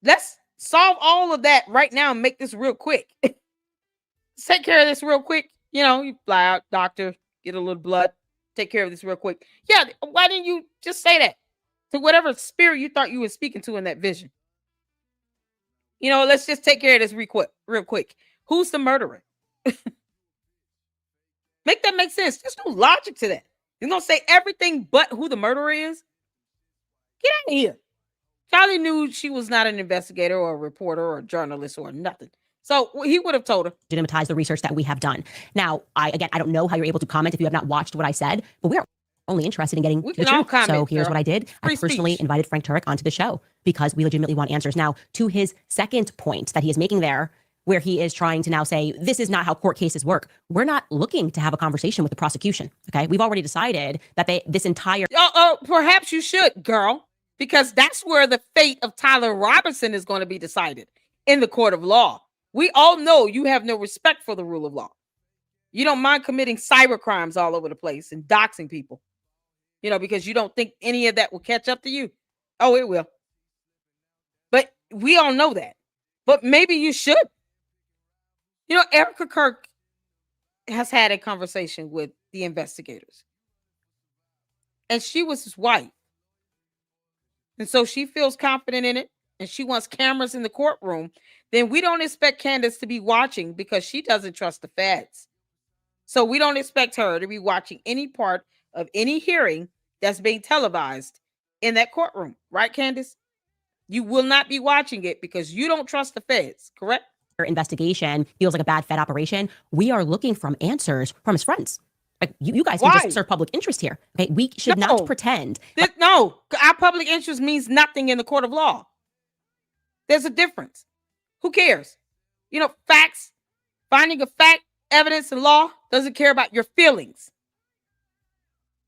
Let's solve all of that right now and make this real quick. Let's take care of this real quick. You fly out, doctor, get a little blood, take care of this real quick. Yeah, why didn't you just say that to whatever spirit you thought you were speaking to in that vision? Let's just take care of this real quick. Who's the murderer? Make that make sense. There's no logic to that. You're going to say everything but who the murderer is? Get out of here. Charlie knew she was not an investigator or a reporter or a journalist or nothing. So he would have told her. Legitimatize the research that we have done. Now, I don't know how you're able to comment if you have not watched what I said, but we're only interested in getting to the truth. So here's what I did. I personally invited Frank Turek onto the show because we legitimately want answers. Now, to his second point that he is making there, where he is trying to now say, this is not how court cases work. We're not looking to have a conversation with the prosecution, okay? We've already decided that this entire... Perhaps you should, girl, because that's where the fate of Tyler Robinson is going to be decided in the court of law. We all know you have no respect for the rule of law. You don't mind committing cyber crimes all over the place and doxing people, because you don't think any of that will catch up to you. Oh, it will. But we all know that. But maybe you should. Erica Kirk has had a conversation with the investigators. And she was his wife. And so she feels confident in it. And she wants cameras in the courtroom. Then we don't expect Candace to be watching because she doesn't trust the feds. So we don't expect her to be watching any part of any hearing that's being televised in that courtroom. Right, Candace? You will not be watching it because you don't trust the feds, correct? Investigation feels like a bad Fed operation. We are looking for answers from his friends. Like you guys can just serve public interest here. Okay, we should not pretend. No, our public interest means nothing in the court of law. There's a difference. Who cares? Facts, finding a fact, evidence, and law doesn't care about your feelings.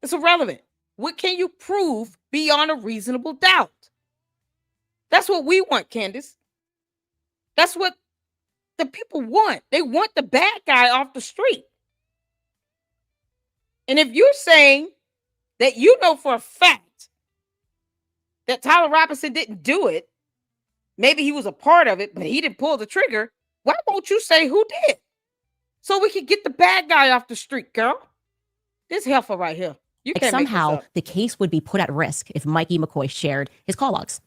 It's irrelevant. What can you prove beyond a reasonable doubt? That's what we want, Candace. That's what the people want. They want the bad guy off the street. And if you're saying that you know for a fact that Tyler Robinson didn't do it, maybe he was a part of it, but he didn't pull the trigger, why won't you say who did? So we can get the bad guy off the street, girl. This heifer right here. You can't somehow the case would be put at risk if Mikey McCoy shared his call logs.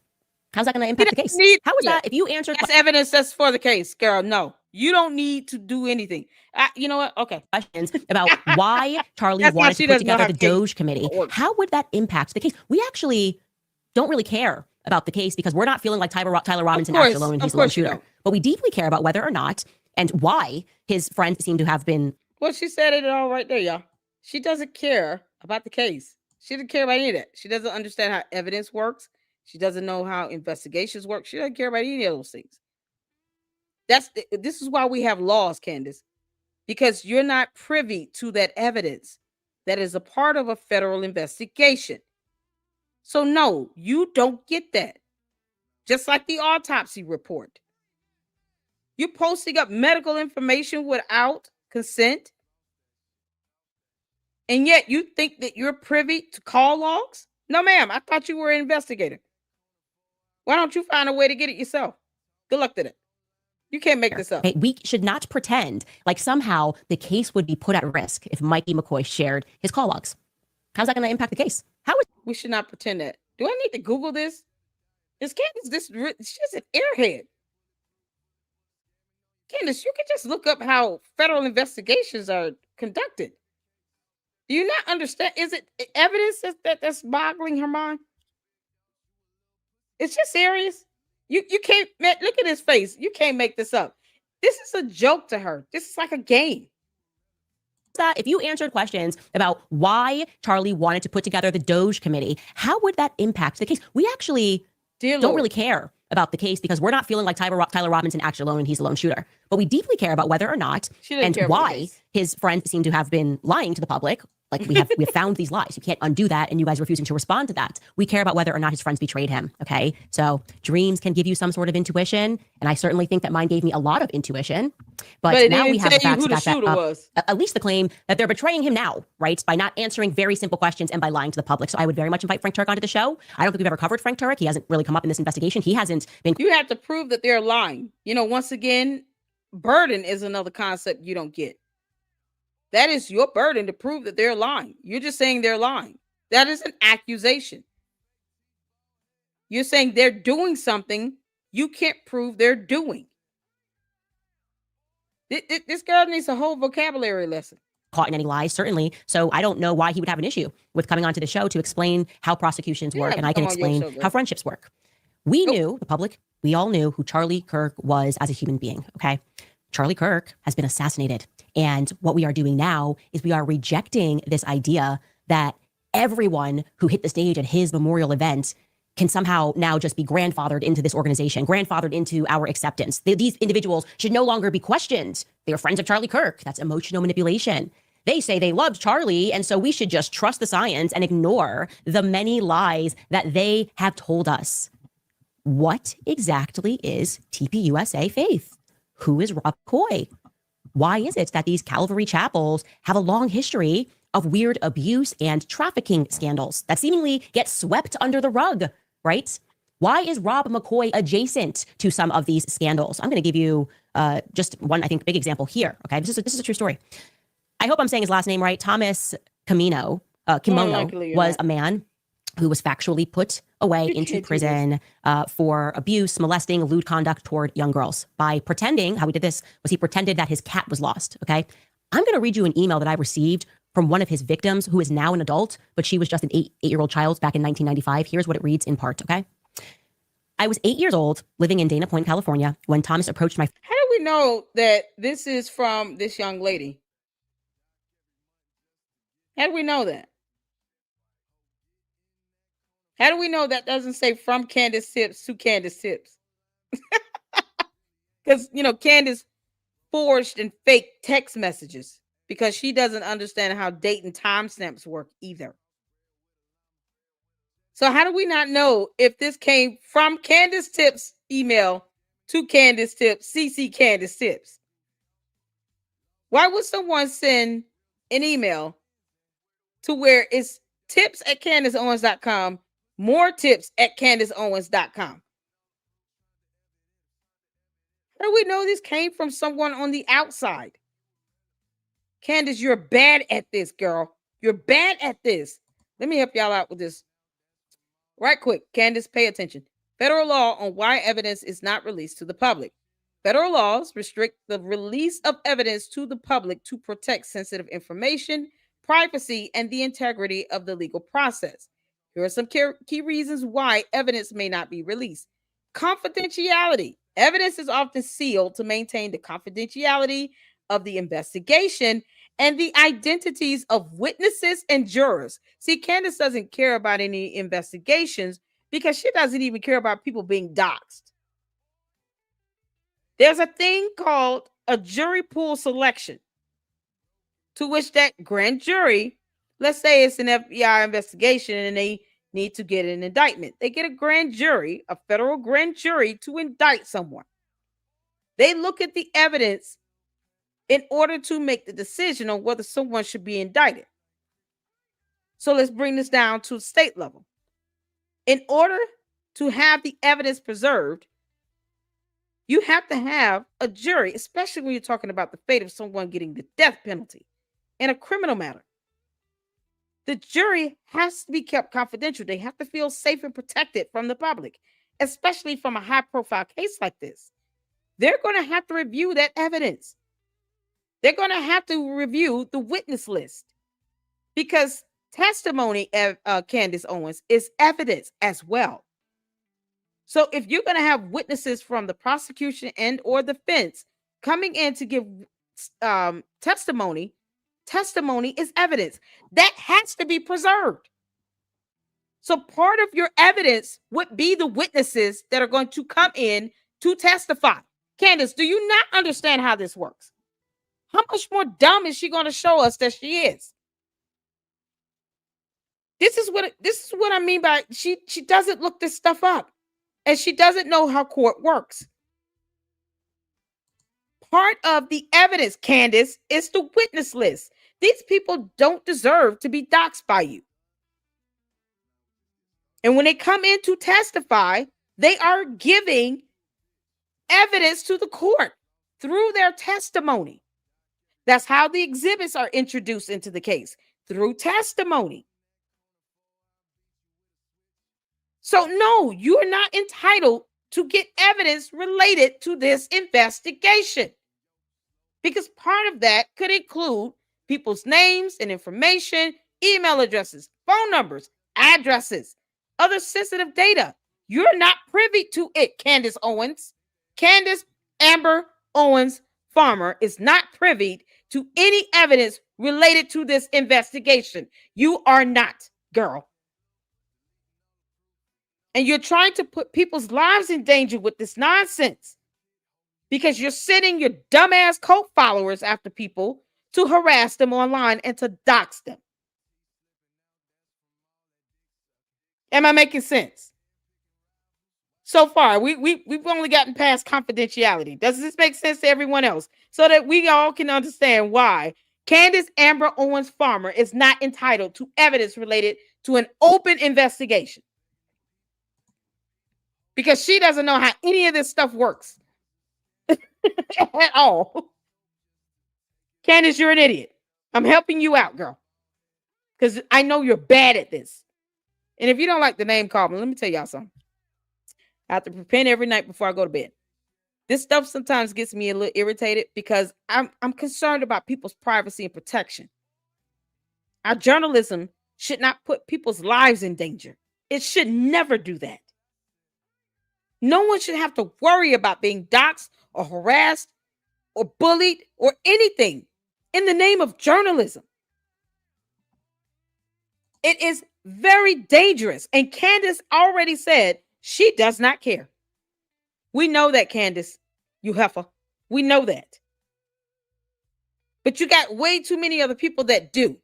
How's that going to impact the case? How is that? If you answered... That's evidence that's for the case, girl. No, you don't need to do anything. You know what? Okay. Questions about why Charlie wanted to put together the Doge committee. How would that impact the case? We actually don't really care about the case because we're not feeling like Tyler Robinson acted alone and he's a lone shooter. But we deeply care about whether or not and why his friends seem to have been... Well, she said it all right there, y'all. She doesn't care about the case. She doesn't care about any of that. She doesn't understand how evidence works. She doesn't know how investigations work. She doesn't care about any of those things. This is why we have laws, Candace, because you're not privy to that evidence that is a part of a federal investigation. So no, you don't get that. Just like the autopsy report. You're posting up medical information without consent. And yet you think that you're privy to call logs? No, ma'am. I thought you were an investigator. Why don't you find a way to get it yourself? Good luck to that. You can't make this up. We should not pretend like somehow the case would be put at risk if Mikey McCoy shared his call logs. How's that going to impact the case? We should not pretend that. Do I need to Google this? Is Candace this? She's an airhead. Candace, you can just look up how federal investigations are conducted. Do you not understand? Is it evidence that's boggling her mind? Is she serious? You can't, man, look at his face. You can't make this up. This is a joke to her. This is like a game. That if you answered questions about why Charlie wanted to put together the Doge committee, how would that impact the case? We actually don't really care about the case because we're not feeling like Tyler Robinson acted alone and he's a lone shooter. But we deeply care about whether or not and why his friends seem to have been lying to the public. Like we have found these lies. You can't undo that, and you guys refusing to respond to that. We care about whether or not his friends betrayed him. Okay, so dreams can give you some sort of intuition, and I certainly think that mine gave me a lot of intuition. But now we have the facts that was. At least the claim that they're betraying him now, right, by not answering very simple questions and by lying to the public. So I would very much invite Frank Turek onto the show. I don't think we've ever covered Frank Turek. He hasn't really come up in this investigation. He hasn't been. You have to prove that they're lying. You know, once again, burden is another concept you don't get. That is your burden to prove that they're lying. You're just saying they're lying. That is an accusation. You're saying they're doing something you can't prove they're doing. This girl needs a whole vocabulary lesson. Caught in any lies, certainly. So I don't know why he would have an issue with coming onto the show to explain how prosecutions work, and I can explain how friendships work. We knew, the public, we all knew who Charlie Kirk was as a human being, okay? Charlie Kirk has been assassinated. And what we are doing now is we are rejecting this idea that everyone who hit the stage at his memorial event can somehow now just be grandfathered into this organization, grandfathered into our acceptance. These individuals should no longer be questioned. They are friends of Charlie Kirk. That's emotional manipulation. They say they loved Charlie, and so we should just trust the science and ignore the many lies that they have told us. What exactly is TPUSA faith? Who is Rob McCoy? Why is it that these Calvary chapels have a long history of weird abuse and trafficking scandals that seemingly get swept under the rug, right? Why is Rob McCoy adjacent to some of these scandals? I'm going to give you just one, I think, big example here. Okay, this is a true story. I hope I'm saying his last name right. Thomas Kimono was a man who was factually put away into prison for abuse, molesting, lewd conduct toward young girls by pretending. How he did this was he pretended that his cat was lost. Okay, I'm going to read you an email that I received from one of his victims who is now an adult, but she was just an eight-year-old child back in 1995. Here's what it reads in part. Okay, I was 8 years old, living in Dana Point, California, when Thomas approached my. How do we know that this is from this young lady? How do we know that? How do we know that doesn't say from Candace Tips to Candace Tips? Because, you know, Candace forged and faked text messages because she doesn't understand how date and timestamps work either. So how do we not know if this came from Candace Tips email to Candace Tips, CC Candace Tips? Why would someone send an email to where it's tips@CandaceOwens.com, more tips at CandaceOwens.com? How do we know this came from someone on the outside? Candace, you're bad at this, girl. You're bad at this. Let me help y'all out with this. Right quick, Candace, pay attention. Federal law on why evidence is not released to the public. Federal laws restrict the release of evidence to the public to protect sensitive information, privacy, and the integrity of the legal process. Here are some key reasons why evidence may not be released. Confidentiality. Evidence is often sealed to maintain the confidentiality of the investigation and the identities of witnesses and jurors. See, Candace doesn't care about any investigations because she doesn't even care about people being doxxed. There's a thing called a jury pool selection, to which that grand jury, let's say it's an FBI investigation and they need to get an indictment. They get a grand jury, a federal grand jury, to indict someone. They look at the evidence in order to make the decision on whether someone should be indicted. So let's bring this down to state level. In order to have the evidence preserved, you have to have a jury, especially when you're talking about the fate of someone getting the death penalty in a criminal matter. The jury has to be kept confidential. They have to feel safe and protected from the public, especially from a high-profile case like this. They're going to have to review that evidence. They're going to have to review the witness list, because testimony of Candace Owens is evidence as well. So if you're going to have witnesses from the prosecution and or defense coming in to give testimony is evidence. That has to be preserved. So part of your evidence would be the witnesses that are going to come in to testify. Candace, do you not understand how this works? How much more dumb is she going to show us that she is? This is what I mean by she doesn't look this stuff up, and she doesn't know how court works. Part of the evidence, Candace, is the witness list. These people don't deserve to be doxxed by you. And when they come in to testify, they are giving evidence to the court through their testimony. That's how the exhibits are introduced into the case, through testimony. So no, you are not entitled to get evidence related to this investigation, because part of that could include people's names and information, email addresses, phone numbers, addresses, other sensitive data. You're not privy to it, Candace Owens. Candace Amber Owens Farmer is not privy to any evidence related to this investigation. You are not, girl. And you're trying to put people's lives in danger with this nonsense, because you're sending your dumbass cult followers after people to harass them online and to dox them. Am I making sense? So far, we've only gotten past confidentiality. Does this make sense to everyone else? So that we all can understand why Candace Amber Owens Farmer is not entitled to evidence related to an open investigation. Because she doesn't know how any of this stuff works at all. Candace, you're an idiot. I'm helping you out, girl, because I know you're bad at this. And if you don't like the name calling, let me tell y'all something. I have to repent every night before I go to bed. This stuff sometimes gets me a little irritated because I'm concerned about people's privacy and protection. Our journalism should not put people's lives in danger. It should never do that. No one should have to worry about being doxxed or harassed or bullied or anything in the name of journalism. It is very dangerous. And Candace already said she does not care. We know that, Candace, you heifer. We know that. But you got way too many other people that do.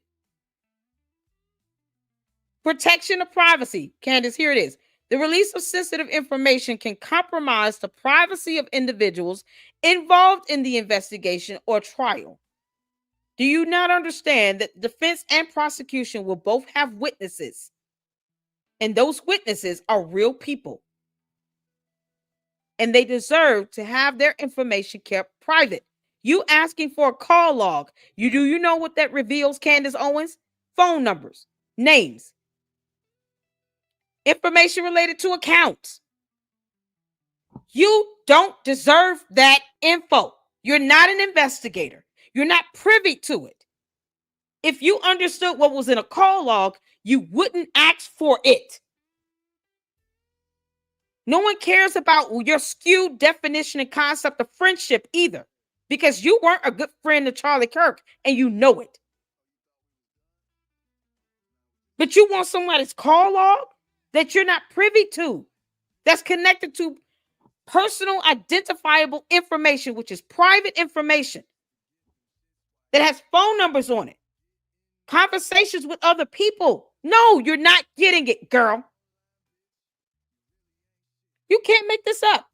Protection of privacy. Candace, here it is. The release of sensitive information can compromise the privacy of individuals involved in the investigation or trial. Do you not understand that defense and prosecution will both have witnesses? And those witnesses are real people. And they deserve to have their information kept private. You asking for a call log. Do you know what that reveals, Candace Owens? Phone numbers, names, information related to accounts. You don't deserve that info. You're not an investigator. You're not privy to it. If you understood what was in a call log, you wouldn't ask for it. No one cares about your skewed definition and concept of friendship either, because you weren't a good friend to Charlie Kirk and you know it. But you want somebody's call log that you're not privy to, that's connected to personal identifiable information, which is private information, that has phone numbers on it, conversations with other people. No, you're not getting it, girl. You can't make this up.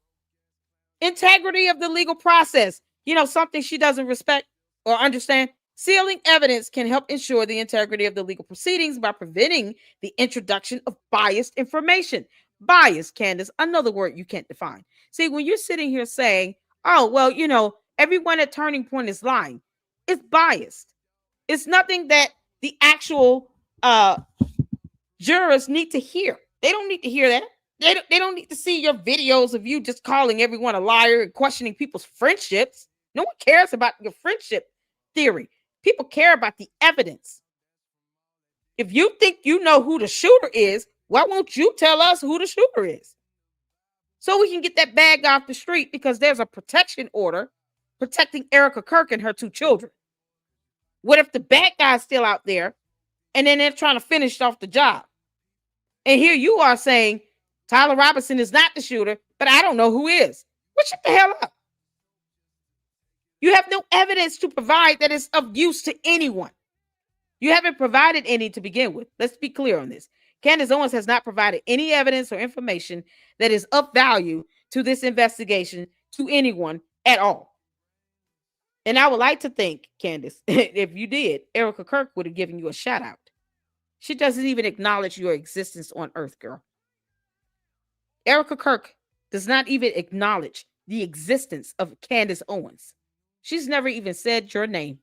Integrity of the legal process. You know, something she doesn't respect or understand. Sealing evidence can help ensure the integrity of the legal proceedings by preventing the introduction of biased information. Bias, Candace, another word you can't define. See, when you're sitting here saying, oh, well, you know, everyone at Turning Point is lying, it's biased. It's nothing that the actual jurors need to hear. They don't need to hear that. They don't need to see your videos of you just calling everyone a liar and questioning people's friendships. No one cares about your friendship theory. People care about the evidence. If you think you know who the shooter is, why won't you tell us who the shooter is? So we can get that bag off the street, because there's a protection order protecting Erica Kirk and her 2 children. What if the bad guy's still out there and then they're trying to finish off the job? And here you are saying Tyler Robinson is not the shooter, but I don't know who is. Well, shut the hell up. You have no evidence to provide that is of use to anyone. You haven't provided any to begin with. Let's be clear on this. Candace Owens has not provided any evidence or information that is of value to this investigation to anyone at all. And I would like to think, Candace, if you did, Erica Kirk would have given you a shout out. She doesn't even acknowledge your existence on Earth, girl. Erica Kirk does not even acknowledge the existence of Candace Owens. She's never even said your name.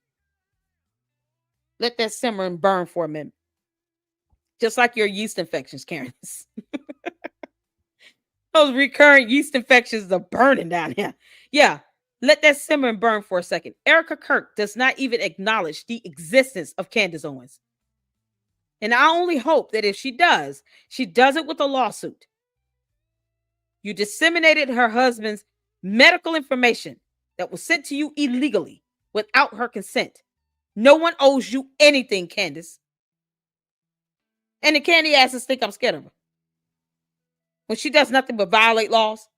Let that simmer and burn for a minute. Just like your yeast infections, Candace. Those recurrent yeast infections are burning down here. Yeah, let that simmer and burn for a second. Erica Kirk does not even acknowledge the existence of Candace Owens. And I only hope that if she does it with a lawsuit. You disseminated her husband's medical information that was sent to you illegally without her consent. No one owes you anything, Candace. And the candy asses think I'm scared of her when she does nothing but violate laws.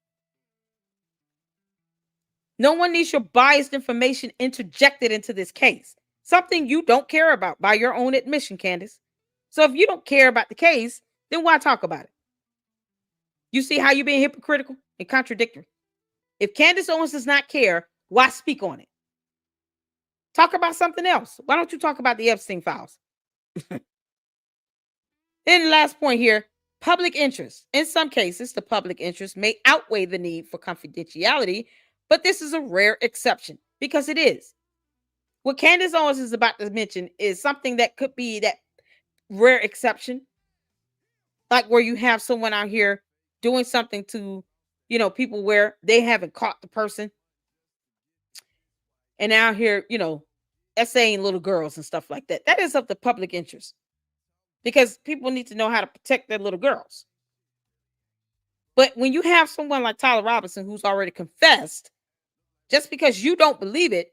No one needs your biased information interjected into this case. Something you don't care about by your own admission, Candace. So if you don't care about the case, then why talk about it? You see how you're being hypocritical and contradictory? If Candace Owens does not care, why speak on it? Talk about something else. Why don't you talk about the Epstein files? Then the last point here, public interest. In some cases, the public interest may outweigh the need for confidentiality, but this is a rare exception because it is. What Candace Owens is about to mention is something that could be that rare exception, like where you have someone out here doing something to, you know, people where they haven't caught the person, and out here, you know, essaying little girls and stuff like that. That is of the public interest because people need to know how to protect their little girls. But when you have someone like Tyler Robinson who's already confessed, just because you don't believe it,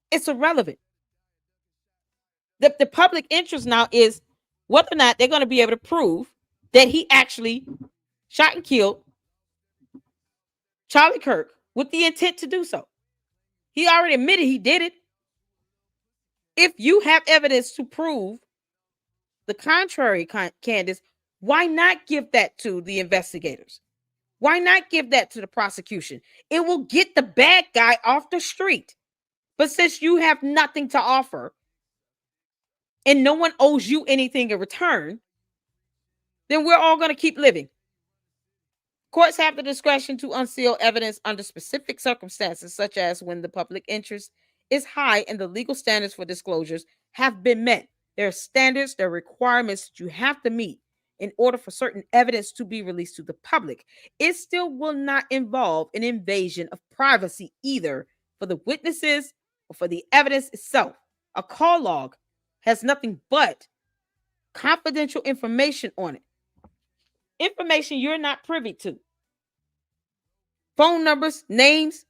it's irrelevant. The public interest now is whether or not they're going to be able to prove that he actually shot and killed Charlie Kirk with the intent to do so. He already admitted he did it. If you have evidence to prove the contrary, Candace, why not give that to the investigators? Why not give that to the prosecution? It will get the bad guy off the street. But since you have nothing to offer and no one owes you anything in return, then we're all going to keep living. Courts have the discretion to unseal evidence under specific circumstances, such as when the public interest is high and the legal standards for disclosures have been met. There are standards, there are requirements that you have to meet in order for certain evidence to be released to the public. It still will not involve an invasion of privacy either for the witnesses or for the evidence itself. A call log has nothing but confidential information on it. Information you're not privy to. Phone numbers, names.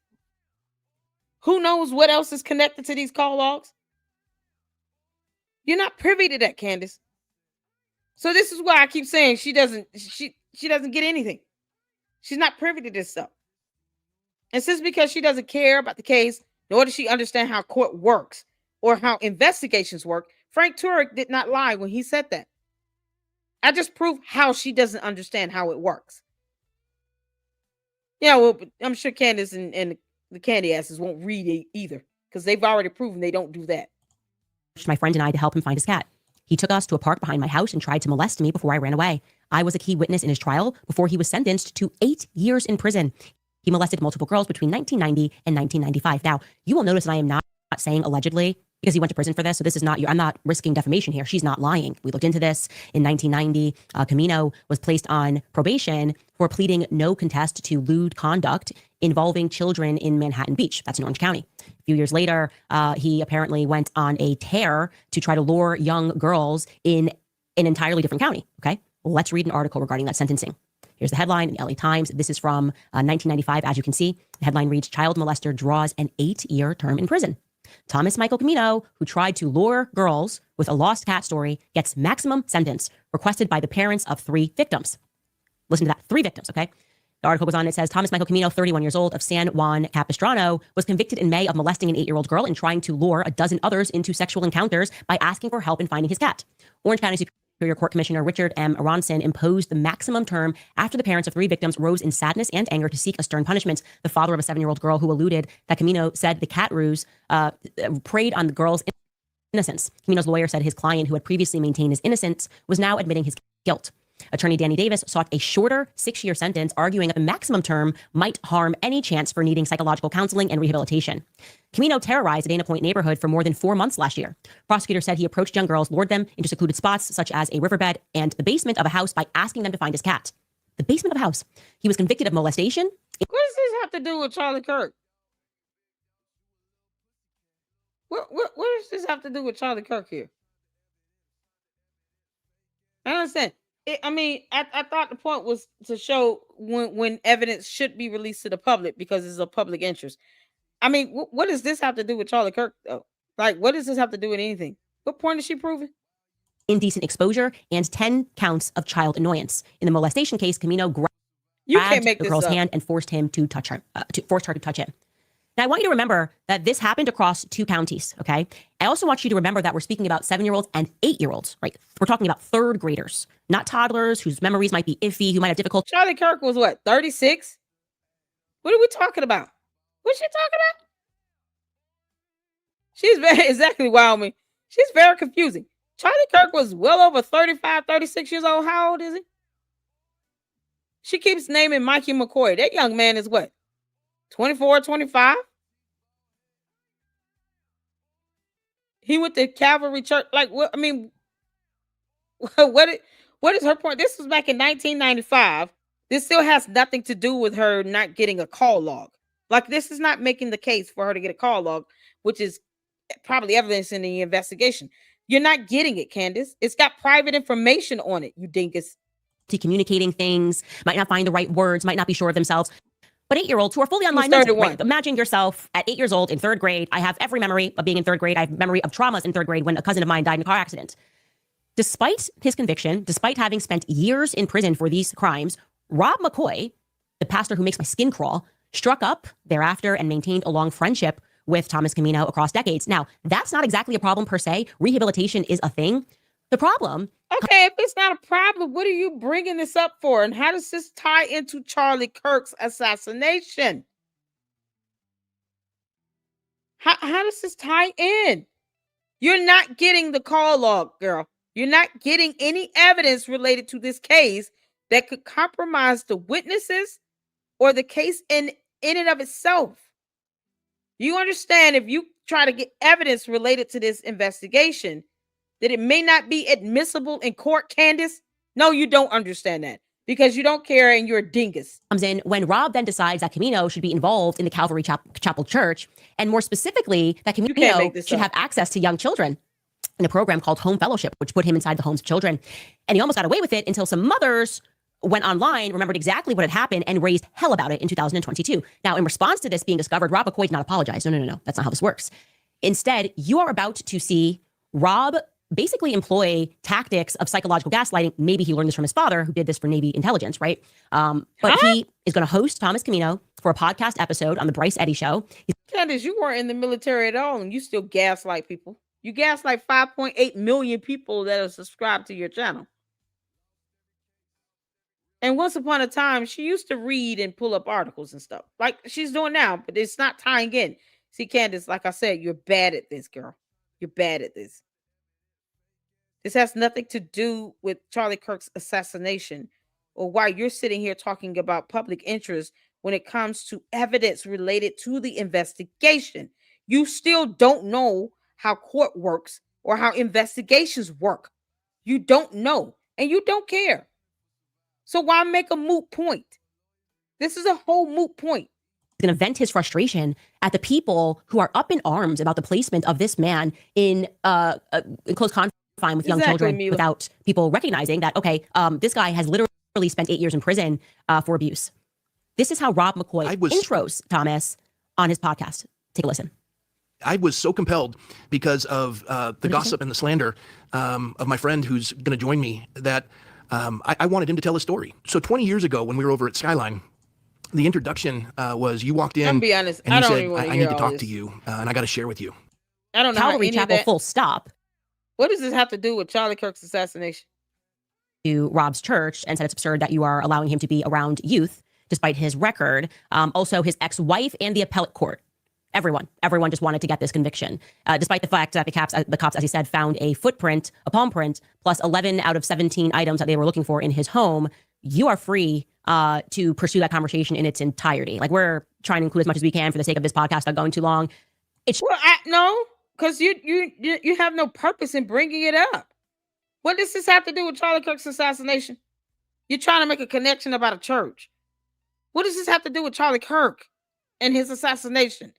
Who knows what else is connected to these call logs? You're not privy to that, Candace. So this is why I keep saying she doesn't get anything. She's not privy to this stuff. And since because she doesn't care about the case, nor does she understand how court works or how investigations work, Frank Turek did not lie when he said that. I just proved how she doesn't understand how it works. Yeah, well, I'm sure Candace and the candy asses won't read it either, because they've already proven they don't do that. My friend and I to help him find his cat. He took us to a park behind my house and tried to molest me before I ran away. I was a key witness in his trial before he was sentenced to 8 years in prison. He molested multiple girls between 1990 and 1995. Now, you will notice that I am not saying allegedly, because he went to prison for this. So this is not, I'm not risking defamation here. She's not lying. We looked into this. In 1990, Camino was placed on probation for pleading no contest to lewd conduct involving children in Manhattan Beach. That's in Orange County. A few years later, he apparently went on a tear to try to lure young girls in an entirely different county. Okay, well, let's read an article regarding that sentencing. Here's the headline in the LA Times. This is from 1995. As you can see, the headline reads, "Child molester draws an 8-year term in prison." Thomas Michael Camino, who tried to lure girls with a lost cat story, gets maximum sentence requested by the parents of 3 victims. Listen to that, 3 victims, okay? The article goes on, it says, Thomas Michael Camino, 31 years old, of San Juan Capistrano, was convicted in May of molesting an 8-year-old girl and trying to lure a dozen others into sexual encounters by asking for help in finding his cat. Orange County Superior Court Commissioner Richard M. Aronson imposed the maximum term after the parents of 3 victims rose in sadness and anger to seek a stern punishment. The father of a 7-year-old girl who alluded that Camino said the cat ruse preyed on the girl's innocence. Camino's lawyer said his client, who had previously maintained his innocence, was now admitting his guilt. Attorney Danny Davis sought a shorter 6-year sentence, arguing that the maximum term might harm any chance for needing psychological counseling and rehabilitation. Camino terrorized the Dana Point neighborhood for more than 4 months last year. Prosecutors said he approached young girls, lured them into secluded spots such as a riverbed and the basement of a house by asking them to find his cat. The basement of a house. He was convicted of molestation. What does this have to do with Charlie Kirk? What does this have to do with Charlie Kirk here? I understand. I thought the point was to show when evidence should be released to the public because it's a public interest. I mean, what does this have to do with Charlie Kirk, though? Like, what does this have to do with anything? What point is she proving? Indecent exposure and 10 counts of child annoyance. In the molestation case, Camino grabbed the girl's hand and forced him to touch her, forced her to touch him. Now, I want you to remember that this happened across 2 counties, okay? I also want you to remember that we're speaking about 7-year-olds and 8-year-olds, right? We're talking about 3rd graders, not toddlers whose memories might be iffy, who might have difficulty. Charlie Kirk was what, 36? What are we talking about? What's she talking about? She's very, exactly, Wyoming. She's very confusing. Charlie Kirk was well over 35, 36 years old. How old is he? She keeps naming Mikey McCoy. That young man is what? 24, 25? He went to Calvary Church. Like, what? I mean, what is her point? This was back in 1995. This still has nothing to do with her not getting a call log. Like, this is not making the case for her to get a call log, which is probably evidence in the investigation. You're not getting it, Candace. It's got private information on it, you dingus. Communicating things, might not find the right words, might not be sure of themselves. But 8-year-olds who are fully online mentally, right? Imagine yourself at 8 years old in 3rd grade. I have every memory of being in 3rd grade. I have memory of traumas in 3rd grade when a cousin of mine died in a car accident. Despite his conviction, despite having spent years in prison for these crimes, Rob McCoy, the pastor who makes my skin crawl, struck up thereafter and maintained a long friendship with Thomas Camino across decades. Now, that's not exactly a problem per se. Rehabilitation is a thing. The problem... Okay, if it's not a problem, what are you bringing this up for? And how does this tie into Charlie Kirk's assassination? How does this tie in? You're not getting the call log, girl. You're not getting any evidence related to this case that could compromise the witnesses or the case in and of itself. You understand, if you try to get evidence related to this investigation, that it may not be admissible in court, Candace? No, you don't understand that because you don't care and you're a dingus. Comes in when Rob then decides that Camino should be involved in the Calvary Chapel Church, and more specifically, that Camino should have access to young children in a program called Home Fellowship, which put him inside the homes of children. And he almost got away with it until some mothers went online, remembered exactly what had happened, and raised hell about it in 2022. Now, in response to this being discovered, Rob McCoy did not apologize. No. That's not how this works. Instead, you are about to see Rob basically employ tactics of psychological gaslighting. Maybe he learned this from his father, who did this for Navy intelligence, right? But he is going to host Thomas Camino for a podcast episode on the Bryce Eddy Show. Candace, you weren't in the military at all, and you still gaslight people. You gaslight 5.8 million people that are subscribed to your channel. And once upon a time, she used to read and pull up articles and stuff like she's doing now, but it's not tying in. See, Candace, like I said, you're bad at this, girl. You're bad at this. This has nothing to do with Charlie Kirk's assassination or why you're sitting here talking about public interest when it comes to evidence related to the investigation. You still don't know how court works or how investigations work. You don't know, and you don't care. So why make a moot point? This is a whole moot point. He's going to vent his frustration at the people who are up in arms about the placement of this man in close confine with young children without people recognizing that, okay, this guy has literally spent 8 years in prison for abuse. This is how Rob McCoy intros Thomas on his podcast. Take a listen. I was so compelled because of the gossip and the slander of my friend who's going to join me that I wanted him to tell his story. So 20 years ago when we were over at Skyline, the introduction was you walked in. I'll be honest, and you said, I need to talk to you and I got to share with you. I don't know. Calvary Chapel, full stop. What does this have to do with Charlie Kirk's assassination? To Rob's church and said it's absurd that you are allowing him to be around youth despite his record. Also his ex-wife and the appellate court. Everyone just wanted to get this conviction, despite the fact that the cops, as he said, found a footprint, a palm print, plus 11 out of 17 items that they were looking for in his home. You are free to pursue that conversation in its entirety. Like, we're trying to include as much as we can for the sake of this podcast not going too long. No, because you have no purpose in bringing it up. What does this have to do with Charlie Kirk's assassination? You're trying to make a connection about a church. What does this have to do with Charlie Kirk and his assassination?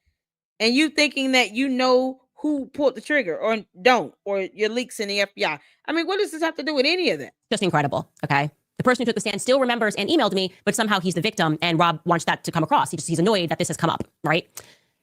And you thinking that you know who pulled the trigger or don't, or your leaks in the FBI. I mean, what does this have to do with any of that? Just incredible, okay? The person who took the stand still remembers and emailed me, but somehow he's the victim, and Rob wants that to come across. He's annoyed that this has come up, right?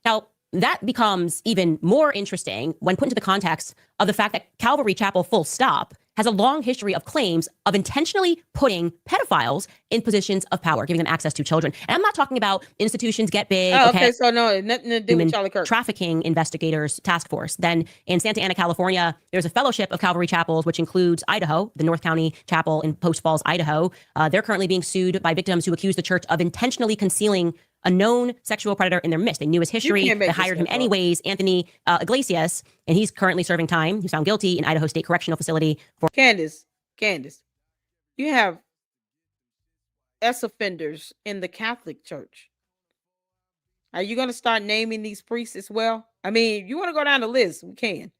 Now, that becomes even more interesting when put into the context of the fact that Calvary Chapel, full stop, has a long history of claims of intentionally putting pedophiles in positions of power, giving them access to children. And I'm not talking about institutions get big. Okay, so no, nothing to do with Charlie Kirk. Trafficking investigators task force. Then in Santa Ana, California, there's a fellowship of Calvary Chapels, which includes Idaho, the North County Chapel in Post Falls, Idaho. They're currently being sued by victims who accuse the church of intentionally concealing a known sexual predator in their midst. They knew his history. They hired him anyways, Anthony Iglesias, and he's currently serving time. He's found guilty in Idaho State Correctional Facility for Candace, you have ex-offenders in the Catholic Church. Are you going to start naming these priests as well? I mean, if you want to go down the list, we can.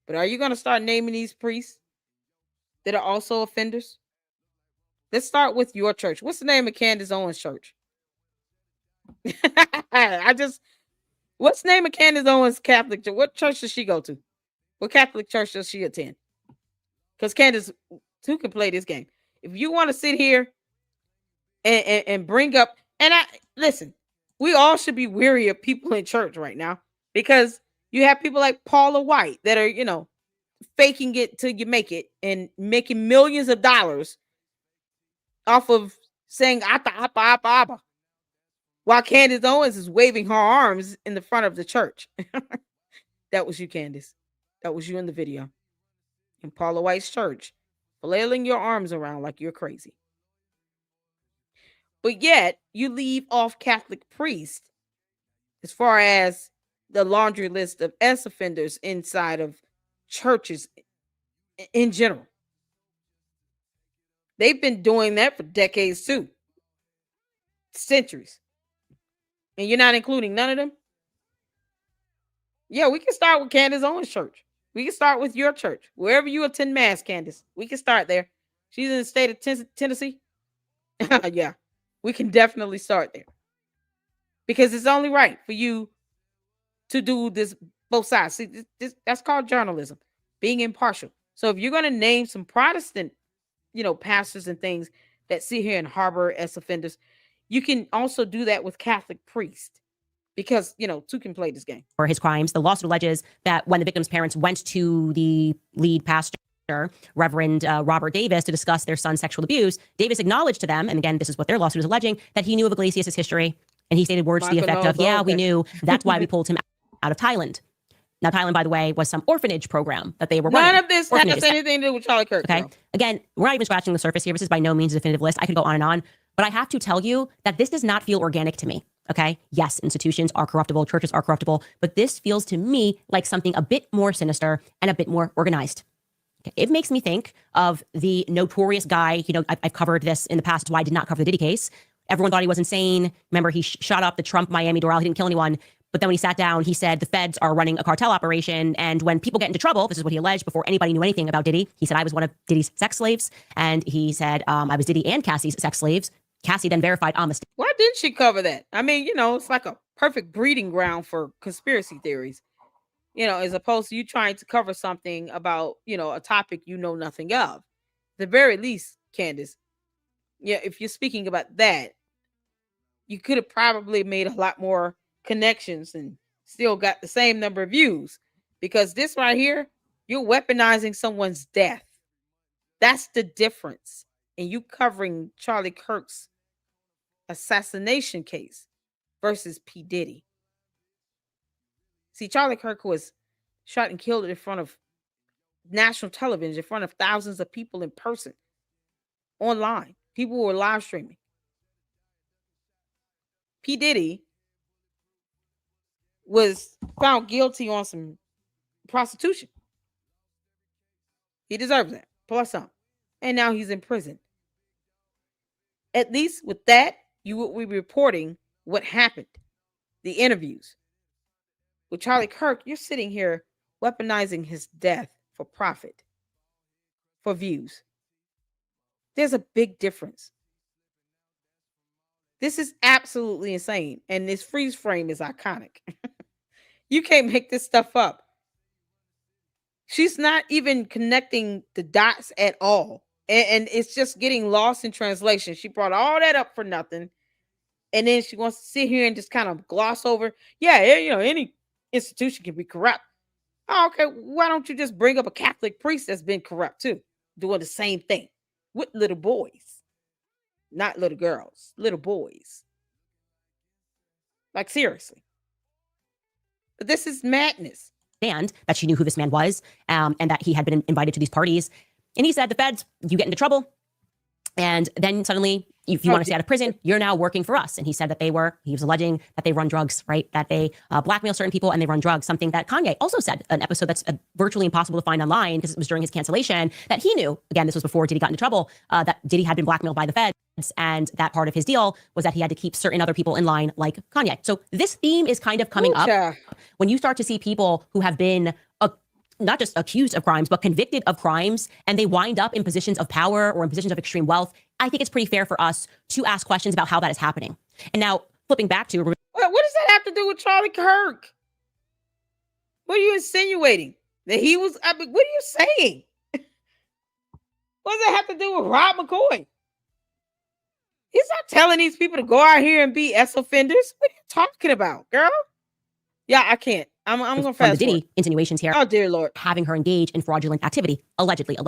But are you going to start naming these priests that are also offenders? Let's start with your church. What's the name of Candace Owens' church? What's the name of Candace Owens' Catholic church? What church does she go to? What Catholic church does she attend? Because Candace, who can play this game? If you want to sit here and bring up, and listen, we all should be weary of people in church right now, because you have people like Paula White that are, faking it till you make it and making millions of dollars off of saying "Ata, apa, apa, apa," while Candace Owens is waving her arms in the front of the church. That was you, Candace. That was you in the video. In Paula White's church, flailing your arms around like you're crazy. But yet, you leave off Catholic priests as far as the laundry list of ex-offenders inside of churches in general. They've been doing that for decades too. Centuries. And you're not including none of them? Yeah, we can start with Candace Owens' church. We can start with your church. Wherever you attend mass, Candace. We can start there. She's in the state of Tennessee. Yeah, we can definitely start there. Because it's only right for you to do this both sides. See, that's called journalism, being impartial. So if you're going to name some Protestant, pastors and things that sit here and harbor as offenders, you can also do that with Catholic priests, because, two can play this game. For his crimes, the lawsuit alleges that when the victim's parents went to the lead pastor, Reverend Robert Davis, to discuss their son's sexual abuse, Davis acknowledged to them, and again, this is what their lawsuit is alleging, that he knew of Iglesias' history. And he stated words to the effect of, we knew. That's why we pulled him out of Thailand. Now, Thailand, by the way, was some orphanage program that they were None running. of this has anything to do with Charlie Kirk. Okay. Girl. Again, we're not even scratching the surface here. This is by no means a definitive list. I could go on and on, but I have to tell you that this does not feel organic to me. Okay. Yes, institutions are corruptible, churches are corruptible, but this feels to me like something a bit more sinister and a bit more organized. Okay. It makes me think of the notorious guy. You know, I've covered this in the past. That's why I did not cover the Diddy case. Everyone thought he was insane. Remember, he shot up the Trump Miami Doral. He didn't kill anyone. But then when he sat down, he said the feds are running a cartel operation. And when people get into trouble, this is what he alleged before anybody knew anything about Diddy. He said, I was one of Diddy's sex slaves. And he said, I was Diddy and Cassie's sex slaves. Cassie then verified on the stage. Why didn't she cover that? I mean, you know, it's like a perfect breeding ground for conspiracy theories, you know, as opposed to you trying to cover something about, you know, a topic you know nothing of. At the very least, Candace, yeah, if you're speaking about that, you could have probably made a lot more connections and still got the same number of views, because this right here, you're weaponizing someone's death. That's the difference. And you covering Charlie Kirk's assassination case versus P. Diddy. See, Charlie Kirk was shot and killed in front of national television, in front of thousands of people in person, online. People were live streaming. P. Diddy was found guilty on some prostitution. He deserves that, plus some. And now he's in prison. At least with that, you will be reporting what happened, the interviews. With Charlie Kirk, you're sitting here weaponizing his death for profit, for views. There's a big difference. This is absolutely insane. And this freeze frame is iconic. You can't make this stuff up. She's not even connecting the dots at all. And it's just getting lost in translation. She brought all that up for nothing. And then she wants to sit here and just kind of gloss over. Yeah, you know, any institution can be corrupt. Oh, okay, why don't you just bring up a Catholic priest that's been corrupt too, doing the same thing with little boys? Not little girls, little boys. Like, seriously. But this is madness. And that she knew who this man was, and that he had been invited to these parties. And he said, the feds, you get into trouble. And then suddenly, if you want to stay out of prison, you're now working for us. And he said that he was alleging that they run drugs, right? That they blackmail certain people and they run drugs. Something that Kanye also said, an episode that's virtually impossible to find online because it was during his cancellation, that he knew, again, this was before Diddy got into trouble, that Diddy had been blackmailed by the feds. And that part of his deal was that he had to keep certain other people in line like Kanye. So this theme is kind of coming up when you start to see people who have been not just accused of crimes, but convicted of crimes, and they wind up in positions of power or in positions of extreme wealth. I think it's pretty fair for us to ask questions about how that is happening. And now flipping back to... What does that have to do with Charlie Kirk? What are you insinuating? That he was... I mean, what are you saying? What does that have to do with Rob McCoy? He's not telling these people to go out here and be S-offenders. What are you talking about, girl? Yeah, I can't. I'm going to fast the Diddy insinuations here. Oh, dear Lord. Having her engage in fraudulent activity, allegedly.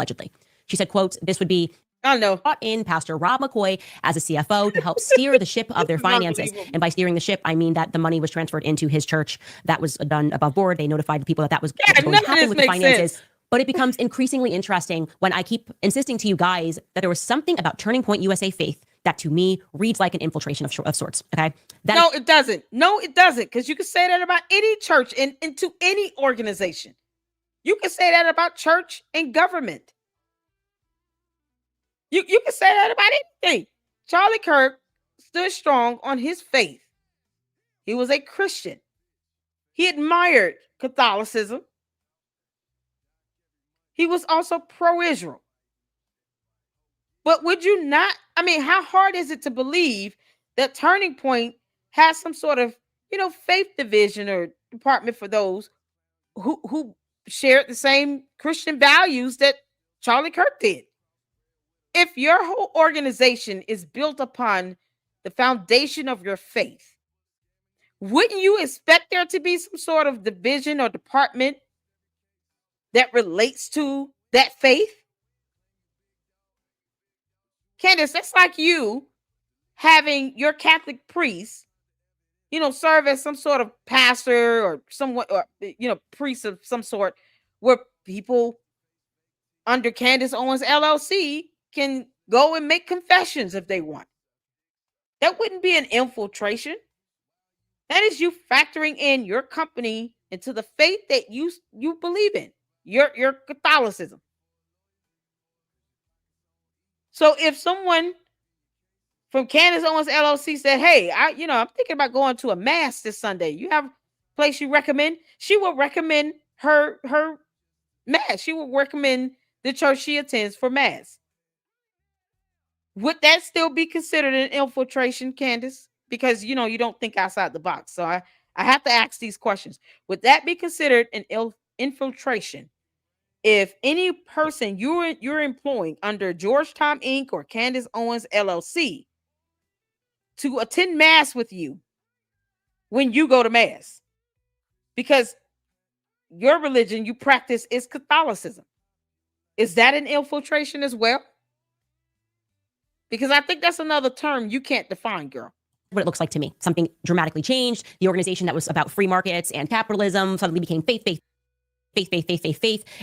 She said, quote, this would be brought in Pastor Rob McCoy as a CFO to help steer the ship of their finances. And by steering the ship, I mean that the money was transferred into his church. That was done above board. They notified the people that was going to happen with the finances. Sense. But it becomes increasingly interesting when I keep insisting to you guys that there was something about Turning Point USA Faith that to me reads like an infiltration of sorts. Okay. No, it doesn't. No, it doesn't. Because you can say that about any church and into any organization. You can say that about church and government. You can say that about anything. Charlie Kirk stood strong on his faith. He was a Christian. He admired Catholicism. He was also pro-Israel. But would you not, I mean, how hard is it to believe that Turning Point has some sort of, faith division or department for those who shared the same Christian values that Charlie Kirk did? If your whole organization is built upon the foundation of your faith, wouldn't you expect there to be some sort of division or department that relates to that faith? Candace, that's like you having your Catholic priest, serve as some sort of pastor or someone, or priest of some sort, where people under Candace Owens LLC can go and make confessions if they want. That wouldn't be an infiltration. That is you factoring in your company into the faith that you believe in, your Catholicism. So if someone from Candace Owens LLC said, "Hey, I'm thinking about going to a mass this Sunday. You have a place you recommend?" She will recommend her mass. She will recommend the church she attends for mass. Would that still be considered an infiltration, Candace? Because you don't think outside the box. So I have to ask these questions. Would that be considered an infiltration if any person you're employing under Georgetown Inc. or Candace Owens LLC to attend mass with you when you go to mass? Because your religion you practice is Catholicism. Is that an infiltration as well? Because I think that's another term you can't define, girl. What it looks like to me. Something dramatically changed. The organization that was about free markets and capitalism suddenly became faith.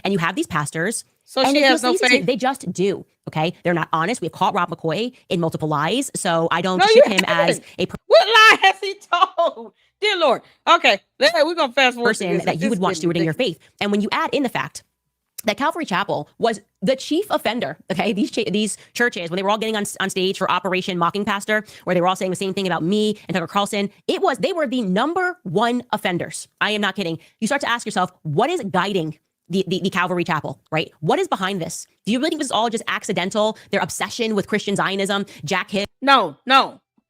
And you have these pastors. So she has no faith. They just do. Okay. They're not honest. We've caught Rob McCoy in multiple lies. So I don't ship him as a what lie has he told? Dear Lord. Okay. We're going to fast forward person that you would want stewarding your faith. And when you add in the fact that Calvary Chapel was the chief offender, okay? These churches, when they were all getting on stage for Operation Mocking Pastor, where they were all saying the same thing about me and Tucker Carlson, they were the number one offenders. I am not kidding. You start to ask yourself, what is guiding the Calvary Chapel, right? What is behind this? Do you really think this is all just accidental? Their obsession with Christian Zionism, Jack Hibbs? No.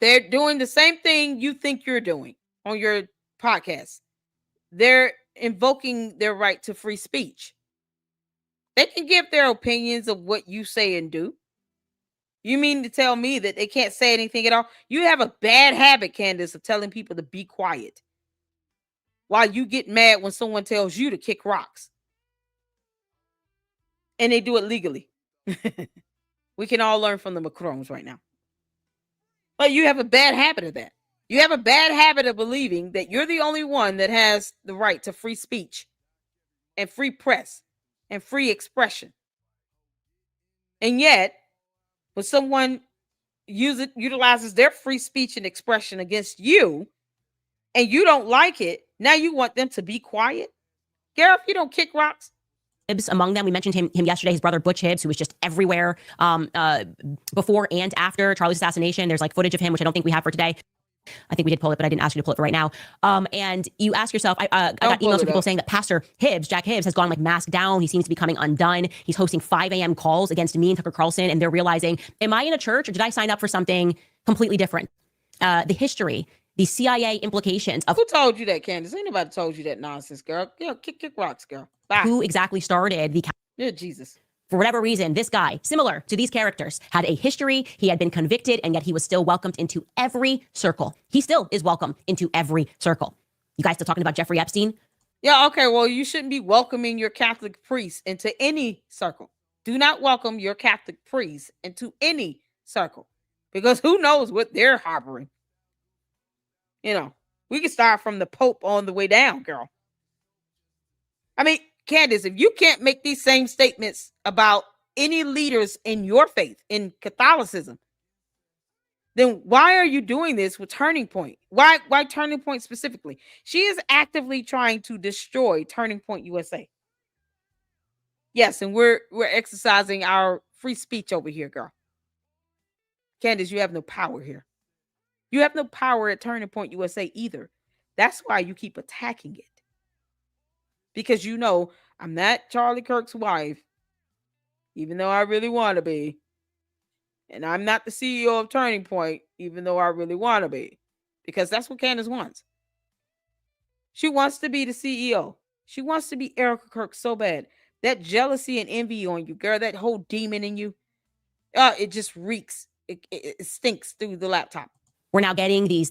They're doing the same thing you think you're doing on your podcast. They're invoking their right to free speech. They can give their opinions of what you say and do. You mean to tell me that they can't say anything at all? You have a bad habit, Candace, of telling people to be quiet while you get mad when someone tells you to kick rocks. And they do it legally. We can all learn from the Macrons right now. But you have a bad habit of that. You have a bad habit of believing that you're the only one that has the right to free speech and free press and free expression. And yet, when someone utilizes their free speech and expression against you, and you don't like it, now you want them to be quiet? Girl, if you don't kick rocks. Among them, we mentioned him yesterday, his brother Butch Hibbs, who was just everywhere before and after Charlie's assassination. There's like footage of him, which I don't think we have for today. I think we did pull it, but I didn't ask you to pull it for right now. And you ask yourself, I got emails from people saying that Pastor Hibbs, Jack Hibbs, has gone like masked down. He seems to be coming undone. He's hosting 5 a.m. calls against me and Tucker Carlson. And they're realizing, am I in a church or did I sign up for something completely different? The history, the CIA implications of— Who told you that, Candace? Ain't nobody told you that nonsense, girl. Kick rocks, girl. Bye. Who exactly started the— Yeah, Jesus. For whatever reason, this guy, similar to these characters, had a history. He had been convicted, and yet he was still welcomed into every circle. He still is welcome into every circle. You guys still talking about Jeffrey Epstein? Yeah, okay. Well, you shouldn't be welcoming your Catholic priest into any circle. Do not welcome your Catholic priest into any circle, because who knows what they're harboring. We can start from the Pope on the way down, girl. I mean, Candace, if you can't make these same statements about any leaders in your faith, in Catholicism, then why are you doing this with Turning Point? Why Turning Point specifically? She is actively trying to destroy Turning Point USA. Yes, and we're exercising our free speech over here, girl. Candace, you have no power here. You have no power at Turning Point USA either. That's why you keep attacking it. Because I'm not Charlie Kirk's wife, even though I really want to be. And I'm not the CEO of Turning Point, even though I really want to be. Because that's what Candace wants. She wants to be the CEO. She wants to be Erica Kirk so bad. That jealousy and envy on you, girl, that whole demon in you, it just reeks. It stinks through the laptop. We're now getting these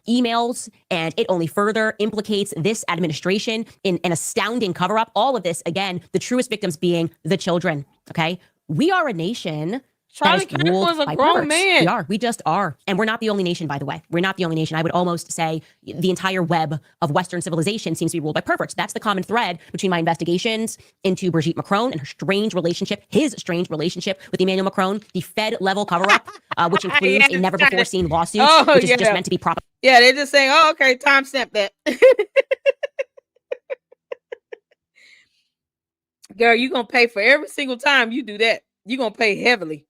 emails, and it only further implicates this administration in an astounding cover-up. All of this, again, the truest victims being the children, okay? We are a nation Charlie Kirk was a grown man. We are. We just are. And we're not the only nation, by the way. We're not the only nation. I would almost say the entire web of Western civilization seems to be ruled by perverts. That's the common thread between my investigations into Brigitte Macron and his strange relationship with Emmanuel Macron, the Fed level cover-up, which includes a never-before-seen lawsuit, which is just meant to be proper. Yeah, they're just saying, oh, okay, timestamp that. Girl, you're going to pay for every single time you do that. You're going to pay heavily.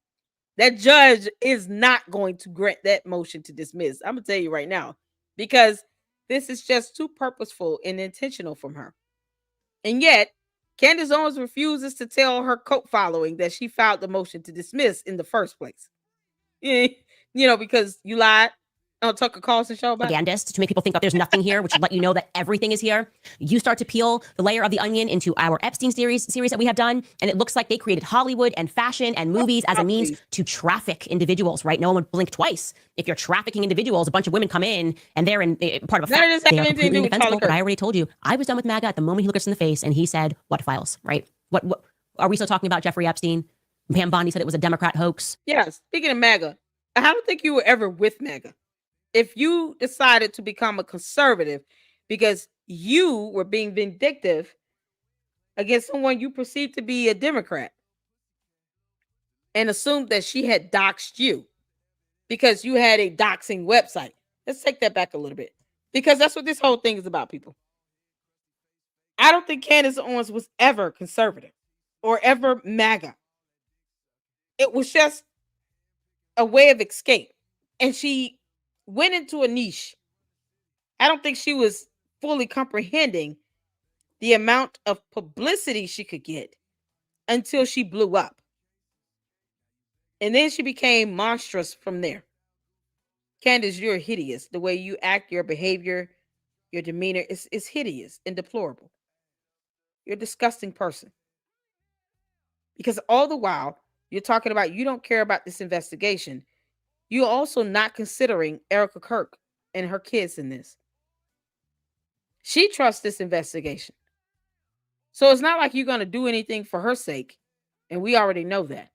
That judge is not going to grant that motion to dismiss. I'm going to tell you right now, because this is just too purposeful and intentional from her. And yet, Candace Owens refuses to tell her cult following that she filed the motion to dismiss in the first place. You know, because you lied on Tucker Carlson show about Candace to make people think that there's nothing here, which would let you know that everything is here. You start to peel the layer of the onion into our Epstein series that we have done, and it looks like they created Hollywood and fashion and movies as a means to traffic individuals, right? No one would blink twice. If you're trafficking individuals, a bunch of women come in and they're in part of a they are completely indefensible. But I already told you, I was done with MAGA at the moment he looked us in the face and he said, "What files?" Right? What are we still talking about? Jeffrey Epstein? Pam Bondi said it was a Democrat hoax. Yeah. Speaking of MAGA, I don't think you were ever with MAGA. If you decided to become a conservative because you were being vindictive against someone you perceived to be a Democrat and assumed that she had doxed you because you had a doxing website. Let's take that back a little bit, because that's what this whole thing is about, people. I don't think Candace Owens was ever conservative or ever MAGA. It was just a way of escape. And she went into a niche. I don't think she was fully comprehending the amount of publicity she could get until she blew up. And then she became monstrous from there. Candace, you're hideous. The way you act, your behavior, your demeanor is hideous and deplorable. You're a disgusting person. Because all the while, you're talking about you don't care about this investigation. You're also not considering Erica Kirk and her kids in this. She trusts this investigation. So it's not like you're going to do anything for her sake. And we already know that.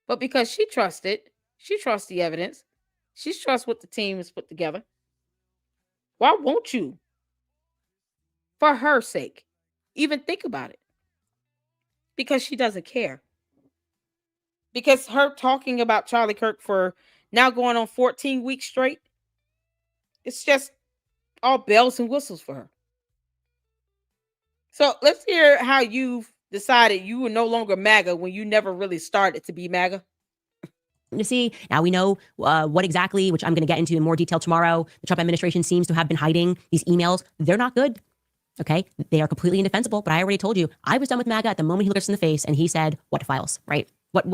But because she trusts it, she trusts the evidence. She trusts what the team has put together. Why won't you, for her sake, even think about it? Because she doesn't care. Because her talking about Charlie Kirk for now going on 14 weeks straight, it's just all bells and whistles for her. So let's hear how you've decided you were no longer MAGA when you never really started to be MAGA. To see. Now we know what exactly, which I'm going to get into in more detail tomorrow, the Trump administration seems to have been hiding these emails. They're not good. Okay. They are completely indefensible, but I already told you, I was done with MAGA at the moment he looked us in the face and he said, "What files?" Right? What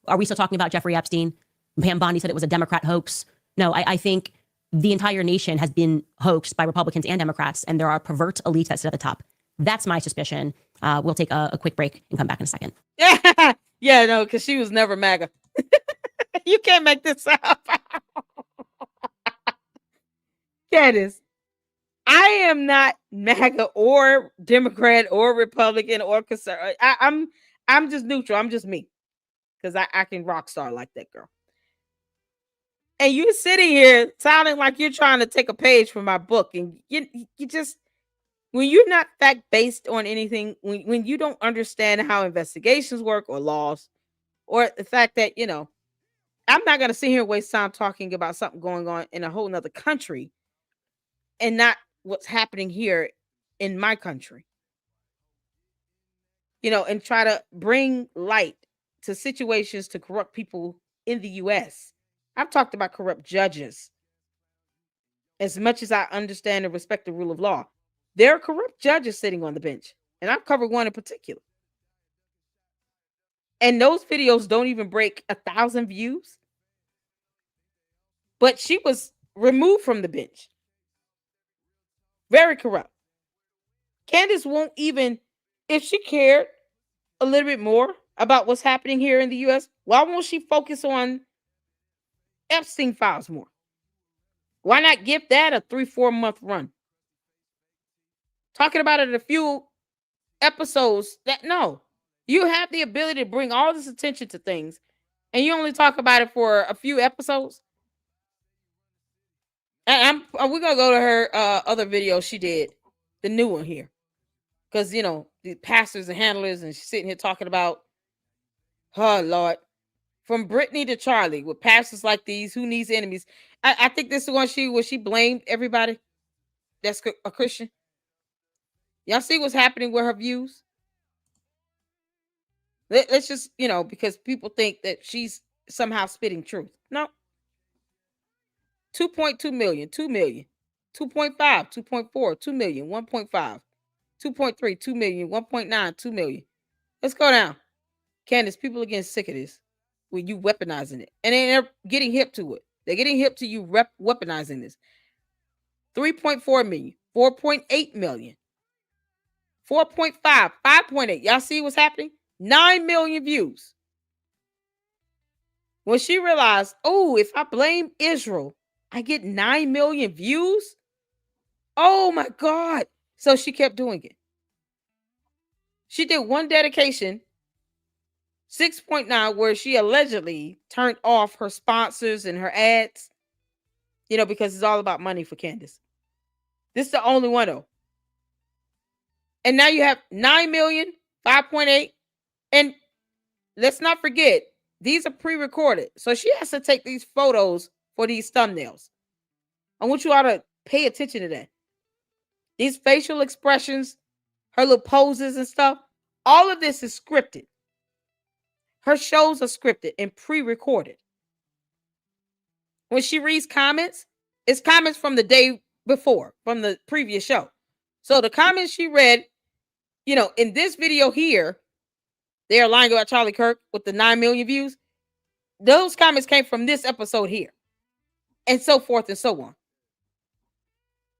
are we still talking about? Jeffrey Epstein? Pam Bondi said it was a Democrat hoax. No, I think the entire nation has been hoaxed by Republicans and Democrats, and there are pervert elites that sit at the top. That's my suspicion. We'll take a quick break and come back in a second. Yeah, no, because she was never MAGA. You can't make this up. Candace, I am not MAGA or Democrat or Republican or conservative. I'm just neutral. I'm just me. Because I can rock star like that girl. And you're sitting here sounding like you're trying to take a page from my book. And you just, when you're not fact-based on anything, when you don't understand how investigations work or laws, or the fact that, you know, I'm not going to sit here and waste time talking about something going on in a whole nother country and not what's happening here in my country. You know, and try to bring light to situations to corrupt people in the U.S. I've talked about corrupt judges. As much as I understand and respect the rule of law, there are corrupt judges sitting on the bench. And I've covered one in particular. And those videos don't even break 1,000 views. But she was removed from the bench. Very corrupt. Candace won't even, if she cared a little bit more about what's happening here in the U.S., why won't she focus on Epstein files more? Why not give that a 3-4 month run? Talking about it in a few episodes that, no, you have the ability to bring all this attention to things and you only talk about it for a few episodes. And we're gonna go to her other video she did, the new one here, because you know the pastors and handlers, and she's sitting here talking about, oh Lord, from Brittany to Charlie, with pastors like these, who needs enemies? I think this is the one where she blamed everybody that's a Christian. Y'all see what's happening with her views? Let's just, you know, because people think that she's somehow spitting truth. No. 2.2 million, 2 million, 2.5, 2.4, 2 million, 1.5, 2.3, 2 million, 1.9, 2 million. Let's go down. Candace, people are getting sick of this with you weaponizing it. And they're getting hip to it. They're getting hip to you weaponizing this. 3.4 million, 4.8 million, 4.5, 5.8. Y'all see what's happening? 9 million views. When she realized, oh, if I blame Israel, I get 9 million views. Oh my God. So she kept doing it. She did one dedication, 6.9, where she allegedly turned off her sponsors and her ads, you know, because it's all about money for Candace. This is the only one though. And now you have 9 million, 5.8. And let's not forget, these are pre-recorded. So she has to take these photos for these thumbnails. I want you all to pay attention to that. These facial expressions, her little poses and stuff, all of this is scripted. Her shows are scripted and pre-recorded. When she reads comments, it's comments from the day before, from the previous show. So the comments she read, you know, in this video here, they are lying about Charlie Kirk with the 9 million views. Those comments came from this episode here. And so forth and so on.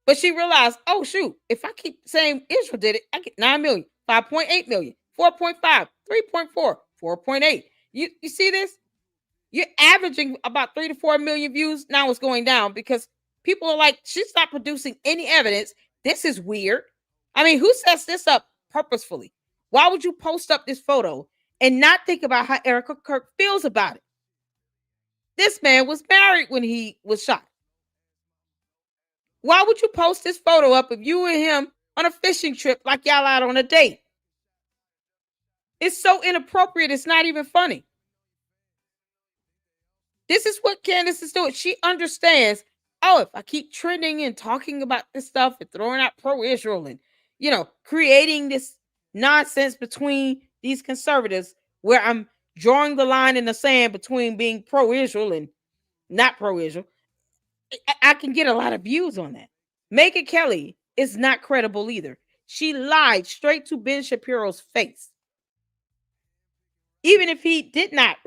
But she realized, oh, shoot, if I keep saying Israel did it, I get 9 million, 5.8 million, 4.5, 3.4, 4.8. You see this? You're averaging about 3 to 4 million views. Now it's going down because people are like, she's not producing any evidence. This is weird. I mean, who sets this up purposefully? Why would you post up this photo and not think about how Erica Kirk feels about it? This man was married when he was shot. Why would you post this photo up of you and him on a fishing trip like y'all out on a date? It's so inappropriate. It's not even funny. This is what Candace is doing. She understands, oh, if I keep trending and talking about this stuff and throwing out pro-Israel and, you know, creating this nonsense between these conservatives where I'm drawing the line in the sand between being pro-Israel and not pro-Israel, I can get a lot of views on that. Megyn Kelly is not credible either. She lied straight to Ben Shapiro's face. Even if he did not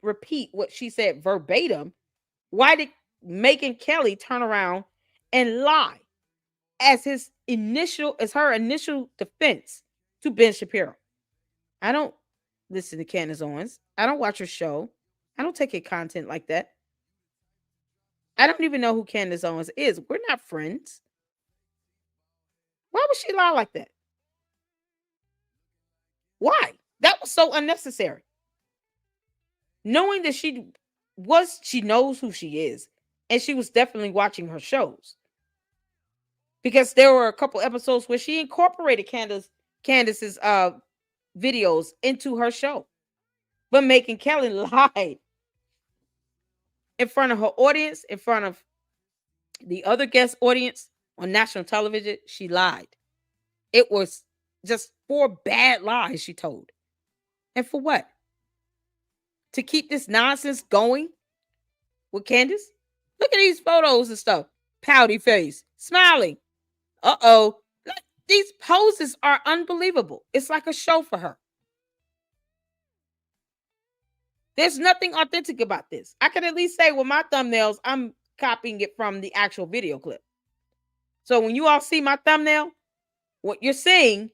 repeat what she said verbatim, why did Megyn Kelly turn around and lie as her initial defense to Ben Shapiro? I don't listen to Candace Owens. I don't watch her show. I don't take her content like that. I don't even know who Candace Owens is. We're not friends. Why would she lie like that? Why? That was so unnecessary. Knowing that she knows who she is, and she was definitely watching her shows. Because there were a couple episodes where she incorporated Candace's videos into her show. But Megyn Kelly lied in front of her audience, in front of the other guest audience on national television. She lied. It was just 4 bad lies she told. And for what? To keep this nonsense going with Candace? Look at these photos and stuff. Pouty face, smiling. Uh-oh. These poses are unbelievable. It's like a show for her. There's nothing authentic about this. I can at least say with my thumbnails, I'm copying it from the actual video clip. So when you all see my thumbnail, what you're seeing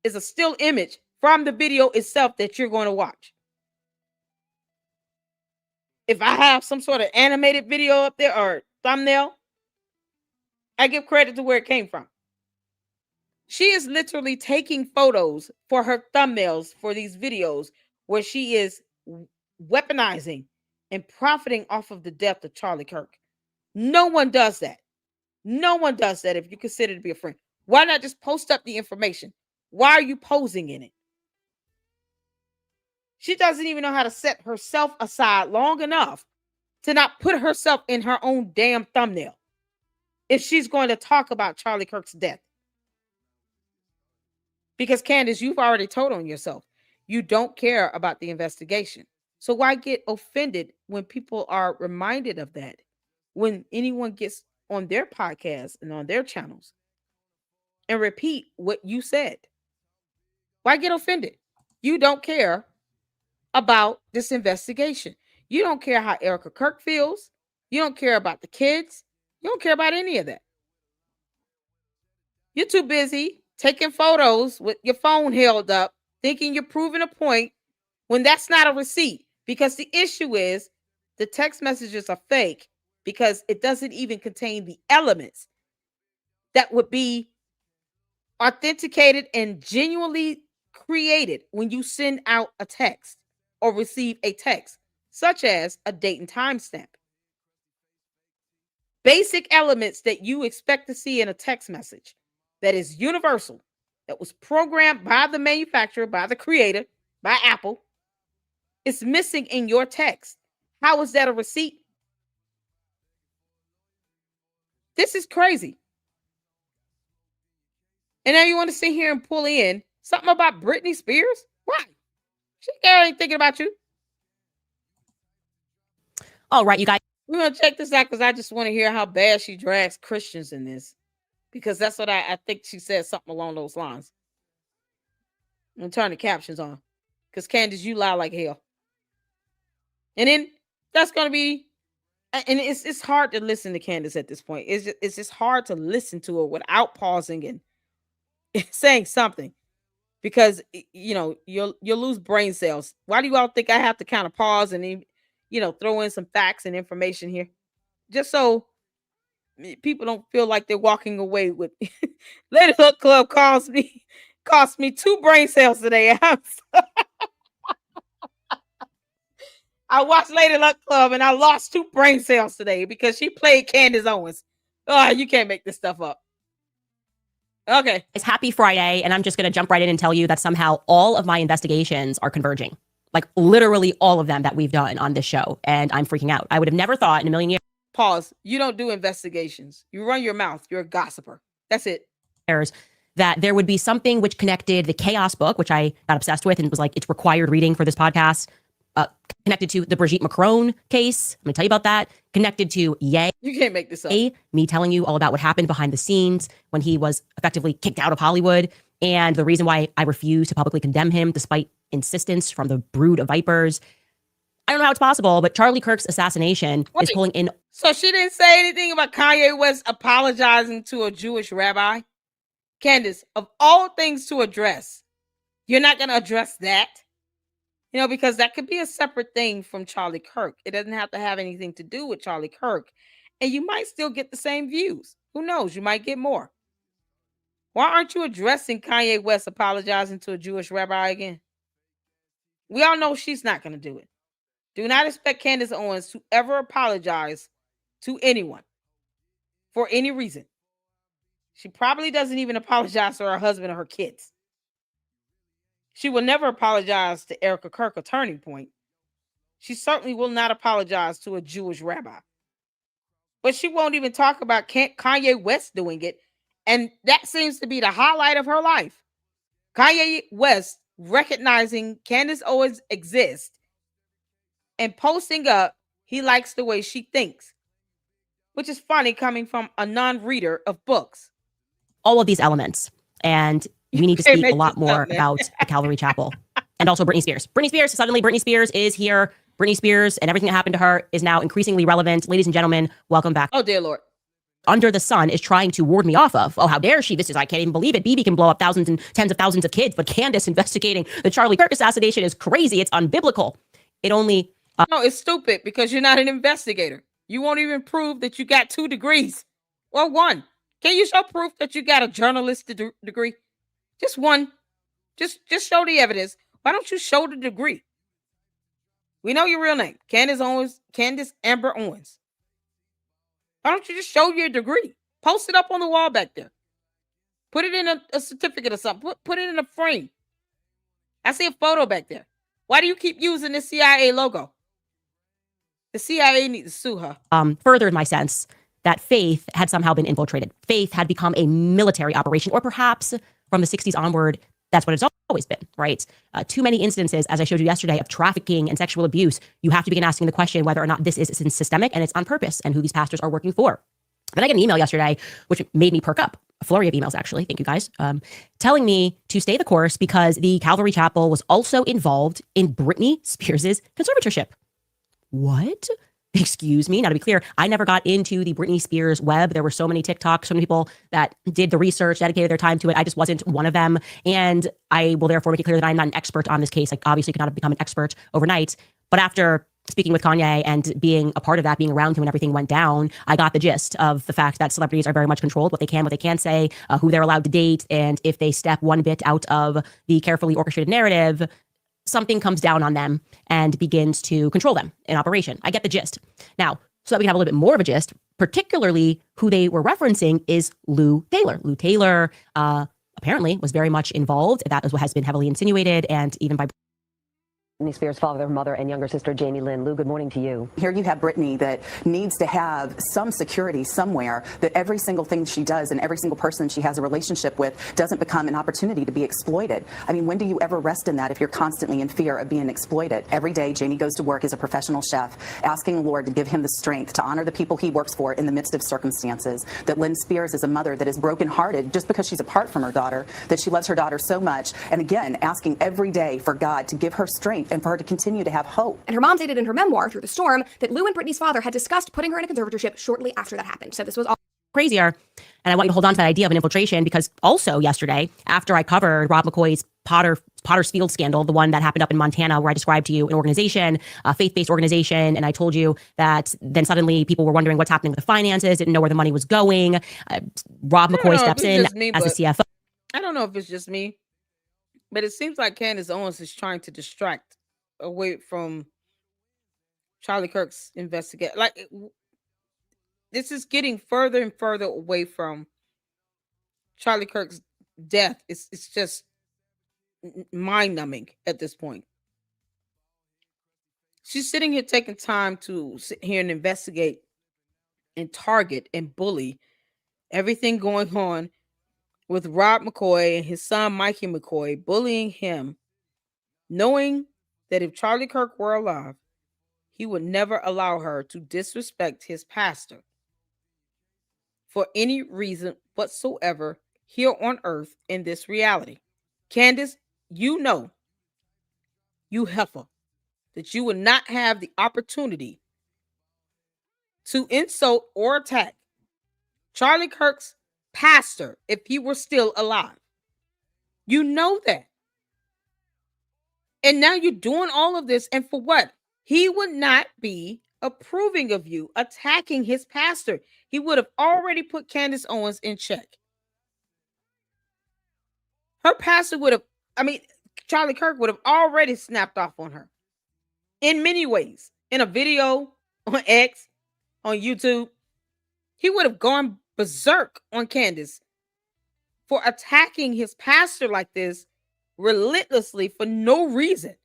is a still image from the video itself that you're going to watch. If I have some sort of animated video up there or thumbnail, I give credit to where it came from. She is literally taking photos for her thumbnails for these videos where she is weaponizing and profiting off of the death of Charlie Kirk. No one does that. No one does that if you consider to be a friend. Why not just post up the information? Why are you posing in it? She doesn't even know how to set herself aside long enough to not put herself in her own damn thumbnail if she's going to talk about Charlie Kirk's death. Because Candace, you've already told on yourself, you don't care about the investigation. So why get offended when people are reminded of that? When anyone gets on their podcast and on their channels and repeat what you said. Why get offended? You don't care about this investigation. You don't care how Erica Kirk feels. You don't care about the kids. You don't care about any of that. You're too busy taking photos with your phone held up, thinking you're proving a point when that's not a receipt. Because the issue is the text messages are fake because it doesn't even contain the elements that would be authenticated and genuinely created when you send out a text or receive a text, such as a date and time stamp. Basic elements that you expect to see in a text message that is universal, that was programmed by the manufacturer, by the creator, by Apple, is missing in your text. How is that a receipt? This is crazy. And now you want to sit here and pull in something about Britney Spears? Why? She ain't thinking about you. All right, you guys. We're going to check this out because I just want to hear how bad she drags Christians in this. Because that's what I think she said something along those lines. I'm going to turn the captions on. Because Candace, you lie like hell. And then that's going to be, and it's hard to listen to Candace at this point. It's just hard to listen to her without pausing and saying something. Because, you know, you'll lose brain cells. Why do you all think I have to kind of pause and, you know, throw in some facts and information here? Just so people don't feel like they're walking away with Lady Luck Club cost me 2 brain cells today. I watched Lady Luck Club and I lost 2 brain cells today because she played Candace Owens. Oh, you can't make this stuff up. Okay. It's happy Friday, and I'm just going to jump right in and tell you that somehow all of my investigations are converging. Like literally all of them that we've done on this show, and I'm freaking out. I would have never thought in a million years. Pause. You don't do investigations. You run your mouth. You're a gossiper. That's it. That there would be something which connected the Chaos book, which I got obsessed with and was like, it's required reading for this podcast, connected to the Brigitte Macron case. I'm going to tell you about that. Connected to Ye. You can't make this up. Me telling you all about what happened behind the scenes when he was effectively kicked out of Hollywood, and the reason why I refuse to publicly condemn him despite insistence from the brood of vipers. I don't know how it's possible, but Charlie Kirk's assassination is pulling in. So she didn't say anything about Kanye West apologizing to a Jewish rabbi? Candace, of all things to address, you're not going to address that? You know, because that could be a separate thing from Charlie Kirk. It doesn't have to have anything to do with Charlie Kirk. And you might still get the same views. Who knows? You might get more. Why aren't you addressing Kanye West apologizing to a Jewish rabbi again? We all know she's not going to do it. Do not expect Candace Owens to ever apologize to anyone for any reason. She probably doesn't even apologize to her husband or her kids. She will never apologize to Erica Kirk, a Turning Point. She certainly will not apologize to a Jewish rabbi. But she won't even talk about Kanye West doing it. And that seems to be the highlight of her life. Kanye West recognizing Candace Owens exists and posting up, he likes the way she thinks, which is funny coming from a non-reader of books. All of these elements. And we need to speak a lot more about the Calvary Chapel and also Britney Spears. Suddenly Britney Spears is here. Britney Spears and everything that happened to her is now increasingly relevant. Ladies and gentlemen, welcome back. Oh, dear Lord. Under the Sun is trying to ward me off of. Oh, how dare she? I can't even believe it. BB can blow up thousands and tens of thousands of kids, but Candace investigating the Charlie Kirk assassination is crazy. It's unbiblical. It only... No, it's stupid because you're not an investigator. You won't even prove that you got 2 degrees or 1. Can you show proof that you got a journalist degree? Just 1. Just show the evidence. Why don't you show the degree? We know your real name. Candace Amber Owens. Why don't you just show your degree? Post it up on the wall back there. Put it in a certificate or something. Put it in a frame. I see a photo back there. Why do you keep using the CIA logo? The CIA needs to sue her. Furthered my sense that Faith had somehow been infiltrated. Faith had become a military operation, or perhaps from the 60s onward, that's what it's always been, right? Too many instances, as I showed you yesterday, of trafficking and sexual abuse. You have to begin asking the question whether or not this is systemic and it's on purpose and who these pastors are working for. Then I get an email yesterday, which made me perk up. A flurry of emails, actually. Thank you, guys. Telling me to stay the course because the Calvary Chapel was also involved in Britney Spears' conservatorship. What? Excuse me. Now, to be clear, I never got into the Britney Spears web. There were so many TikToks, so many people that did the research, dedicated their time to it. I just wasn't one of them. And I will therefore make it clear that I'm not an expert on this case. Like, obviously, could not have become an expert overnight. But after speaking with Kanye and being a part of that, being around him when everything went down, I got the gist of the fact that celebrities are very much controlled, what they can't say, who they're allowed to date. And if they step one bit out of the carefully orchestrated narrative, something comes down on them and begins to control them in operation. I get the gist. Now, so that we can have a little bit more of a gist, particularly who they were referencing is Lou Taylor. Lou Taylor apparently was very much involved. That is what has been heavily insinuated, and even by Britney Spears' father, mother, and younger sister, Jamie Lynn. Lou, good morning to you. Here you have Britney that needs to have some security somewhere, that every single thing she does and every single person she has a relationship with doesn't become an opportunity to be exploited. I mean, when do you ever rest in that if you're constantly in fear of being exploited? Every day, Jamie goes to work as a professional chef, asking the Lord to give him the strength to honor the people he works for in the midst of circumstances. That Lynn Spears is a mother that is brokenhearted just because she's apart from her daughter, that she loves her daughter so much. And again, asking every day for God to give her strength and for her to continue to have hope. And her mom stated in her memoir, Through the Storm, that Lou and Britney's father had discussed putting her in a conservatorship shortly after that happened. So this was all crazier. And I want you to hold on to that idea of an infiltration, because also yesterday, after I covered Rob McCoy's Potter's Field scandal, the one that happened up in Montana, where I described to you an organization, a faith-based organization, and I told you that then suddenly people were wondering what's happening with the finances, didn't know where the money was going. Rob McCoy steps in as the CFO. I don't know if it's just me, but it seems like Candace Owens is trying to distract away from Charlie Kirk's investigation. Like, this is getting further and further away from Charlie Kirk's death. It's just mind-numbing at this point. She's sitting here taking time to sit here and investigate and target and bully everything going on with Rob McCoy and his son Mikey McCoy, bullying him, knowing that if Charlie Kirk were alive, he would never allow her to disrespect his pastor for any reason whatsoever here on earth in this reality. Candace, you know, you heifer, that you would not have the opportunity to insult or attack Charlie Kirk's pastor if he were still alive. You know that. And now you're doing all of this, and for what? He would not be approving of you attacking his pastor. He would have already put Candace Owens in check. Her pastor would have, Charlie Kirk would have already snapped off on her in many ways. In a video on X, on YouTube, he would have gone berserk on Candace for attacking his pastor like this relentlessly for no reason.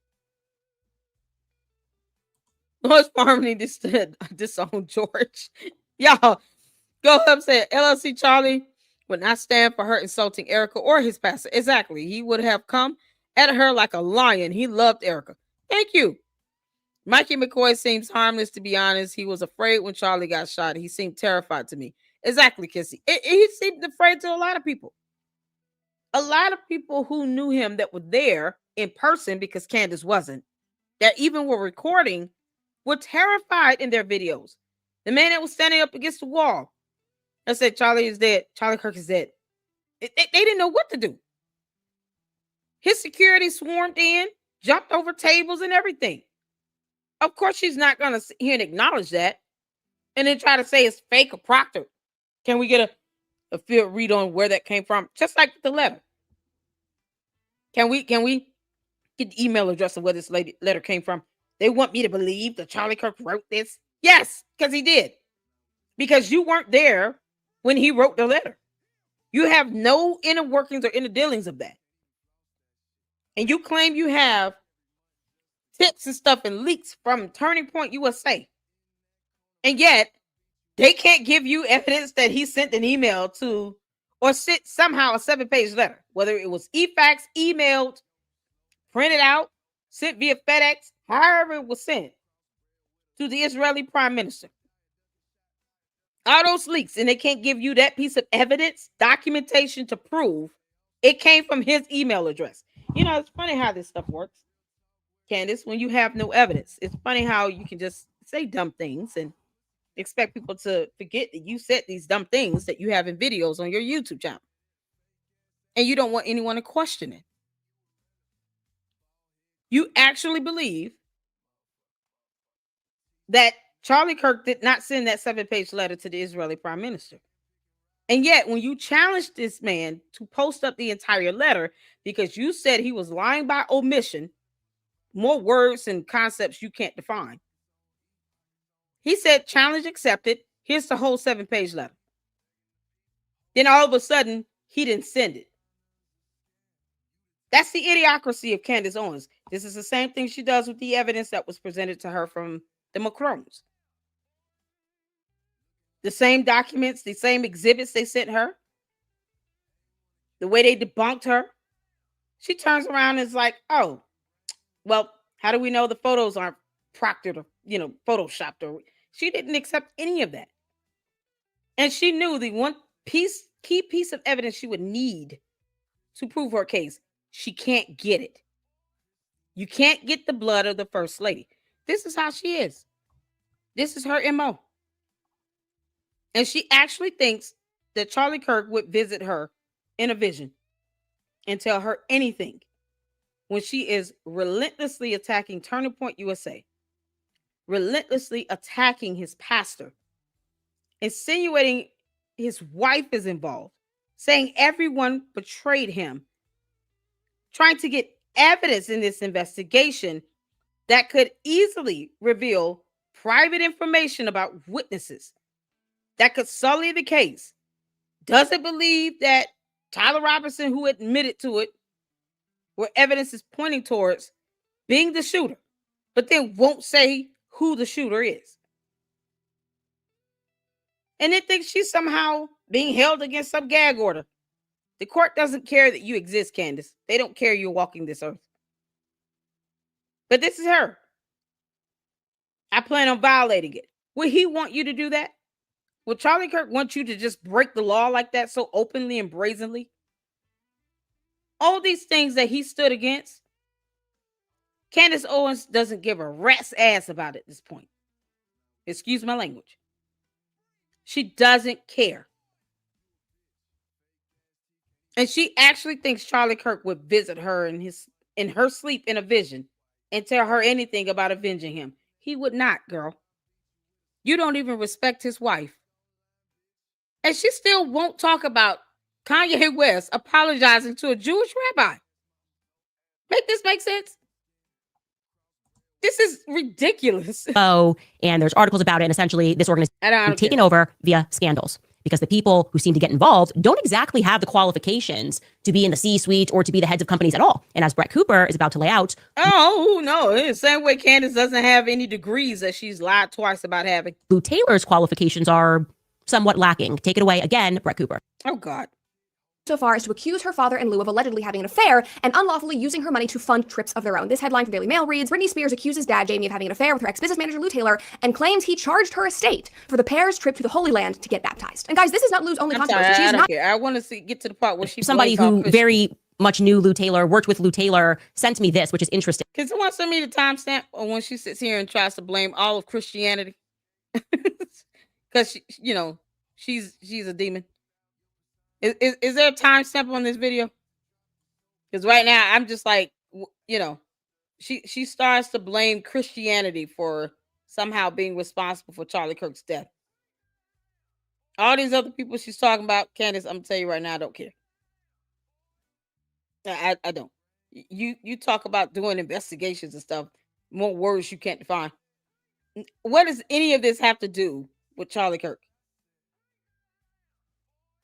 Lord's Harmony disowned George. Y'all, go up and say LLC Charlie would not stand for her insulting Erica or his pastor. Exactly. He would have come at her like a lion. He loved Erica. Thank you. Mikey McCoy seems harmless, to be honest. He was afraid when Charlie got shot. He seemed terrified to me. Exactly, Kissy. He seemed afraid to a lot of people. A lot of people who knew him that were there in person, because Candace wasn't, that even were recording, were terrified in their videos. The man that was standing up against the wall and said, Charlie is dead. Charlie Kirk is dead. They didn't know what to do. His security swarmed in, jumped over tables and everything. Of course, she's not going to sit here and acknowledge that and then try to say it's fake or proctored. Can we get a field read on where that came from? Just like the letter. Can we get the email address of where this letter came from? They want me to believe that Charlie Kirk wrote this. Yes, because he did. Because you weren't there when he wrote the letter. You have no inner workings or inner dealings of that. And you claim you have tips and stuff and leaks from Turning Point USA. And yet, they can't give you evidence that he sent an email to or sent somehow a 7-page letter, whether it was e-fax, emailed, printed out, sent via FedEx, however it was sent to the Israeli prime minister. All those leaks, and they can't give you that piece of evidence, documentation to prove it came from his email address. You know, it's funny how this stuff works, Candace, when you have no evidence. It's funny how you can just say dumb things and expect people to forget that you said these dumb things that you have in videos on your YouTube channel. And you don't want anyone to question it. You actually believe that Charlie Kirk did not send that 7-page letter to the Israeli prime minister. And yet, when you challenged this man to post up the entire letter because you said he was lying by omission, more words and concepts you can't define, he said, challenge accepted. Here's the whole 7-page letter. Then all of a sudden, he didn't send it. That's the idiocracy of Candace Owens. This is the same thing she does with the evidence that was presented to her from the Macrons. The same documents, the same exhibits they sent her, the way they debunked her. She turns around and is like, oh, well, how do we know the photos aren't proctored or, photoshopped? Or she didn't accept any of that. And she knew the one key piece of evidence she would need to prove her case. She can't get it. You can't get the blood of the first lady. This is how she is. This is her MO. And she actually thinks that Charlie Kirk would visit her in a vision and tell her anything when she is relentlessly attacking Turning Point USA, relentlessly attacking his pastor, insinuating his wife is involved, saying everyone betrayed him, trying to get evidence in this investigation that could easily reveal private information about witnesses that could sully the case. Doesn't believe that Tyler Robinson, who admitted to it, where evidence is pointing towards being the shooter, but then won't say who the shooter is. And then thinks she's somehow being held against some gag order. The court doesn't care that you exist, Candace. They don't care you're walking this earth. But this is her. I plan on violating it. Would he want you to do that? Would Charlie Kirk want you to just break the law like that so openly and brazenly? All these things that he stood against, Candace Owens doesn't give a rat's ass about at this point. Excuse my language. She doesn't care. And she actually thinks Charlie Kirk would visit her in her sleep in a vision and tell her anything about avenging him. He would not, girl. You don't even respect his wife. And she still won't talk about Kanye West apologizing to a Jewish rabbi. Make this make sense? This is ridiculous. Oh, and there's articles about it, and essentially this organization is taken over via scandals because the people who seem to get involved don't exactly have the qualifications to be in the C-suite or to be the heads of companies at all. And as Brett Cooper is about to lay out... Oh, no. In the same way Candace doesn't have any degrees that she's lied twice about having. Lou Taylor's qualifications are somewhat lacking. Take it away again, Brett Cooper. Oh, God. So far as to accuse her father and Lou of allegedly having an affair and unlawfully using her money to fund trips of their own. This headline from Daily Mail reads, Britney Spears accuses dad Jamie of having an affair with her ex-business manager Lou Taylor and claims he charged her estate for the pair's trip to the Holy Land to get baptized. And guys, this is not Lou's only controversy. I don't care. I want to get to the part where she somebody who very much knew Lou Taylor, worked with Lou Taylor, sent me this, which is interesting. Can someone send me the timestamp or when she sits here and tries to blame all of Christianity? Because she's a demon. Is there a timestamp on this video? Because right now I'm just like, she starts to blame Christianity for somehow being responsible for Charlie Kirk's death. All these other people she's talking about, Candace, I'm gonna tell you right now, I don't care. I don't. You talk about doing investigations and stuff. More words you can't define. What does any of this have to do with Charlie Kirk?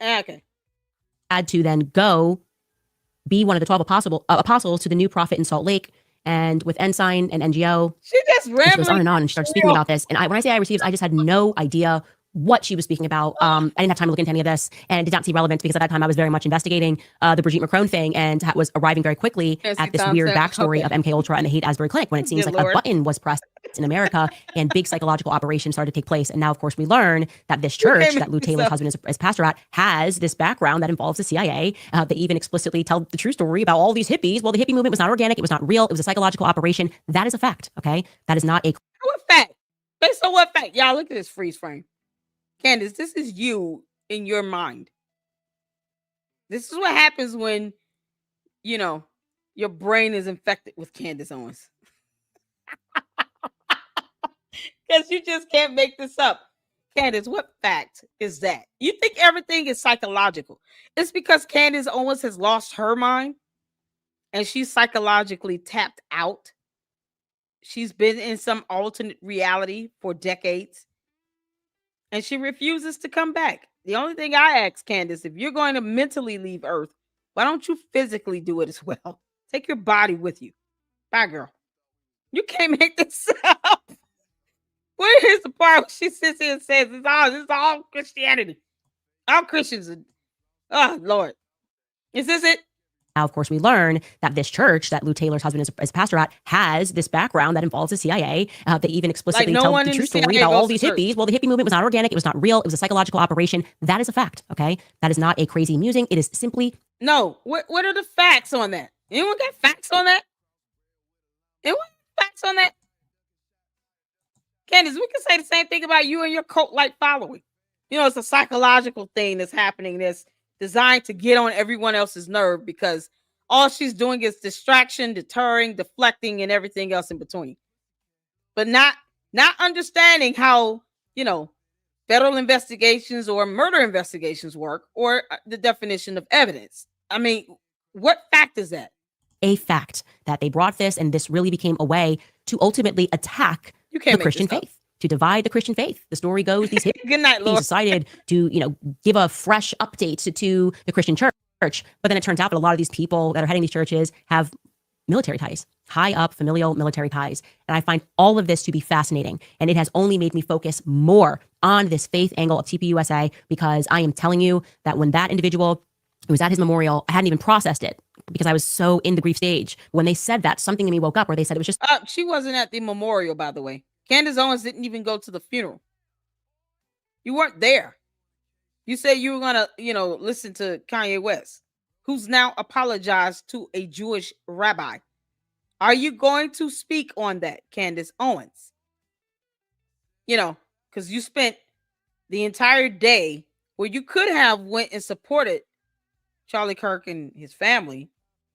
Okay. Had to then go be one of the 12 apostles to the new prophet in Salt Lake, and with Ensign and NGO. She just rambling. She goes on, and she starts speaking about this. And when I say I received, I just had no idea what she was speaking about. I didn't have time to look into any of this, and did not see relevance because at that time I was very much investigating the Brigitte Macron thing, and was arriving very quickly at this weird backstory of MK Ultra and the Haight Asbury Clinic, when it seems like a button was pressed in America and big psychological operations started to take place. And now, of course, we learn that this church that Lou Taylor's husband is pastor at has this background that involves the CIA. They even explicitly tell the true story about all these hippies. Well, the hippie movement was not organic. It was not real. It was a psychological operation. That is a fact. Okay. That is not a what fact. Based on what fact? Y'all look at this freeze frame. Candace, this is you in your mind. This is what happens when, your brain is infected with Candace Owens. Because you just can't make this up. Candace, what fact is that? You think everything is psychological. It's because Candace Owens has lost her mind and she's psychologically tapped out. She's been in some alternate reality for decades. And she refuses to come back. The only thing I ask, Candace, if you're going to mentally leave Earth, why don't you physically do it as well? Take your body with you. Bye, girl. You can't make this up. Where is the part where she sits here and says, this is all Christianity. All Christians are, oh, Lord. Is this it? Now, of course, we learn that this church that Lou Taylor's husband is pastor at has this background that involves the CIA. They even explicitly tell the true story about all these hippies. Well, the hippie movement was not organic. It was not real. It was a psychological operation. That is a fact. Okay. That is not a crazy musing. It is simply. No. What are the facts on that? Anyone got facts on that? Anyone got facts on that? Candace, we can say the same thing about you and your cult-like following. It's a psychological thing that's happening that's designed to get on everyone else's nerve because all she's doing is distraction, deterring, deflecting, and everything else in between. But not understanding how, federal investigations or murder investigations work or the definition of evidence. I mean, what fact is that? A fact that they brought this, and this really became a way to ultimately attack the Christian faith, to divide the Christian faith. The story goes, these Good night, Lord. decided to, give a fresh update to the Christian church. But then it turns out that a lot of these people that are heading these churches have military ties, high up familial military ties. And I find all of this to be fascinating. And it has only made me focus more on this faith angle of TPUSA, because I am telling you that when that individual who was at his memorial, I hadn't even processed it because I was so in the grief stage. When they said that, something in me woke up where they said it was just. She wasn't at the memorial, by the way. Candace Owens didn't even go to the funeral. You weren't there. You said you were going to, listen to Kanye West, who's now apologized to a Jewish rabbi. Are you going to speak on that, Candace Owens? Because you spent the entire day where you could have went and supported Charlie Kirk and his family,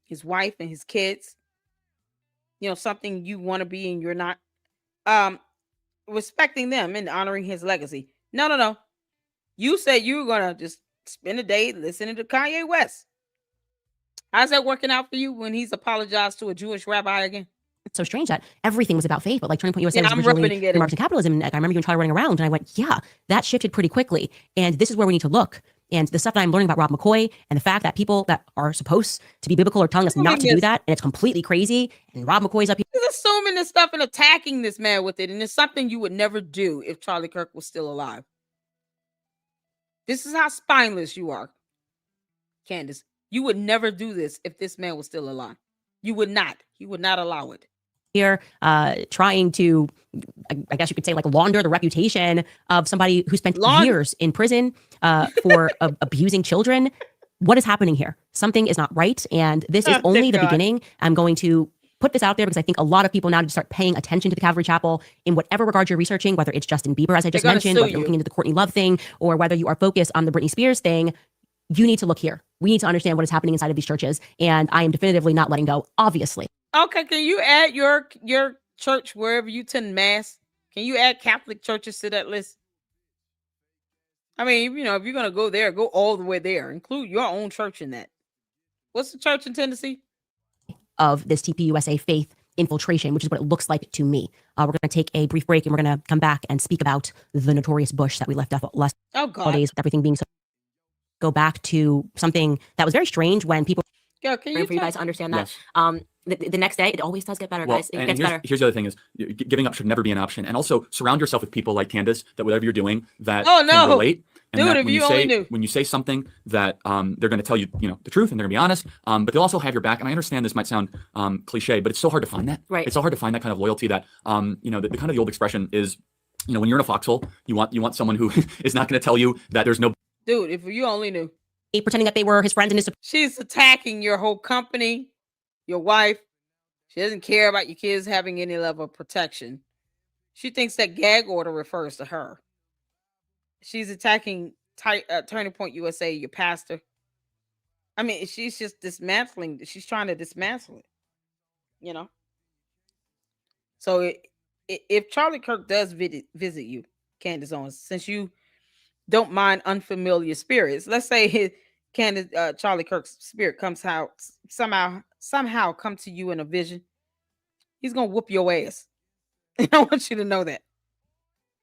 his wife and his kids. Something you want to be and you're not. Respecting them and honoring his legacy. No. You said you were going to just spend a day listening to Kanye West. How's that working out for you when he's apologized to a Jewish rabbi again? It's so strange that everything was about faith, but like Turning Point USA was originally remarks on capitalism. And I remember you and Charlie running around, and I went, yeah, that shifted pretty quickly. And this is where we need to look. And the stuff that I'm learning about Rob McCoy and the fact that people that are supposed to be biblical are telling us not to do that, and it's completely crazy. And Rob McCoy's up here. He's assuming this stuff and attacking this man with it. And it's something you would never do if Charlie Kirk was still alive. This is how spineless you are, Candace. You would never do this if this man was still alive. You would not. You would not allow it. Here, trying to, I guess you could say, like, launder the reputation of somebody who spent years in prison for abusing children. What is happening here? Something is not right. And this is only the beginning. I'm going to put this out there because I think a lot of people now need to start paying attention to the Calvary Chapel in whatever regard you're researching, whether it's Justin Bieber, as I just mentioned, whether you're looking into the Courtney Love thing, or whether you are focused on the Britney Spears thing. You need to look here. We need to understand what is happening inside of these churches. And I am definitively not letting go, obviously. Okay, can you add your church wherever you attend mass? Can you add Catholic churches to that list? I mean, if you're going to go there, go all the way there. Include your own church in that. What's the church in Tennessee? Of this TPUSA faith infiltration, which is what it looks like to me. We're going to take a brief break and we're going to come back and speak about the notorious Bush that we left off last holidays with everything being so. Go back to something that was very strange when people. Girl, can for you guys to understand that. The next day, it always does get better, Well, guys. It and gets better. here's the other thing is giving up should never be an option. And also surround yourself with people like Candace that whatever you're doing that can relate. And Dude, that if when you only say, knew. when you say something that they're going to tell you, the truth and they're going to be honest, but they'll also have your back. And I understand this might sound cliche, but it's so hard to find that. Right. It's so hard to find that kind of loyalty that, the kind of the old expression is, when you're in a foxhole, you want someone who is not going to tell you that there's no. Dude, if you only knew. Pretending that they were his friends and his. She's attacking your whole company, your wife. She doesn't care about your kids having any level of protection. She thinks that gag order refers to her. She's attacking Turning Point USA, your pastor. I mean, she's just dismantling. She's trying to dismantle it, So if Charlie Kirk does visit you, Candace Owens, since you don't mind unfamiliar spirits, let's say Charlie Kirk's spirit comes out somehow come to you in a vision, he's gonna whoop your ass. I want you to know that.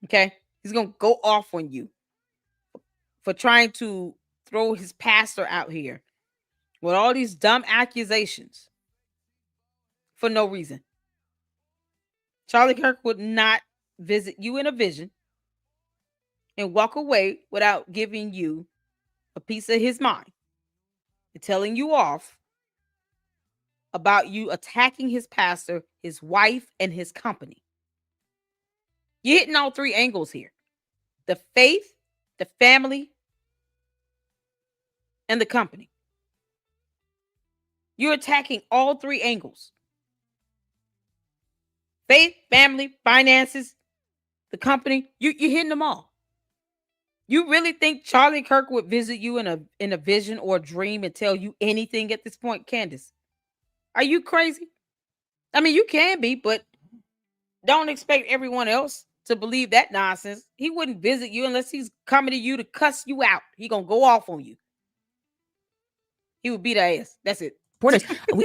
Okay, he's gonna go off on you for trying to throw his pastor out here with all these dumb accusations for no reason. Charlie Kirk would not visit you in a vision and walk away without giving you a piece of his mind and telling you off about you attacking his pastor, his wife, and his company. You're hitting all three angles here: the faith, the family, and the company. You're attacking all three angles: faith, family, finances, the company. You're hitting them all. You really think Charlie Kirk would visit you in a vision or a dream and tell you anything at this point, Candace? Are you crazy? I mean, you can be, but don't expect everyone else to believe that nonsense. He wouldn't visit you unless he's coming to you to cuss you out. He gonna go off on you. He would beat our ass. That's it.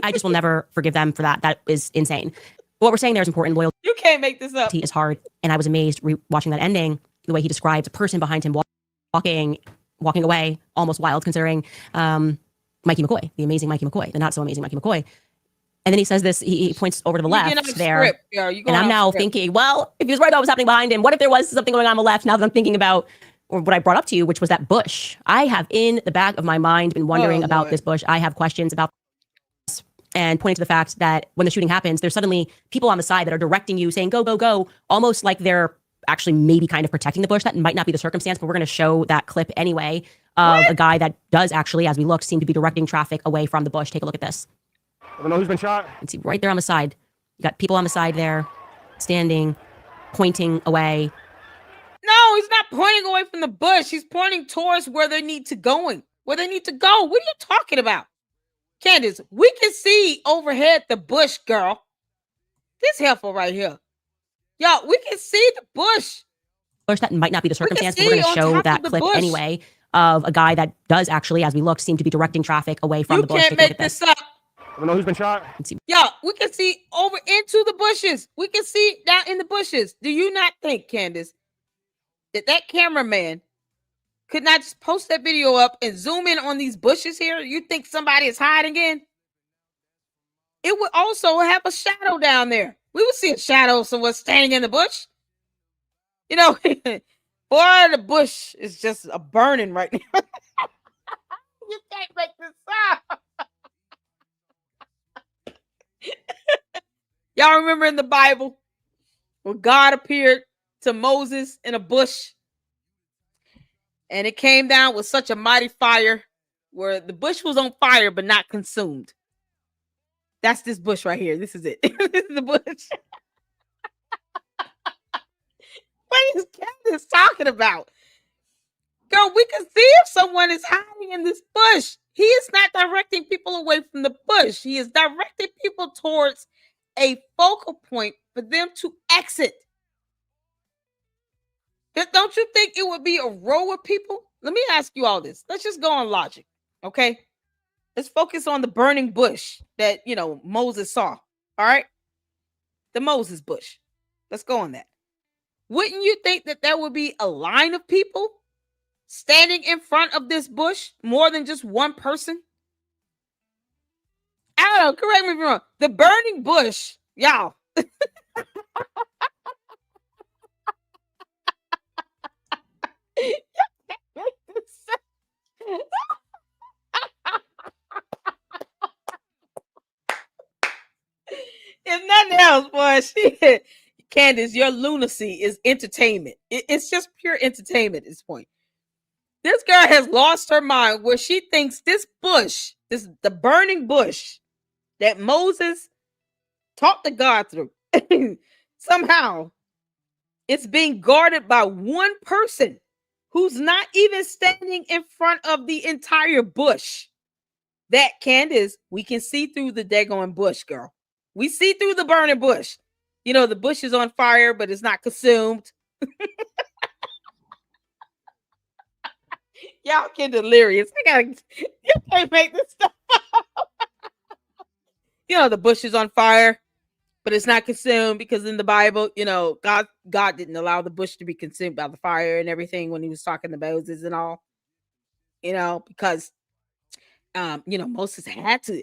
I just will never forgive them for that. That is insane. What we're saying there is important. Loyalty. You can't make this up. Is hard, and I was amazed watching that ending. The way he describes a person behind him walking away, almost wild, considering Mikey McCoy, the amazing Mikey McCoy, the not so amazing Mikey McCoy. And then he says this, he points over to the left there. And I'm now thinking, well, if he was right about what was happening behind him, what if there was something going on the left? Now that I'm thinking about what I brought up to you, which was that Bush. I have in the back of my mind been wondering about this Bush. I have questions about this and pointing to the fact that when the shooting happens, there's suddenly people on the side that are directing you, saying, go, go, go, almost like they're actually maybe kind of protecting the Bush. That might not be the circumstance, but we're going to show that clip anyway of a guy that does actually, as we looked, seem to be directing traffic away from the Bush. Take a look at this. I don't know who's been shot. And see right there on the side. You got people on the side there, standing, pointing away. No, he's not pointing away from the Bush. He's pointing towards where they need to go. What are you talking about? Candace, we can see overhead the Bush, girl. This heifer right here. Y'all, we can see the Bush. That might not be the circumstance, but we're going to show that clip anyway of a guy that does actually, as we looked, seem to be directing traffic away from the Bush. You can't make this up. I don't know who's been shot. Y'all, we can see over into the bushes. We can see down in the bushes. Do you not think, Candace, that cameraman could not just post that video up and zoom in on these bushes here? You think somebody is hiding in? It would also have a shadow down there. We would see a shadow of someone standing in the bush. Boy, the bush is just a burning right now. You can't make this up. Y'all remember in the Bible when God appeared to Moses in a bush and it came down with such a mighty fire where the bush was on fire but not consumed? That's this bush right here. This is it. This is the bush. What is Candace talking about? Girl, we can see if someone is hiding in this bush. He is not directing people away from the bush. He is directing people towards a focal point for them to exit. Don't you think it would be a row of people? Let me ask you all this. Let's just go on logic, okay? Let's focus on the burning bush that, Moses saw, all right? The Moses bush. Let's go on that. Wouldn't you think that there would be a line of people standing in front of this bush, more than just one person? I don't know. Correct me if I'm wrong. The burning bush, y'all. If nothing else, boy, Candace, your lunacy is entertainment. It's just pure entertainment at this point. This girl has lost her mind where she thinks this bush, the burning bush that Moses talked to God through, somehow it's being guarded by one person who's not even standing in front of the entire bush. That, Candace, we can see through the daggone bush, girl. We see through the burning bush. You know, the bush is on fire, but it's not consumed. Y'all get delirious. You can't make this stuff up. You know, the bush is on fire, but it's not consumed, because in the Bible, you know, God didn't allow the bush to be consumed by the fire and everything when he was talking to Moses and all. You know, because you know, Moses had to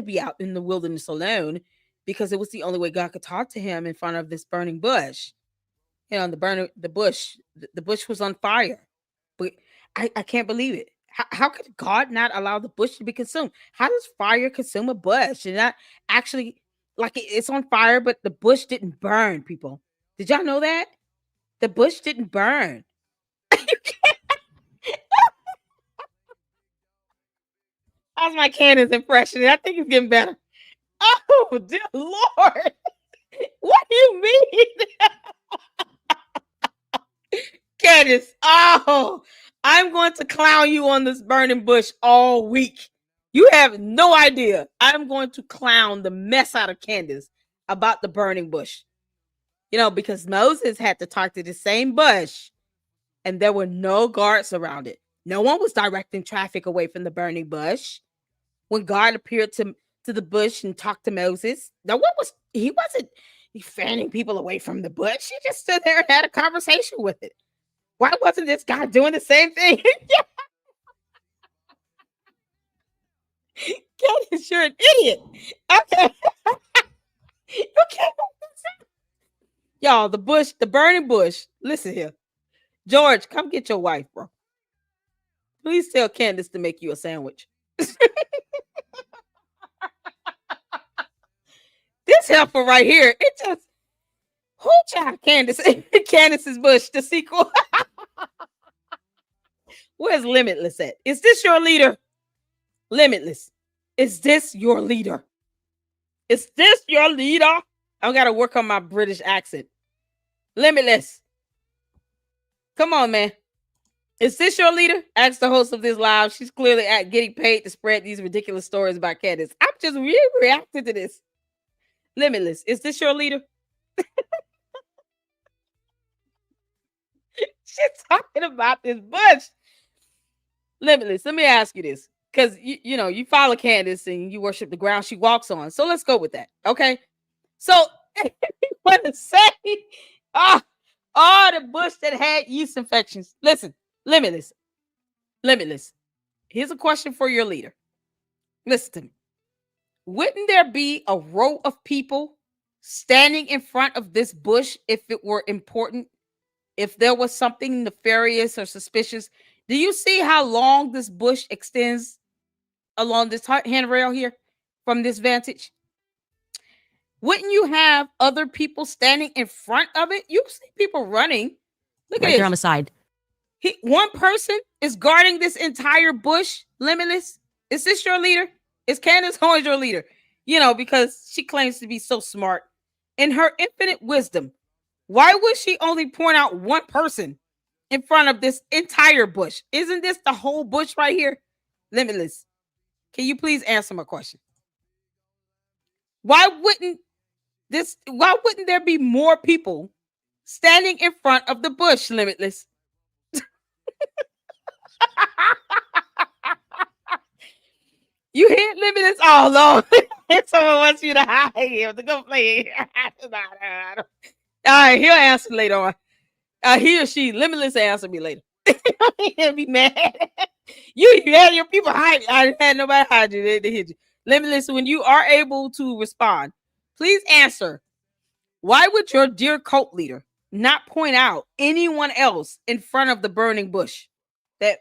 be out in the wilderness alone, because it was the only way God could talk to him in front of this burning bush. You know, the bush was on fire. But I can't believe it. How could God not allow the bush to be consumed? How does fire consume a bush? And not actually, like, it's on fire, but the bush didn't burn, people. Did y'all know that? The bush didn't burn. How's my Candace impression? I think it's getting better. Oh, dear Lord. What do you mean? Candace, oh, I'm going to clown you on this burning bush all week. You have no idea. I'm going to clown the mess out of Candace about the burning bush. You know, because Moses had to talk to the same bush, and there were no guards around it. No one was directing traffic away from the burning bush. When God appeared to the bush and talked to Moses, he wasn't fanning people away from the bush. He just stood there and had a conversation with it. Why wasn't this guy doing the same thing? Candace, you're an idiot. Okay. Okay. Y'all, the burning bush. Listen here. George, come get your wife, bro. Please tell Candace to make you a sandwich. This helpful right here. It just, who child Candace? Candace's bush, the sequel. Where's Limitless at? Is this your leader? Limitless. Is this your leader? Is this your leader? I gotta work on my British accent. Limitless. Come on, man. Is this your leader? Ask the host of this live. She's clearly getting paid to spread these ridiculous stories about Candace. I'm just really reacting to this. Limitless. Is this your leader? She's talking about this bush. Limitless. Let me ask you this. Because you know, you follow Candace and you worship the ground she walks on. So let's go with that. Okay. So want to say, the bush that had yeast infections. Listen, Limitless. Limitless. Here's a question for your leader. Listen to me. Wouldn't there be a row of people standing in front of this bush if it were important? If there was something nefarious or suspicious? Do you see how long this bush extends along this handrail here from this vantage? Wouldn't you have other people standing in front of it? You see people running. Look at right this. there on the side. One person is guarding this entire bush. Limitless. Is this your leader? Is Candace Owens your leader? You know, because she claims to be so smart. In her infinite wisdom, why would she only point out one person in front of this entire bush? Isn't this the whole bush right here? Limitless. Can you please answer my question? Why wouldn't there be more people standing in front of the bush, Limitless? You hit Limitless. Oh, Lord. If someone wants you to hire him to go play. All right, he'll answer later on. He or she, Limitless, answer me later. He'll be mad. You had your people hide. I had nobody hide you. They hit you. Limitless, when you are able to respond, please answer. Why would your dear cult leader not point out anyone else in front of the burning bush that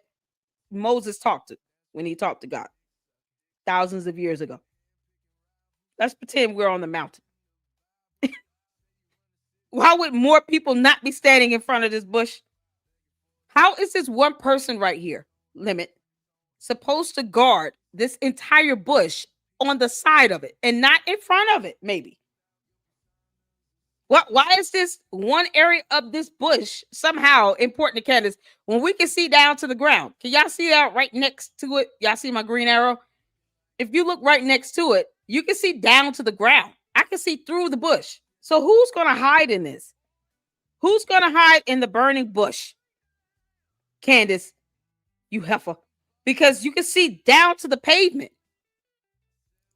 Moses talked to when he talked to God thousands of years ago? Let's pretend we're on the mountain. Why would more people not be standing in front of this bush? How is this one person right here, Limit, supposed to guard this entire bush on the side of it and not in front of it, maybe? Why is this one area of this bush somehow important to Candace when we can see down to the ground? Can y'all see that right next to it? Y'all see my green arrow? If you look right next to it, you can see down to the ground. I can see through the bush. So who's going to hide in this? Who's going to hide in the burning bush? Candace, you heifer. Because you can see down to the pavement.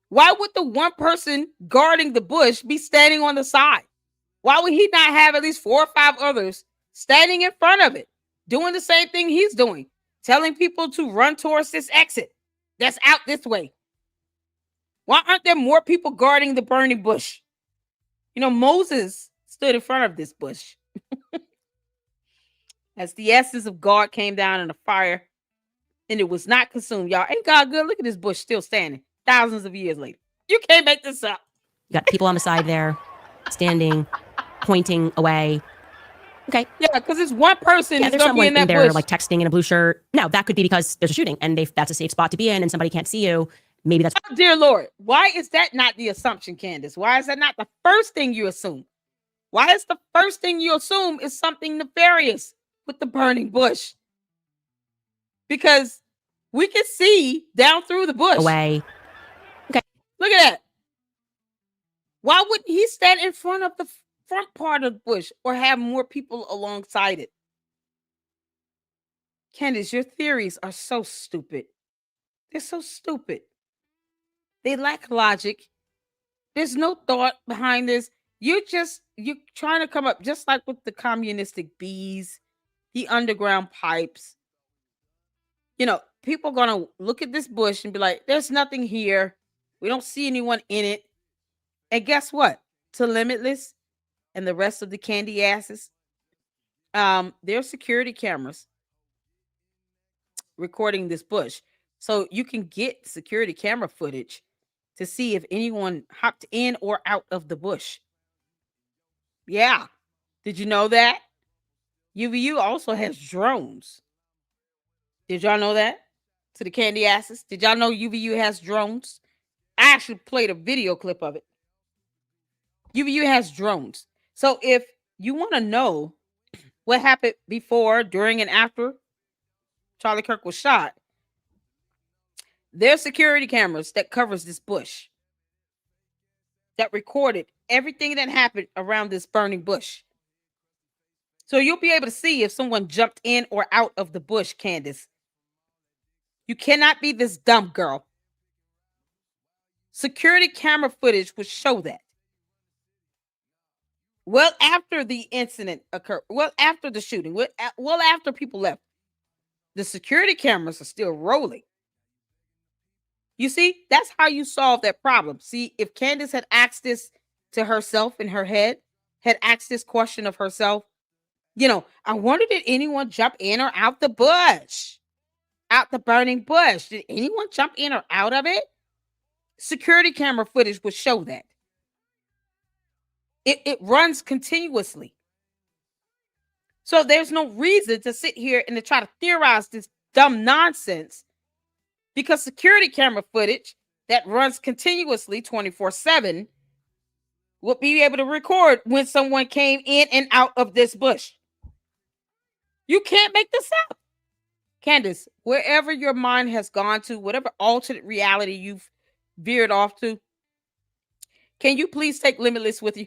Why would the one person guarding the bush be standing on the side? Why would he not have at least 4 or 5 others standing in front of it, doing the same thing he's doing, telling people to run towards this exit that's out this way? Why aren't there more people guarding the burning bush? You know, Moses stood in front of this bush as the essence of God came down in a fire and it was not consumed. Y'all, ain't God good? Look at this bush still standing thousands of years later. You can't make this up. You got people on the side there, standing, pointing away. Okay. Yeah, because it's one person. Yeah, there's someone in there bush, like texting in a blue shirt. No, that could be because there's a shooting and that's a safe spot to be in and somebody can't see you. Maybe that's... Oh, dear Lord, why is that not the assumption, Candace? Why is that not the first thing you assume? Why is the first thing you assume is something nefarious with the burning bush? Because we can see down through the bush. Away. Okay. Look at that. Why wouldn't he stand in front of the front part of the bush or have more people alongside it? Candace, your theories are so stupid. They're so stupid. They lack logic. There's no thought behind this. You're trying to come up just like with the communistic bees, the underground pipes. You know, people are going to look at this bush and be like, there's nothing here. We don't see anyone in it. And guess what? To Limitless and the rest of the candy asses, there's security cameras recording this bush. So you can get security camera footage to see if anyone hopped in or out of the bush. Yeah. Did you know that? UVU also has drones. Did y'all know that? To the candy asses. Did y'all know UVU has drones? I actually played a video clip of it. UVU has drones. So if you want to know what happened before, during, and after Charlie Kirk was shot, there's security cameras that covers this bush that recorded everything that happened around this burning bush. So you'll be able to see if someone jumped in or out of the bush, Candace. You cannot be this dumb, girl. Security camera footage would show that. Well, after the incident occurred, well, after the shooting, well, after people left, the security cameras are still rolling. You see, that's how you solve that problem. See, if Candace had asked this to herself in her head, had asked this question of herself, you know, I wonder, did anyone jump in or out the bush? Out the burning bush? Did anyone jump in or out of it? Security camera footage would show that. It runs continuously. So there's no reason to sit here and to try to theorize this dumb nonsense, because security camera footage that runs continuously 24/7 will be able to record when someone came in and out of this bush. You can't make this up. Candace, wherever your mind has gone to, whatever alternate reality you've veered off to, can you please take Limitless with you?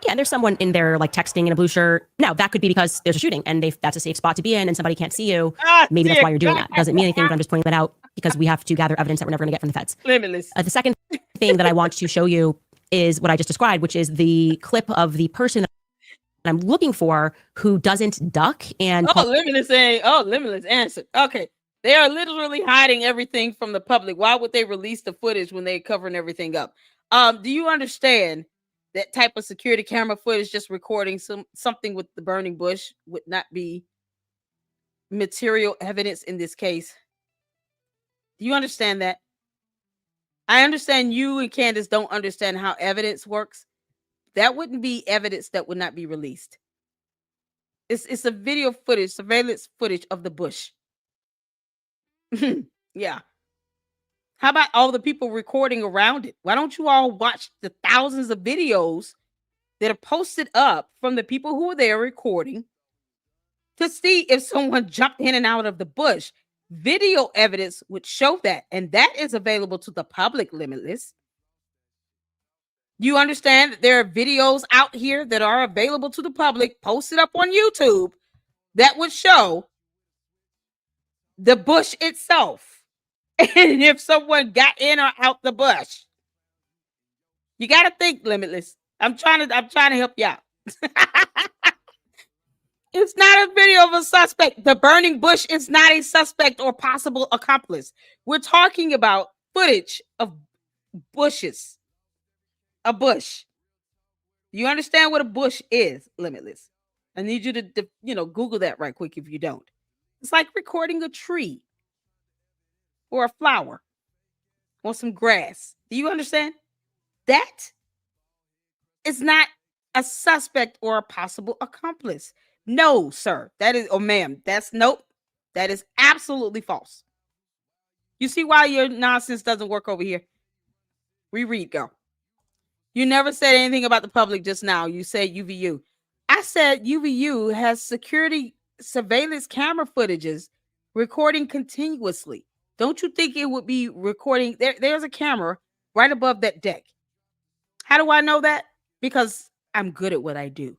Yeah, there's someone in there like texting in a blue shirt. Now, that could be because there's a shooting and that's a safe spot to be in and somebody can't see you. Maybe that's why you're doing that. Doesn't mean anything, but I'm just pointing that out. because we have to gather evidence that we're never going to get from the feds. Limitless. The second thing that I want to show you is what I just described, which is the clip of the person that I'm looking for who doesn't duck and Limitless saying, Limitless answered. Okay. They are literally hiding everything from the public. Why would they release the footage when they're covering everything up? Do you understand that type of security camera footage just recording something with the burning bush would not be material evidence in this case? Do you understand that? I understand you and Candace don't understand how evidence works. That wouldn't be evidence that would not be released. It's a video footage, surveillance footage of the bush. Yeah. How about all the people recording around it? Why don't you all watch the thousands of videos that are posted up from the people who are there recording to see if someone jumped in and out of the bush? Video evidence would show that, and that is available to the public, Limitless. You understand that there are videos out here that are available to the public, posted up on YouTube, that would show the bush itself. And if someone got in or out the bush. You got to think, Limitless. I'm trying to help you out. It's not a video of a suspect. The burning bush is not a suspect or possible accomplice. We're talking about footage of bushes. A bush. You understand what a bush is, Limitless? I need you to Google that right quick if you don't. It's like recording a tree or a flower or some grass. Do you understand? That is not a suspect or a possible accomplice. No, sir. That is, ma'am, nope. That is absolutely false. You see why your nonsense doesn't work over here? Reread, go. You never said anything about the public just now. You said UVU. I said UVU has security surveillance camera footages recording continuously. Don't you think it would be recording? There's a camera right above that deck. How do I know that? Because I'm good at what I do.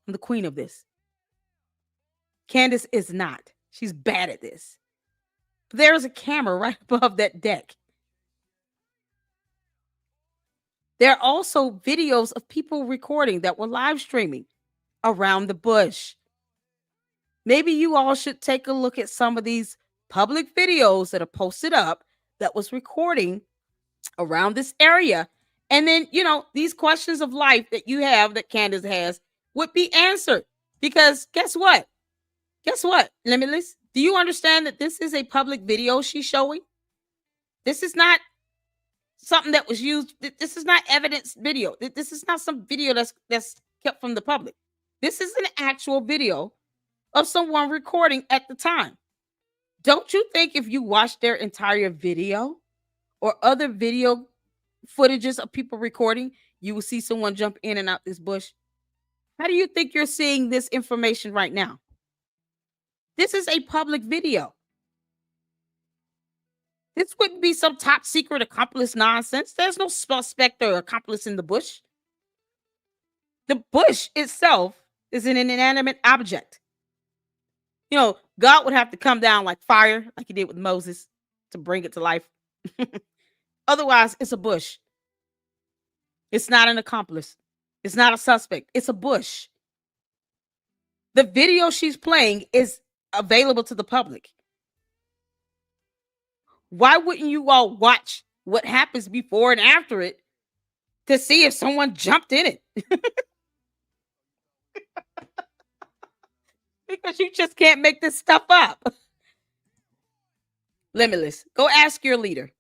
I'm the queen of this. Candace is not. She's bad at this. There's a camera right above that deck. There are also videos of people recording that were live streaming around the bush. Maybe you all should take a look at some of these public videos that are posted up that was recording around this area. And then, these questions of life that you have, that Candace has, would be answered. Because guess what? Guess what, Limitless? Do you understand that this is a public video she's showing? This is not something that was used. This is not evidence video. This is not some video that's kept from the public. This is an actual video of someone recording at the time. Don't you think if you watch their entire video or other video footages of people recording, you will see someone jump in and out this bush? How do you think you're seeing this information right now? This is a public video. This wouldn't be some top secret accomplice nonsense. There's no suspect or accomplice in the bush. The bush itself is an inanimate object. God would have to come down like fire, like he did with Moses, to bring it to life. Otherwise, it's a bush. It's not an accomplice. It's not a suspect. It's a bush. The video she's playing is available to the public. Why wouldn't you all watch what happens before and after it to see if someone jumped in it? Because you just can't make this stuff up. Limitless, go ask your leader.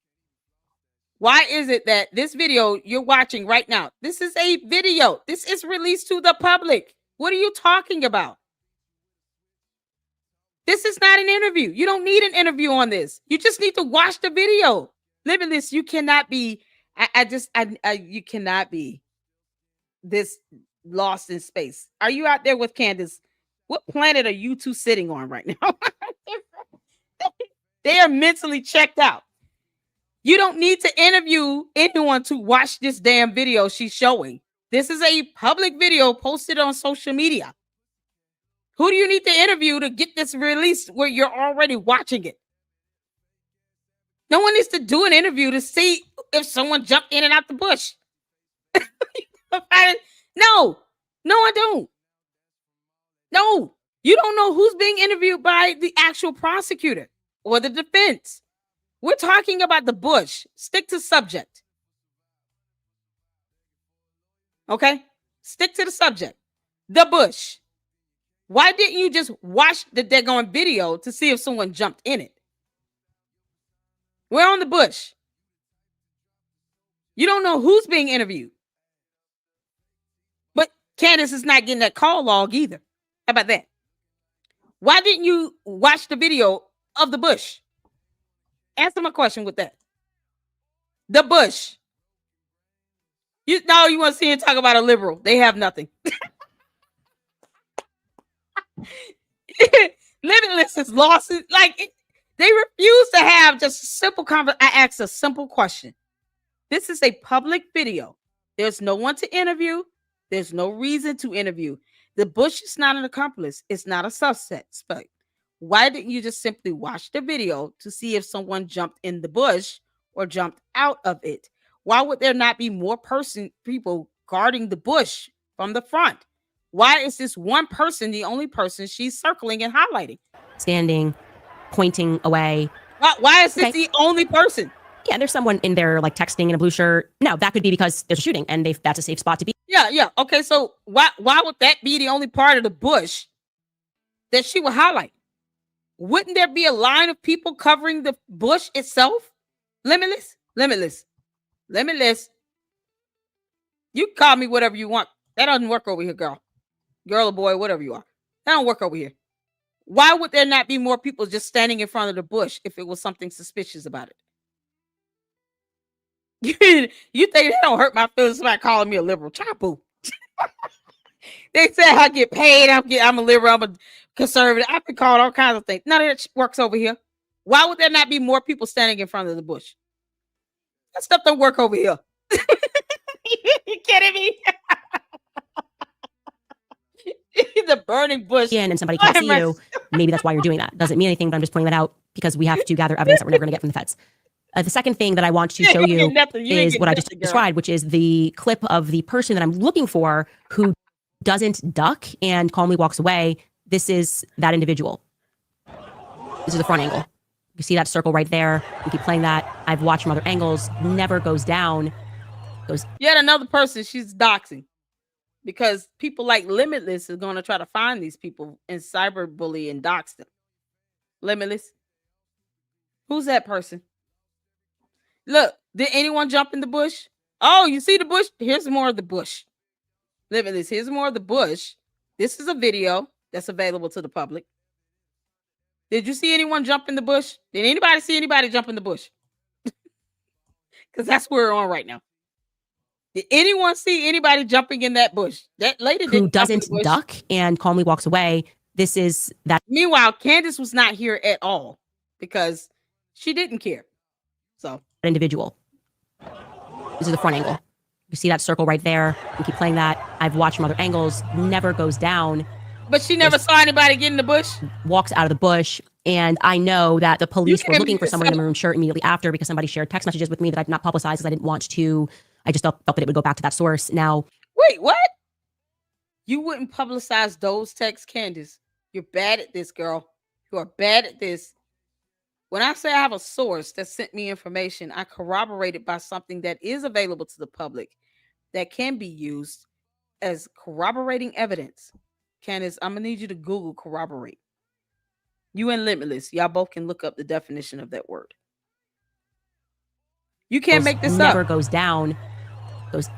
Why is it that this video you're watching right now, this is a video. This is released to the public. What are you talking about? This is not an interview. You don't need an interview on this. You just need to watch the video. Limitless, you cannot be, you cannot be this lost in space. Are you out there with Candace? What planet are you two sitting on right now? They are mentally checked out. You don't need to interview anyone to watch this damn video she's showing. This is a public video posted on social media. Who do you need to interview to get this released where you're already watching it? No one needs to do an interview to see if someone jumped in and out the bush. No, I don't. No, you don't know who's being interviewed by the actual prosecutor or the defense. We're talking about the bush. Stick to subject. Okay? Stick to the subject. The bush. Why didn't you just watch the daggone video to see if someone jumped in it? We're on the bush. You don't know who's being interviewed. But Candace is not getting that call log either. How about that? Why didn't you watch the video of the bush? Answer my question with that. The bush. You want to see him talk about a liberal. They have nothing. Limitless is lost. They refuse to have just a simple conversation. I asked a simple question. This is a public video. There's no one to interview. There's no reason to interview. The bush is not an accomplice. It's not a suspect. Why didn't you just simply watch the video to see if someone jumped in the bush or jumped out of it? Why would there not be more people guarding the bush from the front? Why is this one person the only person she's circling and highlighting? Standing, pointing away. Why is this the only person? Yeah, there's someone in there like texting in a blue shirt. No, that could be because there's a shooting and that's a safe spot to be. Yeah. Okay, so why would that be the only part of the bush that she would highlight? Wouldn't there be a line of people covering the bush itself? Limitless. You can call me whatever you want. That doesn't work over here, girl or boy, whatever you are. That don't work over here. Why would there not be more people just standing in front of the bush if it was something suspicious about it? You think that don't hurt my feelings about calling me a liberal? Chapu. They say I get paid. I'm a liberal. I'm a conservative. I've been called all kinds of things. None of that works over here. Why would there not be more people standing in front of the bush? That stuff don't work over here. You kidding me? The burning bush. And somebody can't see you. Maybe that's why you're doing that. Doesn't mean anything, but I'm just pointing that out because we have to gather evidence that we're never going to get from the feds. The second thing that I want to show you is what I just described, which is the clip of the person that I'm looking for who doesn't duck and calmly walks away. This is that individual. This is the front angle. You see that circle right there. We keep playing that. I've watched from other angles. Never goes down. Goes. Yet another person she's doxing because people like Limitless is going to try to find these people and cyberbully and dox them. Limitless. Who's that person? Look, did anyone jump in the bush? Oh, you see the bush? Here's more of the bush. Limitless. Here's more of the bush. This is a video that's available to the public. Did you see anyone jump in the bush? Did anybody see anybody jump in the bush? Because that's where we're on right now. Did anyone see anybody jumping in that bush? That lady who doesn't duck and calmly walks away. This is that. Meanwhile, Candace was not here at all because she didn't care. So individual. This is the front angle. You see that circle right there. We keep playing that. I've watched from other angles. Never goes down. But she never saw anybody get in the bush. Walks out of the bush. And I know that the police were looking for someone in a maroon shirt immediately after because somebody shared text messages with me that I've not publicized because I didn't want to. I just felt that it would go back to that source. Now, wait, what? You wouldn't publicize those texts, Candace. You're bad at this, girl. You are bad at this. When I say I have a source that sent me information, I corroborate it by something that is available to the public that can be used as corroborating evidence. Candace, I'm going to need you to Google corroborate. You and Limitless, y'all both can look up the definition of that word. You can't make this up. Never goes down.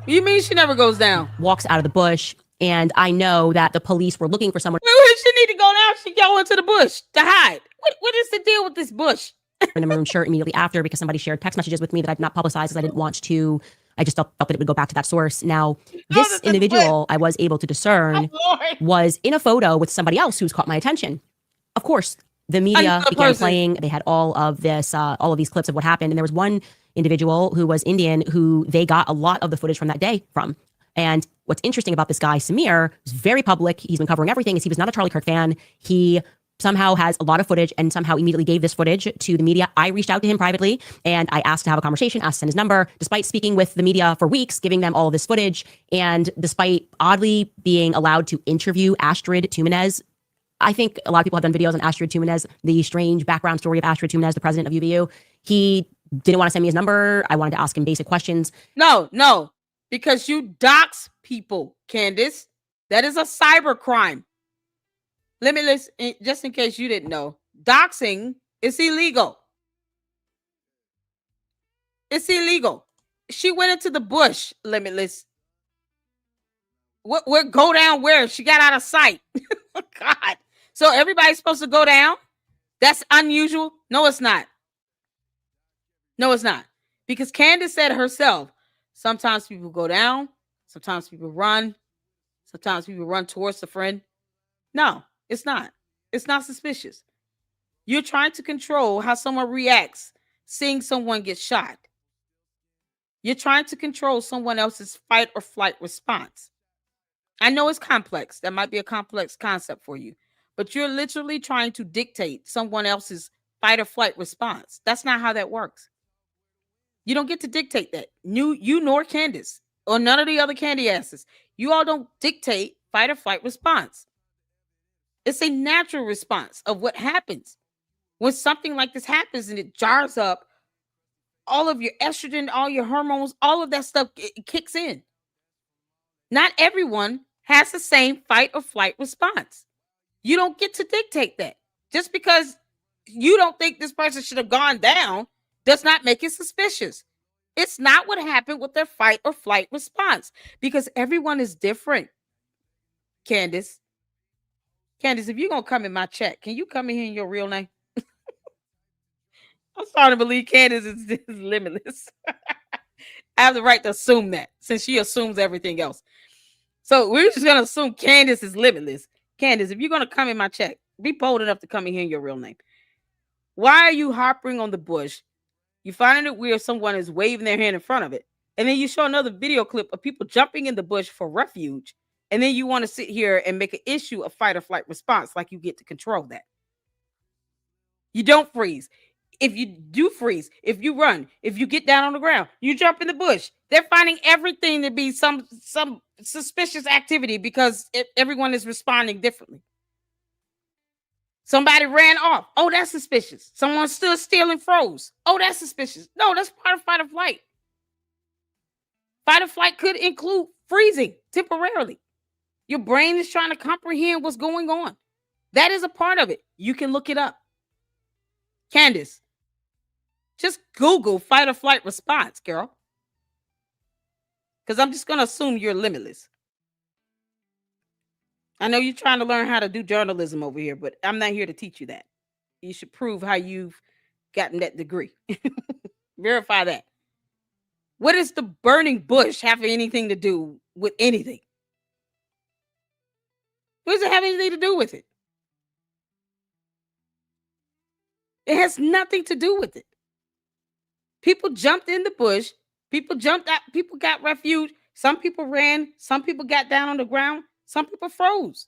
You mean she never goes down? Walks out of the bush. And I know that the police were looking for someone. She need to go down. She go into the bush to hide. What is the deal with this bush? In a maroon shirt immediately after because somebody shared text messages with me that I've not publicized because I didn't want to. I just felt that it would go back to that source. Now, this individual I was able to discern was in a photo with somebody else who's caught my attention. Of course, the media began playing. They had all of these clips of what happened. And there was one individual who was Indian who they got a lot of the footage from that day from. And what's interesting about this guy, Samir, is very public. He's been covering everything. He was not a Charlie Kirk fan. He somehow has a lot of footage and somehow immediately gave this footage to the media. I reached out to him privately and I asked to have a conversation, asked to send his number, despite speaking with the media for weeks, giving them all this footage. And despite oddly being allowed to interview Astrid Tumenez, I think a lot of people have done videos on Astrid Tumenez, the strange background story of Astrid Tumenez, the president of UVU. He didn't want to send me his number. I wanted to ask him basic questions. No, because you dox people, Candace. That is a cyber crime. Limitless, just in case you didn't know, doxing is illegal. It's illegal. She went into the bush, Limitless. What go down where? She got out of sight. Oh, God. So everybody's supposed to go down? That's unusual? No, it's not. No, it's not. Because Candace said herself, sometimes people go down, sometimes people run, sometimes people run towards a friend. No, it's not. It's not suspicious. You're trying to control how someone reacts seeing someone get shot. You're trying to control someone else's fight or flight response. I know it's complex. That might be a complex concept for you, but you're literally trying to dictate someone else's fight or flight response. That's not how that works. You don't get to dictate that. You nor Candace or none of the other candy asses. You all don't dictate fight or flight response. It's a natural response of what happens when something like this happens and it jars up all of your estrogen, all your hormones, all of that stuff it kicks in. Not everyone has the same fight or flight response. You don't get to dictate that. Just because you don't think this person should have gone down does not make it suspicious. It's not what happened with their fight or flight response because everyone is different. Candace, if you're going to come in my chat, can you come in here in your real name? I'm starting to believe Candace is limitless. I have the right to assume that since she assumes everything else. So we're just going to assume Candace is limitless. Candace, if you're going to come in my chat, be bold enough to come in here in your real name. Why are you harping on the bush? You finding it weird someone is waving their hand in front of it. And then you show another video clip of people jumping in the bush for refuge. And then you want to sit here and make an issue of fight or flight response like you get to control that. You don't freeze. If you do freeze, if you run, if you get down on the ground, you jump in the bush. They're finding everything to be some suspicious activity because everyone is responding differently. Somebody ran off. Oh, that's suspicious. Someone stood still and froze. Oh, that's suspicious. No, that's part of fight or flight. Fight or flight could include freezing temporarily. Your brain is trying to comprehend what's going on. That is a part of it. You can look it up. Candace, just Google fight or flight response, girl. Because I'm just going to assume you're limitless. I know you're trying to learn how to do journalism over here, but I'm not here to teach you that. You should prove how you've gotten that degree. Verify that. What does the burning bush have anything to do with anything? What does it have anything to do with it? It has nothing to do with it. People jumped in the bush. People jumped out. People got refuge. Some people ran. Some people got down on the ground. Some people froze.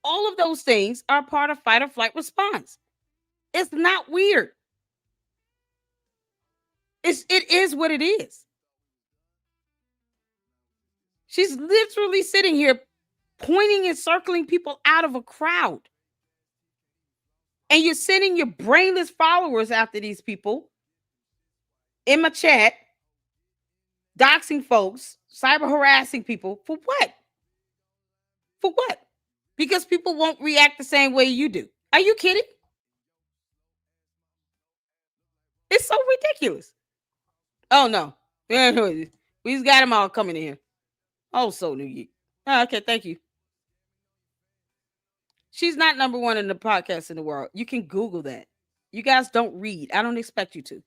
All of those things are part of fight or flight response. It's not weird. It is what it is. She's literally sitting here pointing and circling people out of a crowd. And you're sending your brainless followers after these people in my chat, doxing folks, cyber harassing people. For what? For what? Because people won't react the same way you do. Are you kidding? It's so ridiculous. Oh, no. We just got them all coming in here. Oh, so New Year. Oh, okay, thank you. She's not number one in the podcast in the world. You can Google that. You guys don't read. I don't expect you to.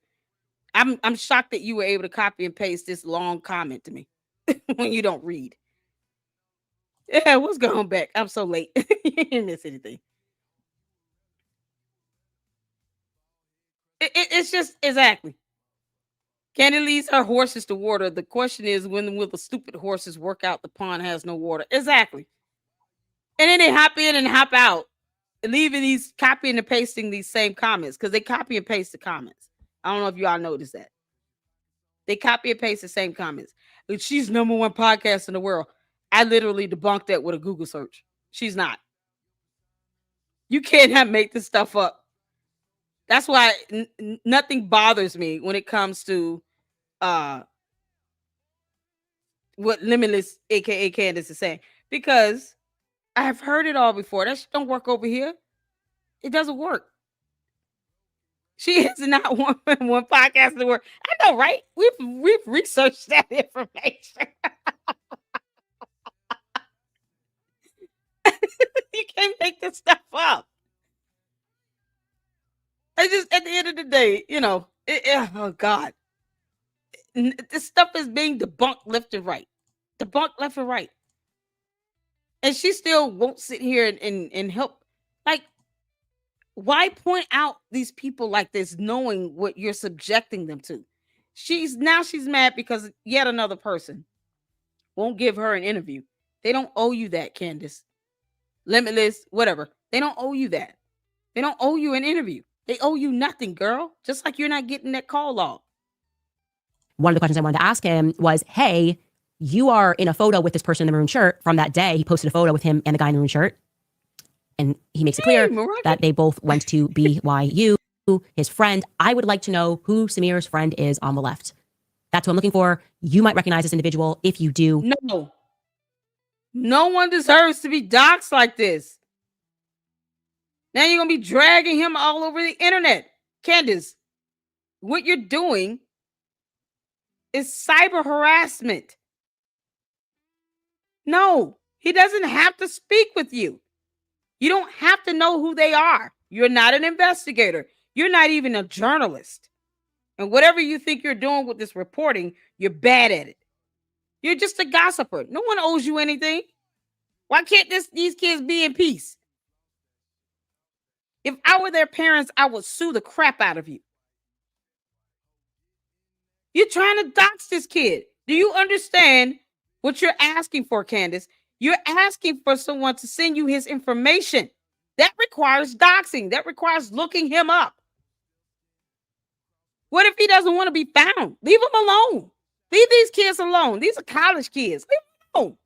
I'm shocked that you were able to copy and paste this long comment to me when you don't read. Yeah, what's going on back? I'm so late. You didn't miss anything. It's just exactly. Candy leads her horses to water. The question is, when will the stupid horses work out the pond has no water? Exactly. And then they hop in and hop out leaving these, copying and pasting these same comments, because they copy and paste the comments. I don't know if y'all noticed that. They copy and paste the same comments. She's #1 podcast in the world. I literally debunked that with a Google search. She's not. You cannot make this stuff up. That's why nothing bothers me when it comes to what Limitless, aka Candace, is saying, because I have heard it all before. That shit don't work over here. It doesn't work. She is not one podcast in the world. I know, right? We've researched that information. You can't make this stuff up. I just, at the end of the day, oh God, this stuff is being debunked left and right. Debunked left and right. And she still won't sit here and help. Like, why point out these people like this, knowing what you're subjecting them to? She's mad because yet another person won't give her an interview. They don't owe you that, Candace. Limitless, whatever. They don't owe you that. They don't owe you an interview. They owe you nothing, girl. Just like you're not getting that call log. One of the questions I wanted to ask him was, hey, you are in a photo with this person in the maroon shirt from that day. He posted a photo with him and the guy in the maroon shirt. And he makes it clear that they both went to BYU. His friend, I would like to know who Samir's friend is on the left. That's what I'm looking for. You might recognize this individual. If you do. No one deserves to be doxxed like this. Now you're going to be dragging him all over the internet. Candace, what you're doing is cyber harassment. No, he doesn't have to speak with you. You don't have to know who they are. You're not an investigator. You're not even a journalist. And whatever you think you're doing with this reporting, you're bad at it. You're just a gossiper. No one owes you anything. Why can't these kids be in peace? If I were their parents, I would sue the crap out of you. You're trying to dox this kid. Do you understand what you're asking for, Candace? You're asking for someone to send you his information. That requires doxing. That requires looking him up. What if he doesn't want to be found? Leave him alone. Leave these kids alone. These are college kids. Leave them alone.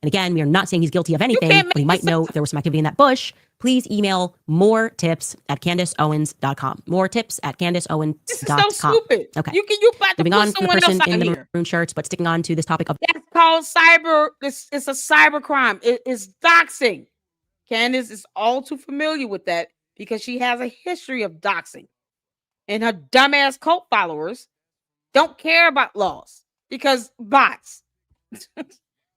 And again, we are not saying he's guilty of anything, but he might know there was some activity in that bush. Please email moretips@CandaceOwens.com. Moretips@CandaceOwens.com. This is so stupid. Okay. You about to moving put on from the someone person else in out the here. maroon shirts, but sticking on to this topic of That's called cyber. It's a cyber crime. It's doxing. Candace is all too familiar with that because she has a history of doxing. And her dumbass cult followers don't care about laws because bots.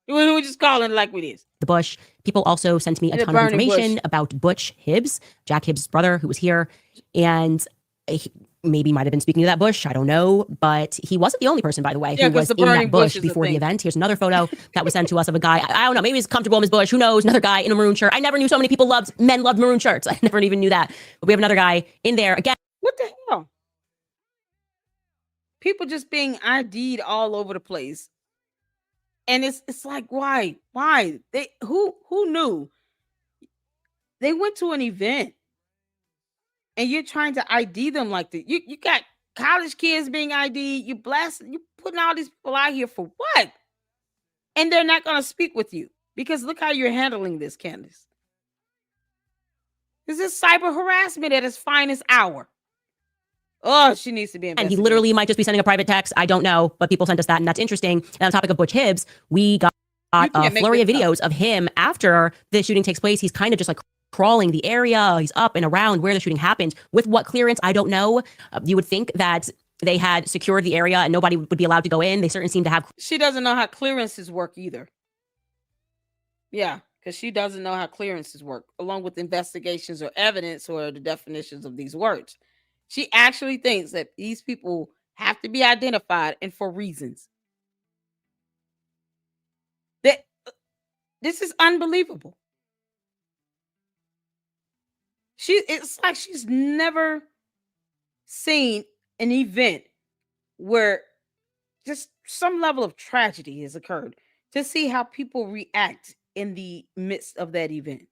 We're just calling it like it is. the bush. People also sent me a ton of information about Butch Hibbs, Jack Hibbs' brother, who was here. And he maybe might have been speaking to that bush. I don't know. But he wasn't the only person, by the way, who was in that bush before the event. Here's another photo that was sent to us of a guy. I don't know. Maybe he's comfortable in his bush. Who knows? Another guy in a maroon shirt. I never knew so many men loved maroon shirts. I never even knew that. But we have another guy in there again. What the hell? People just being ID'd all over the place. And it's like, why? They who knew? They went to an event and you're trying to ID them like that. You got college kids being ID'd, you putting all these people out here for what? And they're not gonna speak with you because look how you're handling this, Candace. This is cyber harassment at its finest hour. Oh, she needs to be investigated. And he literally might just be sending a private text. I don't know, but people sent us that, and that's interesting. And on the topic of Butch Hibbs, we got a flurry of videos of him after the shooting takes place. He's kind of just like crawling the area. He's up and around where the shooting happened. With what clearance, I don't know. You would think that they had secured the area and nobody would be allowed to go in. They certainly seem to have. She doesn't know how clearances work either. Yeah, because she doesn't know how clearances work, along with investigations or evidence or the definitions of these words. She actually thinks that these people have to be identified and for reasons. This is unbelievable. It's like she's never seen an event where just some level of tragedy has occurred to see how people react in the midst of that event.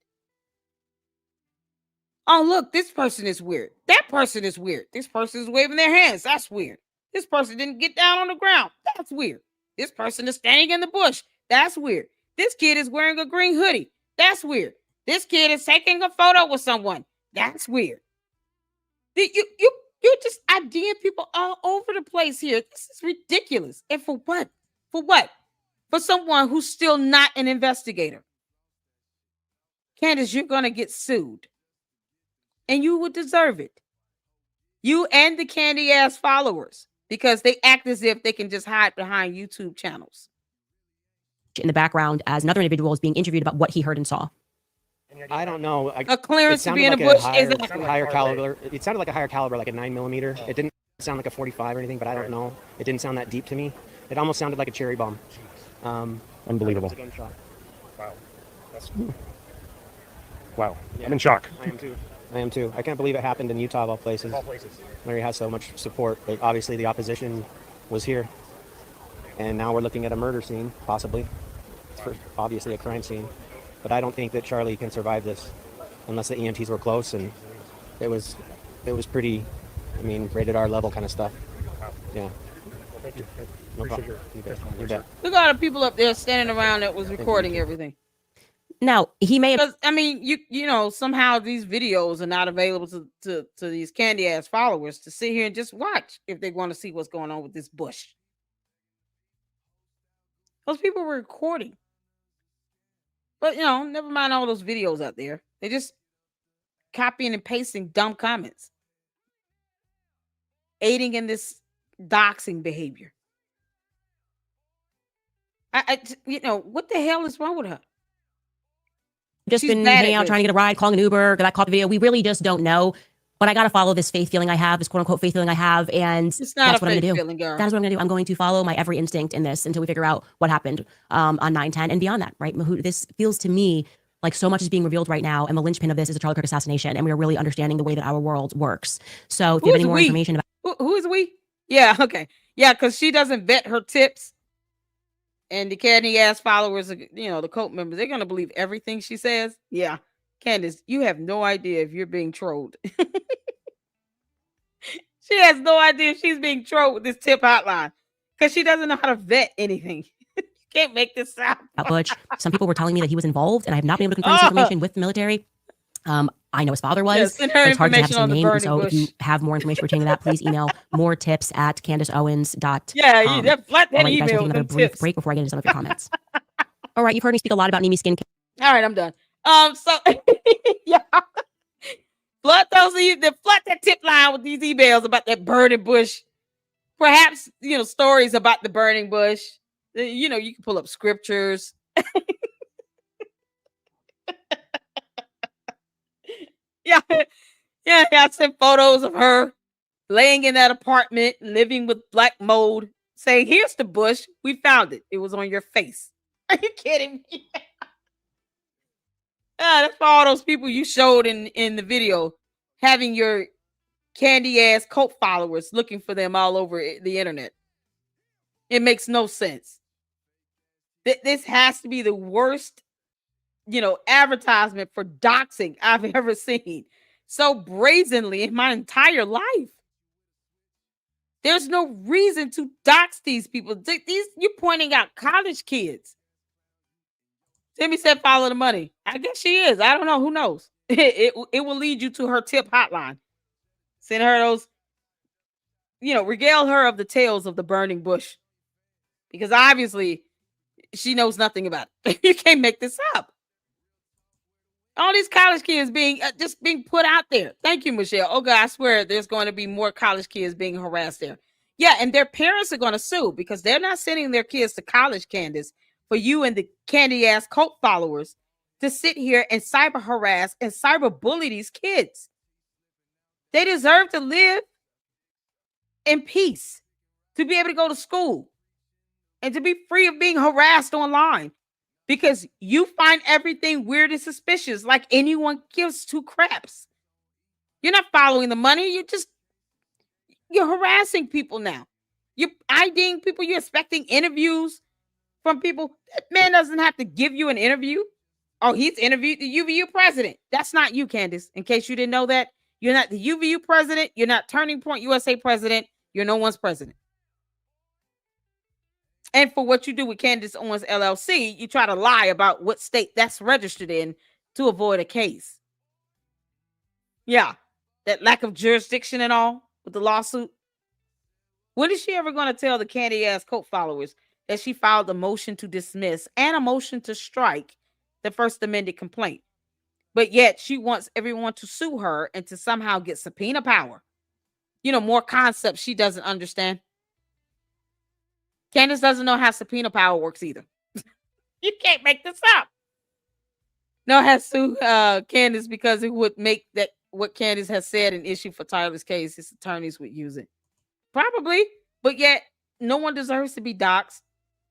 Oh, look, this person is weird. That person is weird. This person is waving their hands. That's weird. This person didn't get down on the ground. That's weird. This person is standing in the bush. That's weird. This kid is wearing a green hoodie. That's weird. This kid is taking a photo with someone. That's weird. You just IDing people all over the place here. This is ridiculous. And for what? For what? For someone who's still not an investigator. Candace, you're going to get sued. And you would deserve it. You and the candy ass followers, because they act as if they can just hide behind YouTube channels. In the background, as another individual is being interviewed about what he heard and saw. I don't know. A clearance to be in a bush is a higher caliber. It sounded like a higher caliber, like a 9mm. It didn't sound like a 45 or anything, but I don't know. It didn't sound that deep to me. It almost sounded like a cherry bomb. Unbelievable. It was a gunshot. Wow. Wow. Yeah. I'm in shock. I am too. I can't believe it happened in Utah of all places. Where he has so much support. But obviously the opposition was here. And now we're looking at a murder scene, possibly. It's obviously a crime scene. But I don't think that Charlie can survive this unless the EMTs were close, and it was pretty, rated R level kind of stuff. Yeah. Well, thank you. No problem. You bet. Look at all the people up there standing around that was recording everything. Now, he may have... you know, somehow these videos are not available to these candy ass followers to sit here and just watch if they want to see what's going on with this bush. Those people were recording. But, never mind all those videos out there. They just copying and pasting dumb comments. Aiding in this doxing behavior. What the hell is wrong with her? Just She's been bad hanging at out, this. trying to get a ride, calling an Uber, that caught the video. We really just don't know. But I got to follow this faith feeling I have, this quote unquote faith feeling I have. And It's not that's a what I'm faith going to do. feeling, girl. That is what I'm going to do. I'm going to follow my every instinct in this until we figure out what happened on 9/10 and beyond that, right? This feels to me like so much is being revealed right now. And the linchpin of this is the Charlie Kirk assassination. And we are really understanding the way that our world works. So if you have any more information about... Who is we? Yeah, okay. Yeah, because she doesn't vet her tips. And the candy ass followers, the cult members, they're going to believe everything she says. Yeah. Candace, you have no idea if you're being trolled. She has no idea if she's being trolled with this tip hotline because she doesn't know how to vet anything. You can't make this sound. Butch. Some people were telling me that he was involved, and I have not been able to confirm this information with the military. I know his father was. Yes, but it's hard to have his on the name. burning So bush. if you have more information pertaining to that, please email more tips at CandaceOwens.com. Yeah, you flat that All right, you guys, email. we'll take another them brief tips. break before I get into some of your comments. All right, you've heard me speak a lot about Nimi Skin. All right, I'm done. So yeah. Flood flood that tip line with these emails about that burning bush. Perhaps, stories about the burning bush. You can pull up scriptures. Yeah. I sent photos of her laying in that apartment, living with black mold, saying, here's the bush. We found it. It was on your face. Are you kidding me? That's for all those people you showed in the video, having your candy ass cult followers looking for them all over the internet. It makes no sense. This has to be the worst, advertisement for doxing I've ever seen. So brazenly in my entire life. There's no reason to dox these people. You're pointing out college kids. Timmy said follow the money. I guess she is. I don't know. Who knows? It will lead you to her tip hotline. Send her those, regale her of the tales of the burning bush. Because obviously she knows nothing about it. You can't make this up. All these college kids being put out there. Thank you, Michelle. Oh, God, I swear there's going to be more college kids being harassed there. Yeah, and their parents are going to sue because they're not sending their kids to college, Candace, for you and the candy-ass cult followers to sit here and cyber harass and cyber bully these kids. They deserve to live in peace, to be able to go to school, and to be free of being harassed online. Because you find everything weird and suspicious, like anyone gives two craps. You're not following the money. You're harassing people now. You're IDing people. You're expecting interviews from people. That man doesn't have to give you an interview Oh, he's interviewed the UVU president. That's not you, Candace. In case you didn't know that, you're not the UVU president. You're not Turning Point USA president. You're no one's president. And for what you do with Candace Owens LLC, you try to lie about what state that's registered in to avoid a case. Yeah, that lack of jurisdiction and all with the lawsuit. When is she ever going to tell the candy ass cult followers that she filed a motion to dismiss and a motion to strike the first amended complaint? But yet she wants everyone to sue her and to somehow get subpoena power. You know, more concepts she doesn't understand. Candace doesn't know how subpoena power works either. You can't make this up. No, has sued Candace because it would make that what Candace has said an issue for Tyler's case. His attorneys would use it. Probably, but yet no one deserves to be doxxed.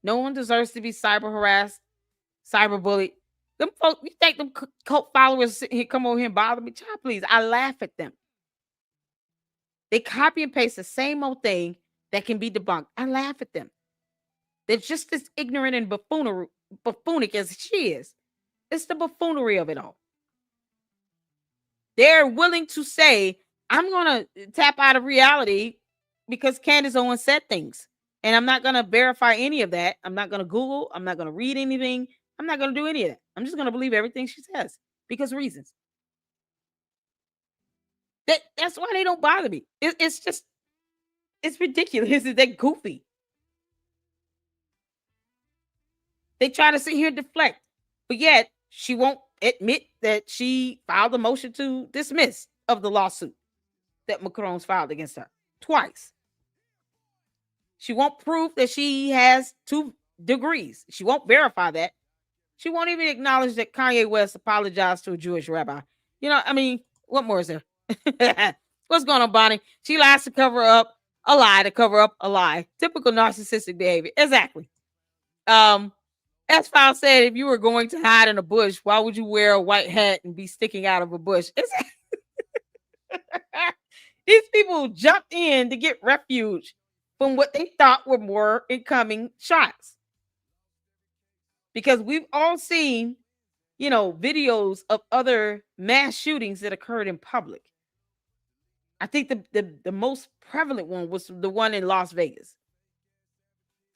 No one deserves to be cyber harassed, cyber bullied. Them folks, you think them cult followers sit here, come over here and bother me? Child, please, I laugh at them. They copy and paste the same old thing that can be debunked. I laugh at them. They're just as ignorant and buffoonic as she is. It's the buffoonery of it all. They're willing to say, I'm going to tap out of reality because Candace Owens said things. And I'm not going to verify any of that. I'm not going to Google. I'm not going to read anything. I'm not going to do any of that. I'm just going to believe everything she says because of reasons. That's why they don't bother me. It's ridiculous. They're goofy. They try to sit here and deflect, but yet she won't admit that she filed a motion to dismiss of the lawsuit that Macron's filed against her twice. She won't prove that she has 2 degrees. She won't verify that. She won't even acknowledge that Kanye West apologized to a Jewish rabbi. You know, I mean, what more is there? What's going on, Bonnie? She lies to cover up a lie, to cover up a lie. Typical narcissistic behavior. Exactly. S-File said, if you were going to hide in a bush, why would you wear a white hat and be sticking out of a bush? These people jumped in to get refuge from what they thought were more incoming shots. Because we've all seen, you know, videos of other mass shootings that occurred in public. I think the most prevalent one was the one in Las Vegas.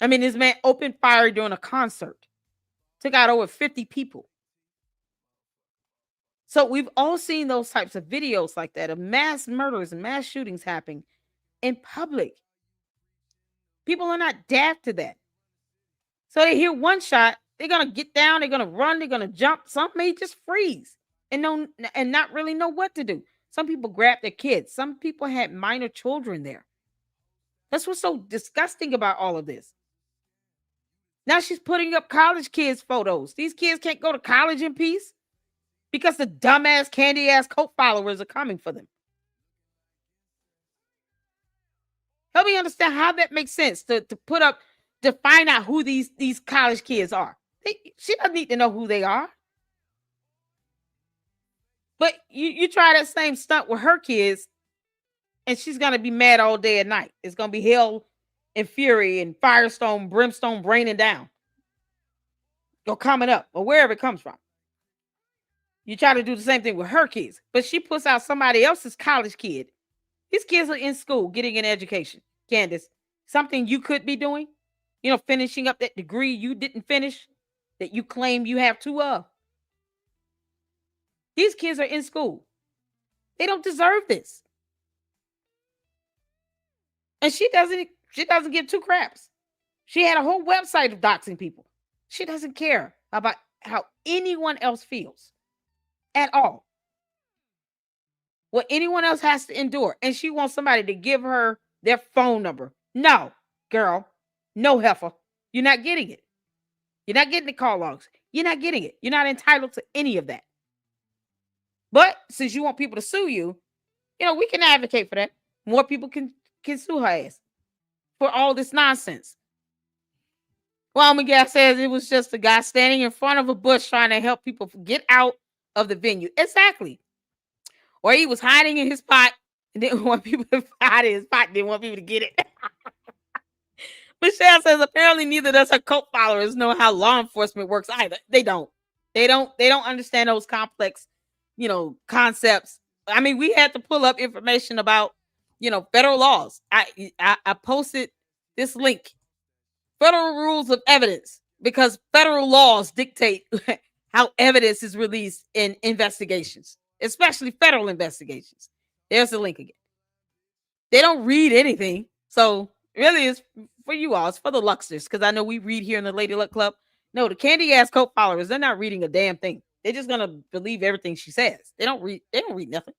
I mean, this man opened fire during a concert. Took out over 50 people. So we've all seen those types of videos like that of mass murders and mass shootings happening in public. People are not daft to that. So they hear one shot, they're going to get down, they're going to run, they're going to jump. Some may just freeze and not really know what to do. Some people grab their kids. Some people had minor children there. That's what's so disgusting about all of this. Now she's putting up college kids' photos. These kids can't go to college in peace because the dumbass, candy-ass cult followers are coming for them. Help me understand how that makes sense to put up, to find out who these college kids are. She doesn't need to know who they are. But you try that same stunt with her kids, and she's going to be mad all day and night. It's going to be hell and fury and firestorm, brimstone raining down or coming up or wherever it comes from. You try to do the same thing with her kids, but she puts out somebody else's college kid. These kids are in school getting an education. Candace, something you could be doing, you know, finishing up that degree you didn't finish that you claim you have 2 of. These kids are in school. They don't deserve this. And she doesn't give 2 craps. She had a whole website of doxing people. She doesn't care about how anyone else feels at all. What anyone else has to endure. And she wants somebody to give her their phone number. No, girl. No, heifer. You're not getting it. You're not getting the call logs. You're not getting it. You're not entitled to any of that. But since you want people to sue you, you know, we can advocate for that. More people can sue her ass for all this nonsense. Well, Miguel says it was just a guy standing in front of a bush trying to help people get out of the venue. Exactly. Or he was hiding in his pot and didn't want people to hide in his pot, didn't want people to get it. Michelle says apparently neither does her cult followers know how law enforcement works either. They don't. They don't understand those complex, concepts. I mean, we had to pull up information about, federal laws. I posted this link, federal rules of evidence, because federal laws dictate how evidence is released in investigations, especially federal investigations. There's the link again. They don't read anything. So really it's for you all. It's for the Lucksters, because I know we read here in the Lady Luck Club. No, the candy ass cult followers, they're not reading a damn thing. They're just gonna believe everything she says. They don't read nothing.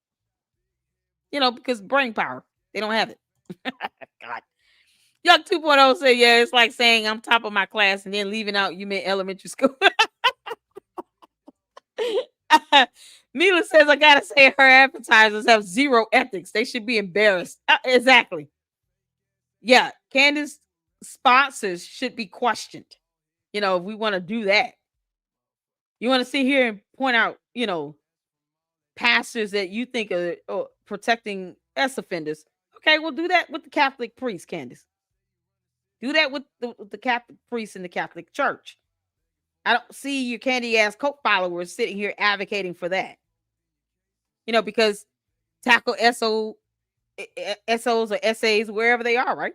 Because brain power. They don't have it. God. Yuck 2.0 say, yeah, it's like saying I'm top of my class and then leaving out you meant elementary school. Mila says, I gotta say her advertisers have zero ethics. They should be embarrassed. Exactly. Yeah, Candace sponsors should be questioned. If we want to do that. You want to sit here and point out, pastors that you think are protecting S offenders. Okay, we'll do that with the Catholic priests, Candace. Do that with the Catholic priests in the Catholic Church. I don't see your candy ass cult followers sitting here advocating for that. Because tackle SOs or SAs wherever they are, right?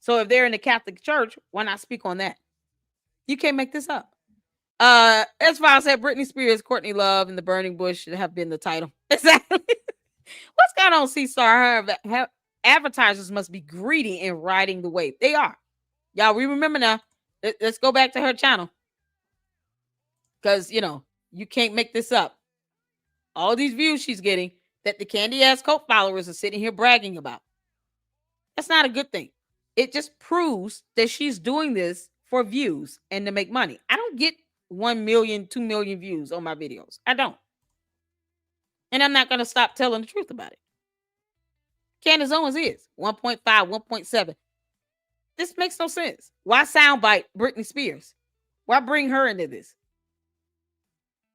So if they're in the Catholic Church, why not speak on that? You can't make this up. As far as that, Britney Spears, Courtney Love, and the Burning Bush should have been the title. Exactly. What's going on, C-Star? Advertisers must be greedy in riding the wave. They are. Y'all, we remember now. Let's go back to her channel. Because, you can't make this up. All these views she's getting that the candy ass cult followers are sitting here bragging about. That's not a good thing. It just proves that she's doing this for views and to make money. I don't get 1 million, 2 million views on my videos. I don't. And I'm not going to stop telling the truth about it. Candace Owens is 1.5, 1.7. This makes no sense. Why soundbite Britney Spears? Why bring her into this?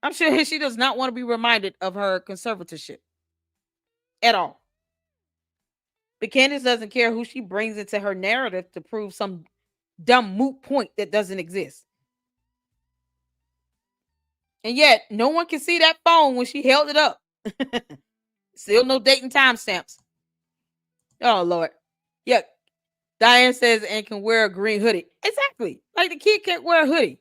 I'm sure she does not want to be reminded of her conservatorship at all. But Candace doesn't care who she brings into her narrative to prove some dumb moot point that doesn't exist. And yet, no one can see that phone when she held it up. Still no date and time stamps. Oh, Lord. Yeah. Diane says, and can wear a green hoodie. Exactly. Like the kid can't wear a hoodie.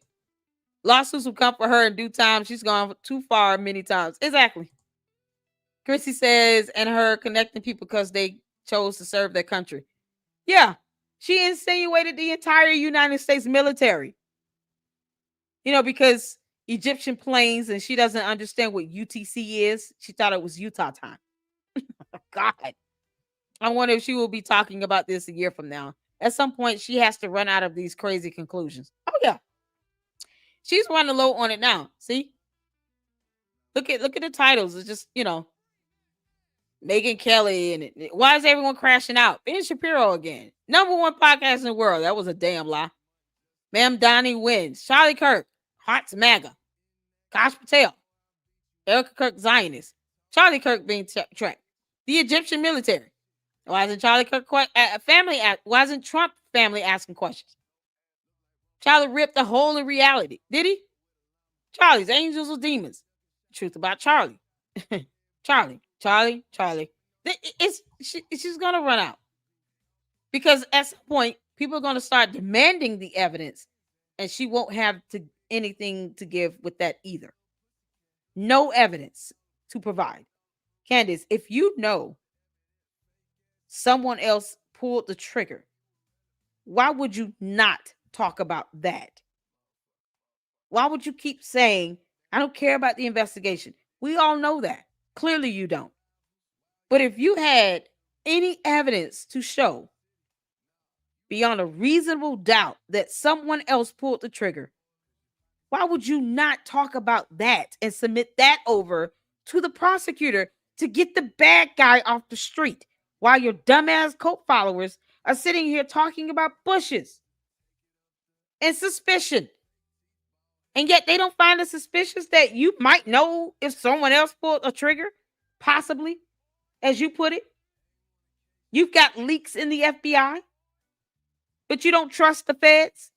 Lawsuits will come for her in due time. She's gone too far many times. Exactly. Chrissy says, and her connecting people because they chose to serve their country. Yeah. She insinuated the entire United States military. Because Egyptian planes, and she doesn't understand what UTC is. She thought it was Utah time. God. I wonder if she will be talking about this a year from now. At some point, she has to run out of these crazy conclusions. Oh, yeah. She's running low on it now. See? Look at the titles. It's just, Megyn Kelly. And why is everyone crashing out? Ben Shapiro again. #1 podcast in the world. That was a damn lie. Ma'am Donnie wins. Charlie Kirk. Hearts MAGA. Kosh Patel. Erica Kirk Zionist. Charlie Kirk being tracked. The Egyptian military. Why isn't Charlie Kirk family? Why isn't Trump family asking questions? Charlie ripped a hole in reality. Did he? Charlie's angels or demons? The truth about Charlie. Charlie. She's gonna run out. Because at some point, people are gonna start demanding the evidence, and she won't have anything to give with that either. No evidence to provide. Candace, if you know someone else pulled the trigger, why would you not talk about that? Why would you keep saying, I don't care about the investigation? We all know that. Clearly you don't. But if you had any evidence to show beyond a reasonable doubt that someone else pulled the trigger, why would you not talk about that and submit that over to the prosecutor to get the bad guy off the street while your dumbass cult followers are sitting here talking about bushes and suspicion? And yet they don't find it suspicious that you might know if someone else pulled a trigger, possibly, as you put it. You've got leaks in the FBI, but you don't trust the feds.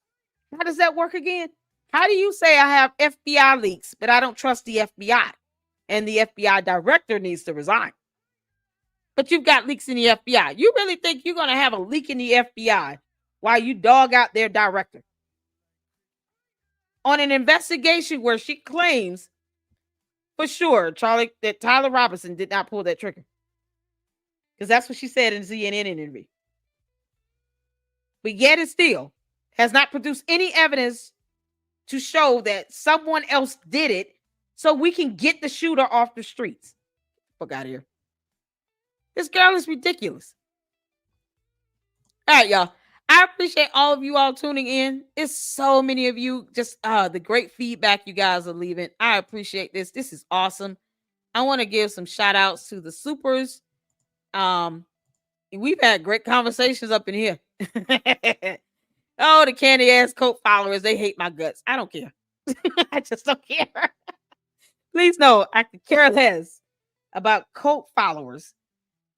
How does that work again? How do you say I have FBI leaks, but I don't trust the FBI? And the FBI director needs to resign. But you've got leaks in the FBI. You really think you're going to have a leak in the FBI while you dog out their director? On an investigation where she claims for sure, Charlie, that Tyler Robinson did not pull that trigger. Because that's what she said in the CNN interview. But yet and still has not produced any evidence to show that someone else did it so we can get the shooter off the streets. Fuck out of here. This girl is ridiculous. All right, y'all. I appreciate all of you all tuning in. It's so many of you. Just the great feedback you guys are leaving. I appreciate this. This is awesome. I want to give some shout outs to the supers. We've had great conversations up in here. Oh, the candy ass cult followers. They hate my guts. I don't care. I just don't care. Please know I could care less about cult followers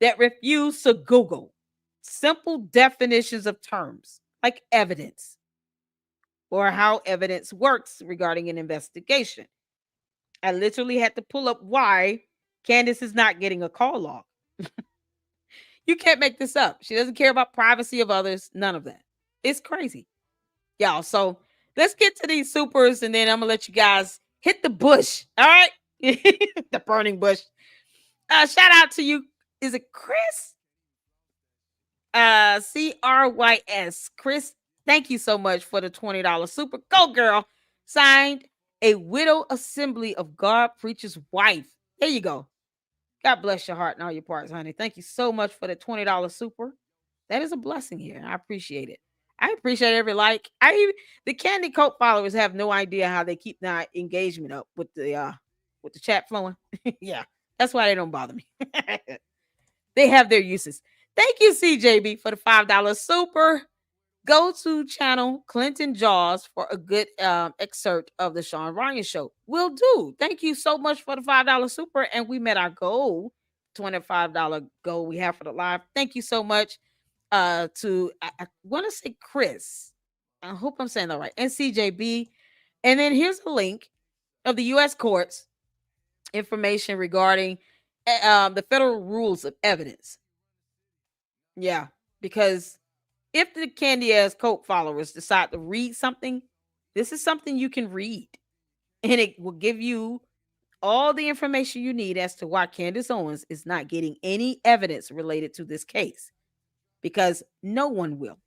that refuse to Google simple definitions of terms like evidence or how evidence works regarding an investigation. I literally had to pull up why Candace is not getting a call log. You can't make this up. She doesn't care about privacy of others. None of that. It's crazy. Y'all, so let's get to these supers and then I'm going to let you guys hit the bush. All right? The burning bush. Shout out to you. Is it Chris? CRYS. Chris, thank you so much for the $20 super. Go, girl. Signed, a widow assembly of God preacher's wife. There you go. God bless your heart and all your parts, honey. Thank you so much for the $20 super. That is a blessing here. I appreciate it. I appreciate every like. The Candy Coat followers have no idea how they keep that engagement up with the chat flowing. Yeah, that's why they don't bother me. They have their uses. Thank you, CJB, for the $5 super. Go to channel Clinton Jaws for a good excerpt of the Sean Ryan show. Will do. Thank you so much for the $5 super. And we met our goal, $25 goal we have for the live. Thank you so much to, I want to say Chris. I hope I'm saying that right. And CJB. And then here's a link of the U.S. courts information regarding the federal rules of evidence. Yeah, because if the candy ass cult followers decide to read something, this is something you can read. And it will give you all the information you need as to why Candace Owens is not getting any evidence related to this case. Because no one will.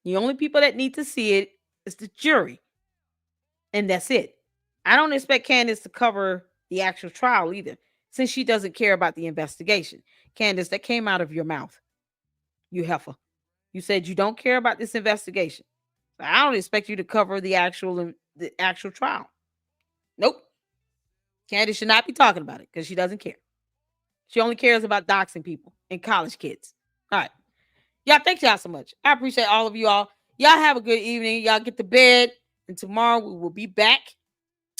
The only people that need to see it is the jury. And that's it. I don't expect Candace to cover the actual trial either, since she doesn't care about the investigation. Candace, that came out of your mouth. You heifer. You said you don't care about this investigation. I don't expect you to cover the actual trial. Nope. Candace should not be talking about it because she doesn't care. She only cares about doxing people and college kids. All right. Y'all, thank y'all so much. I appreciate all of you all. Y'all have a good evening. Y'all get to bed. And tomorrow we will be back.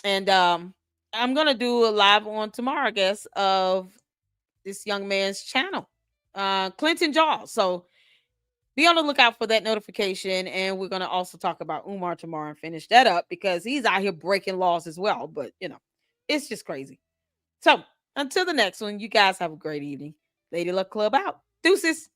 And I'm going to do a live on tomorrow, I guess, of this young man's channel, Clinton Jaws. So be on the lookout for that notification. And we're going to also talk about Umar tomorrow and finish that up because he's out here breaking laws as well. But, you know, it's just crazy. So until the next one, you guys have a great evening. Lady Luck Club out. Deuces.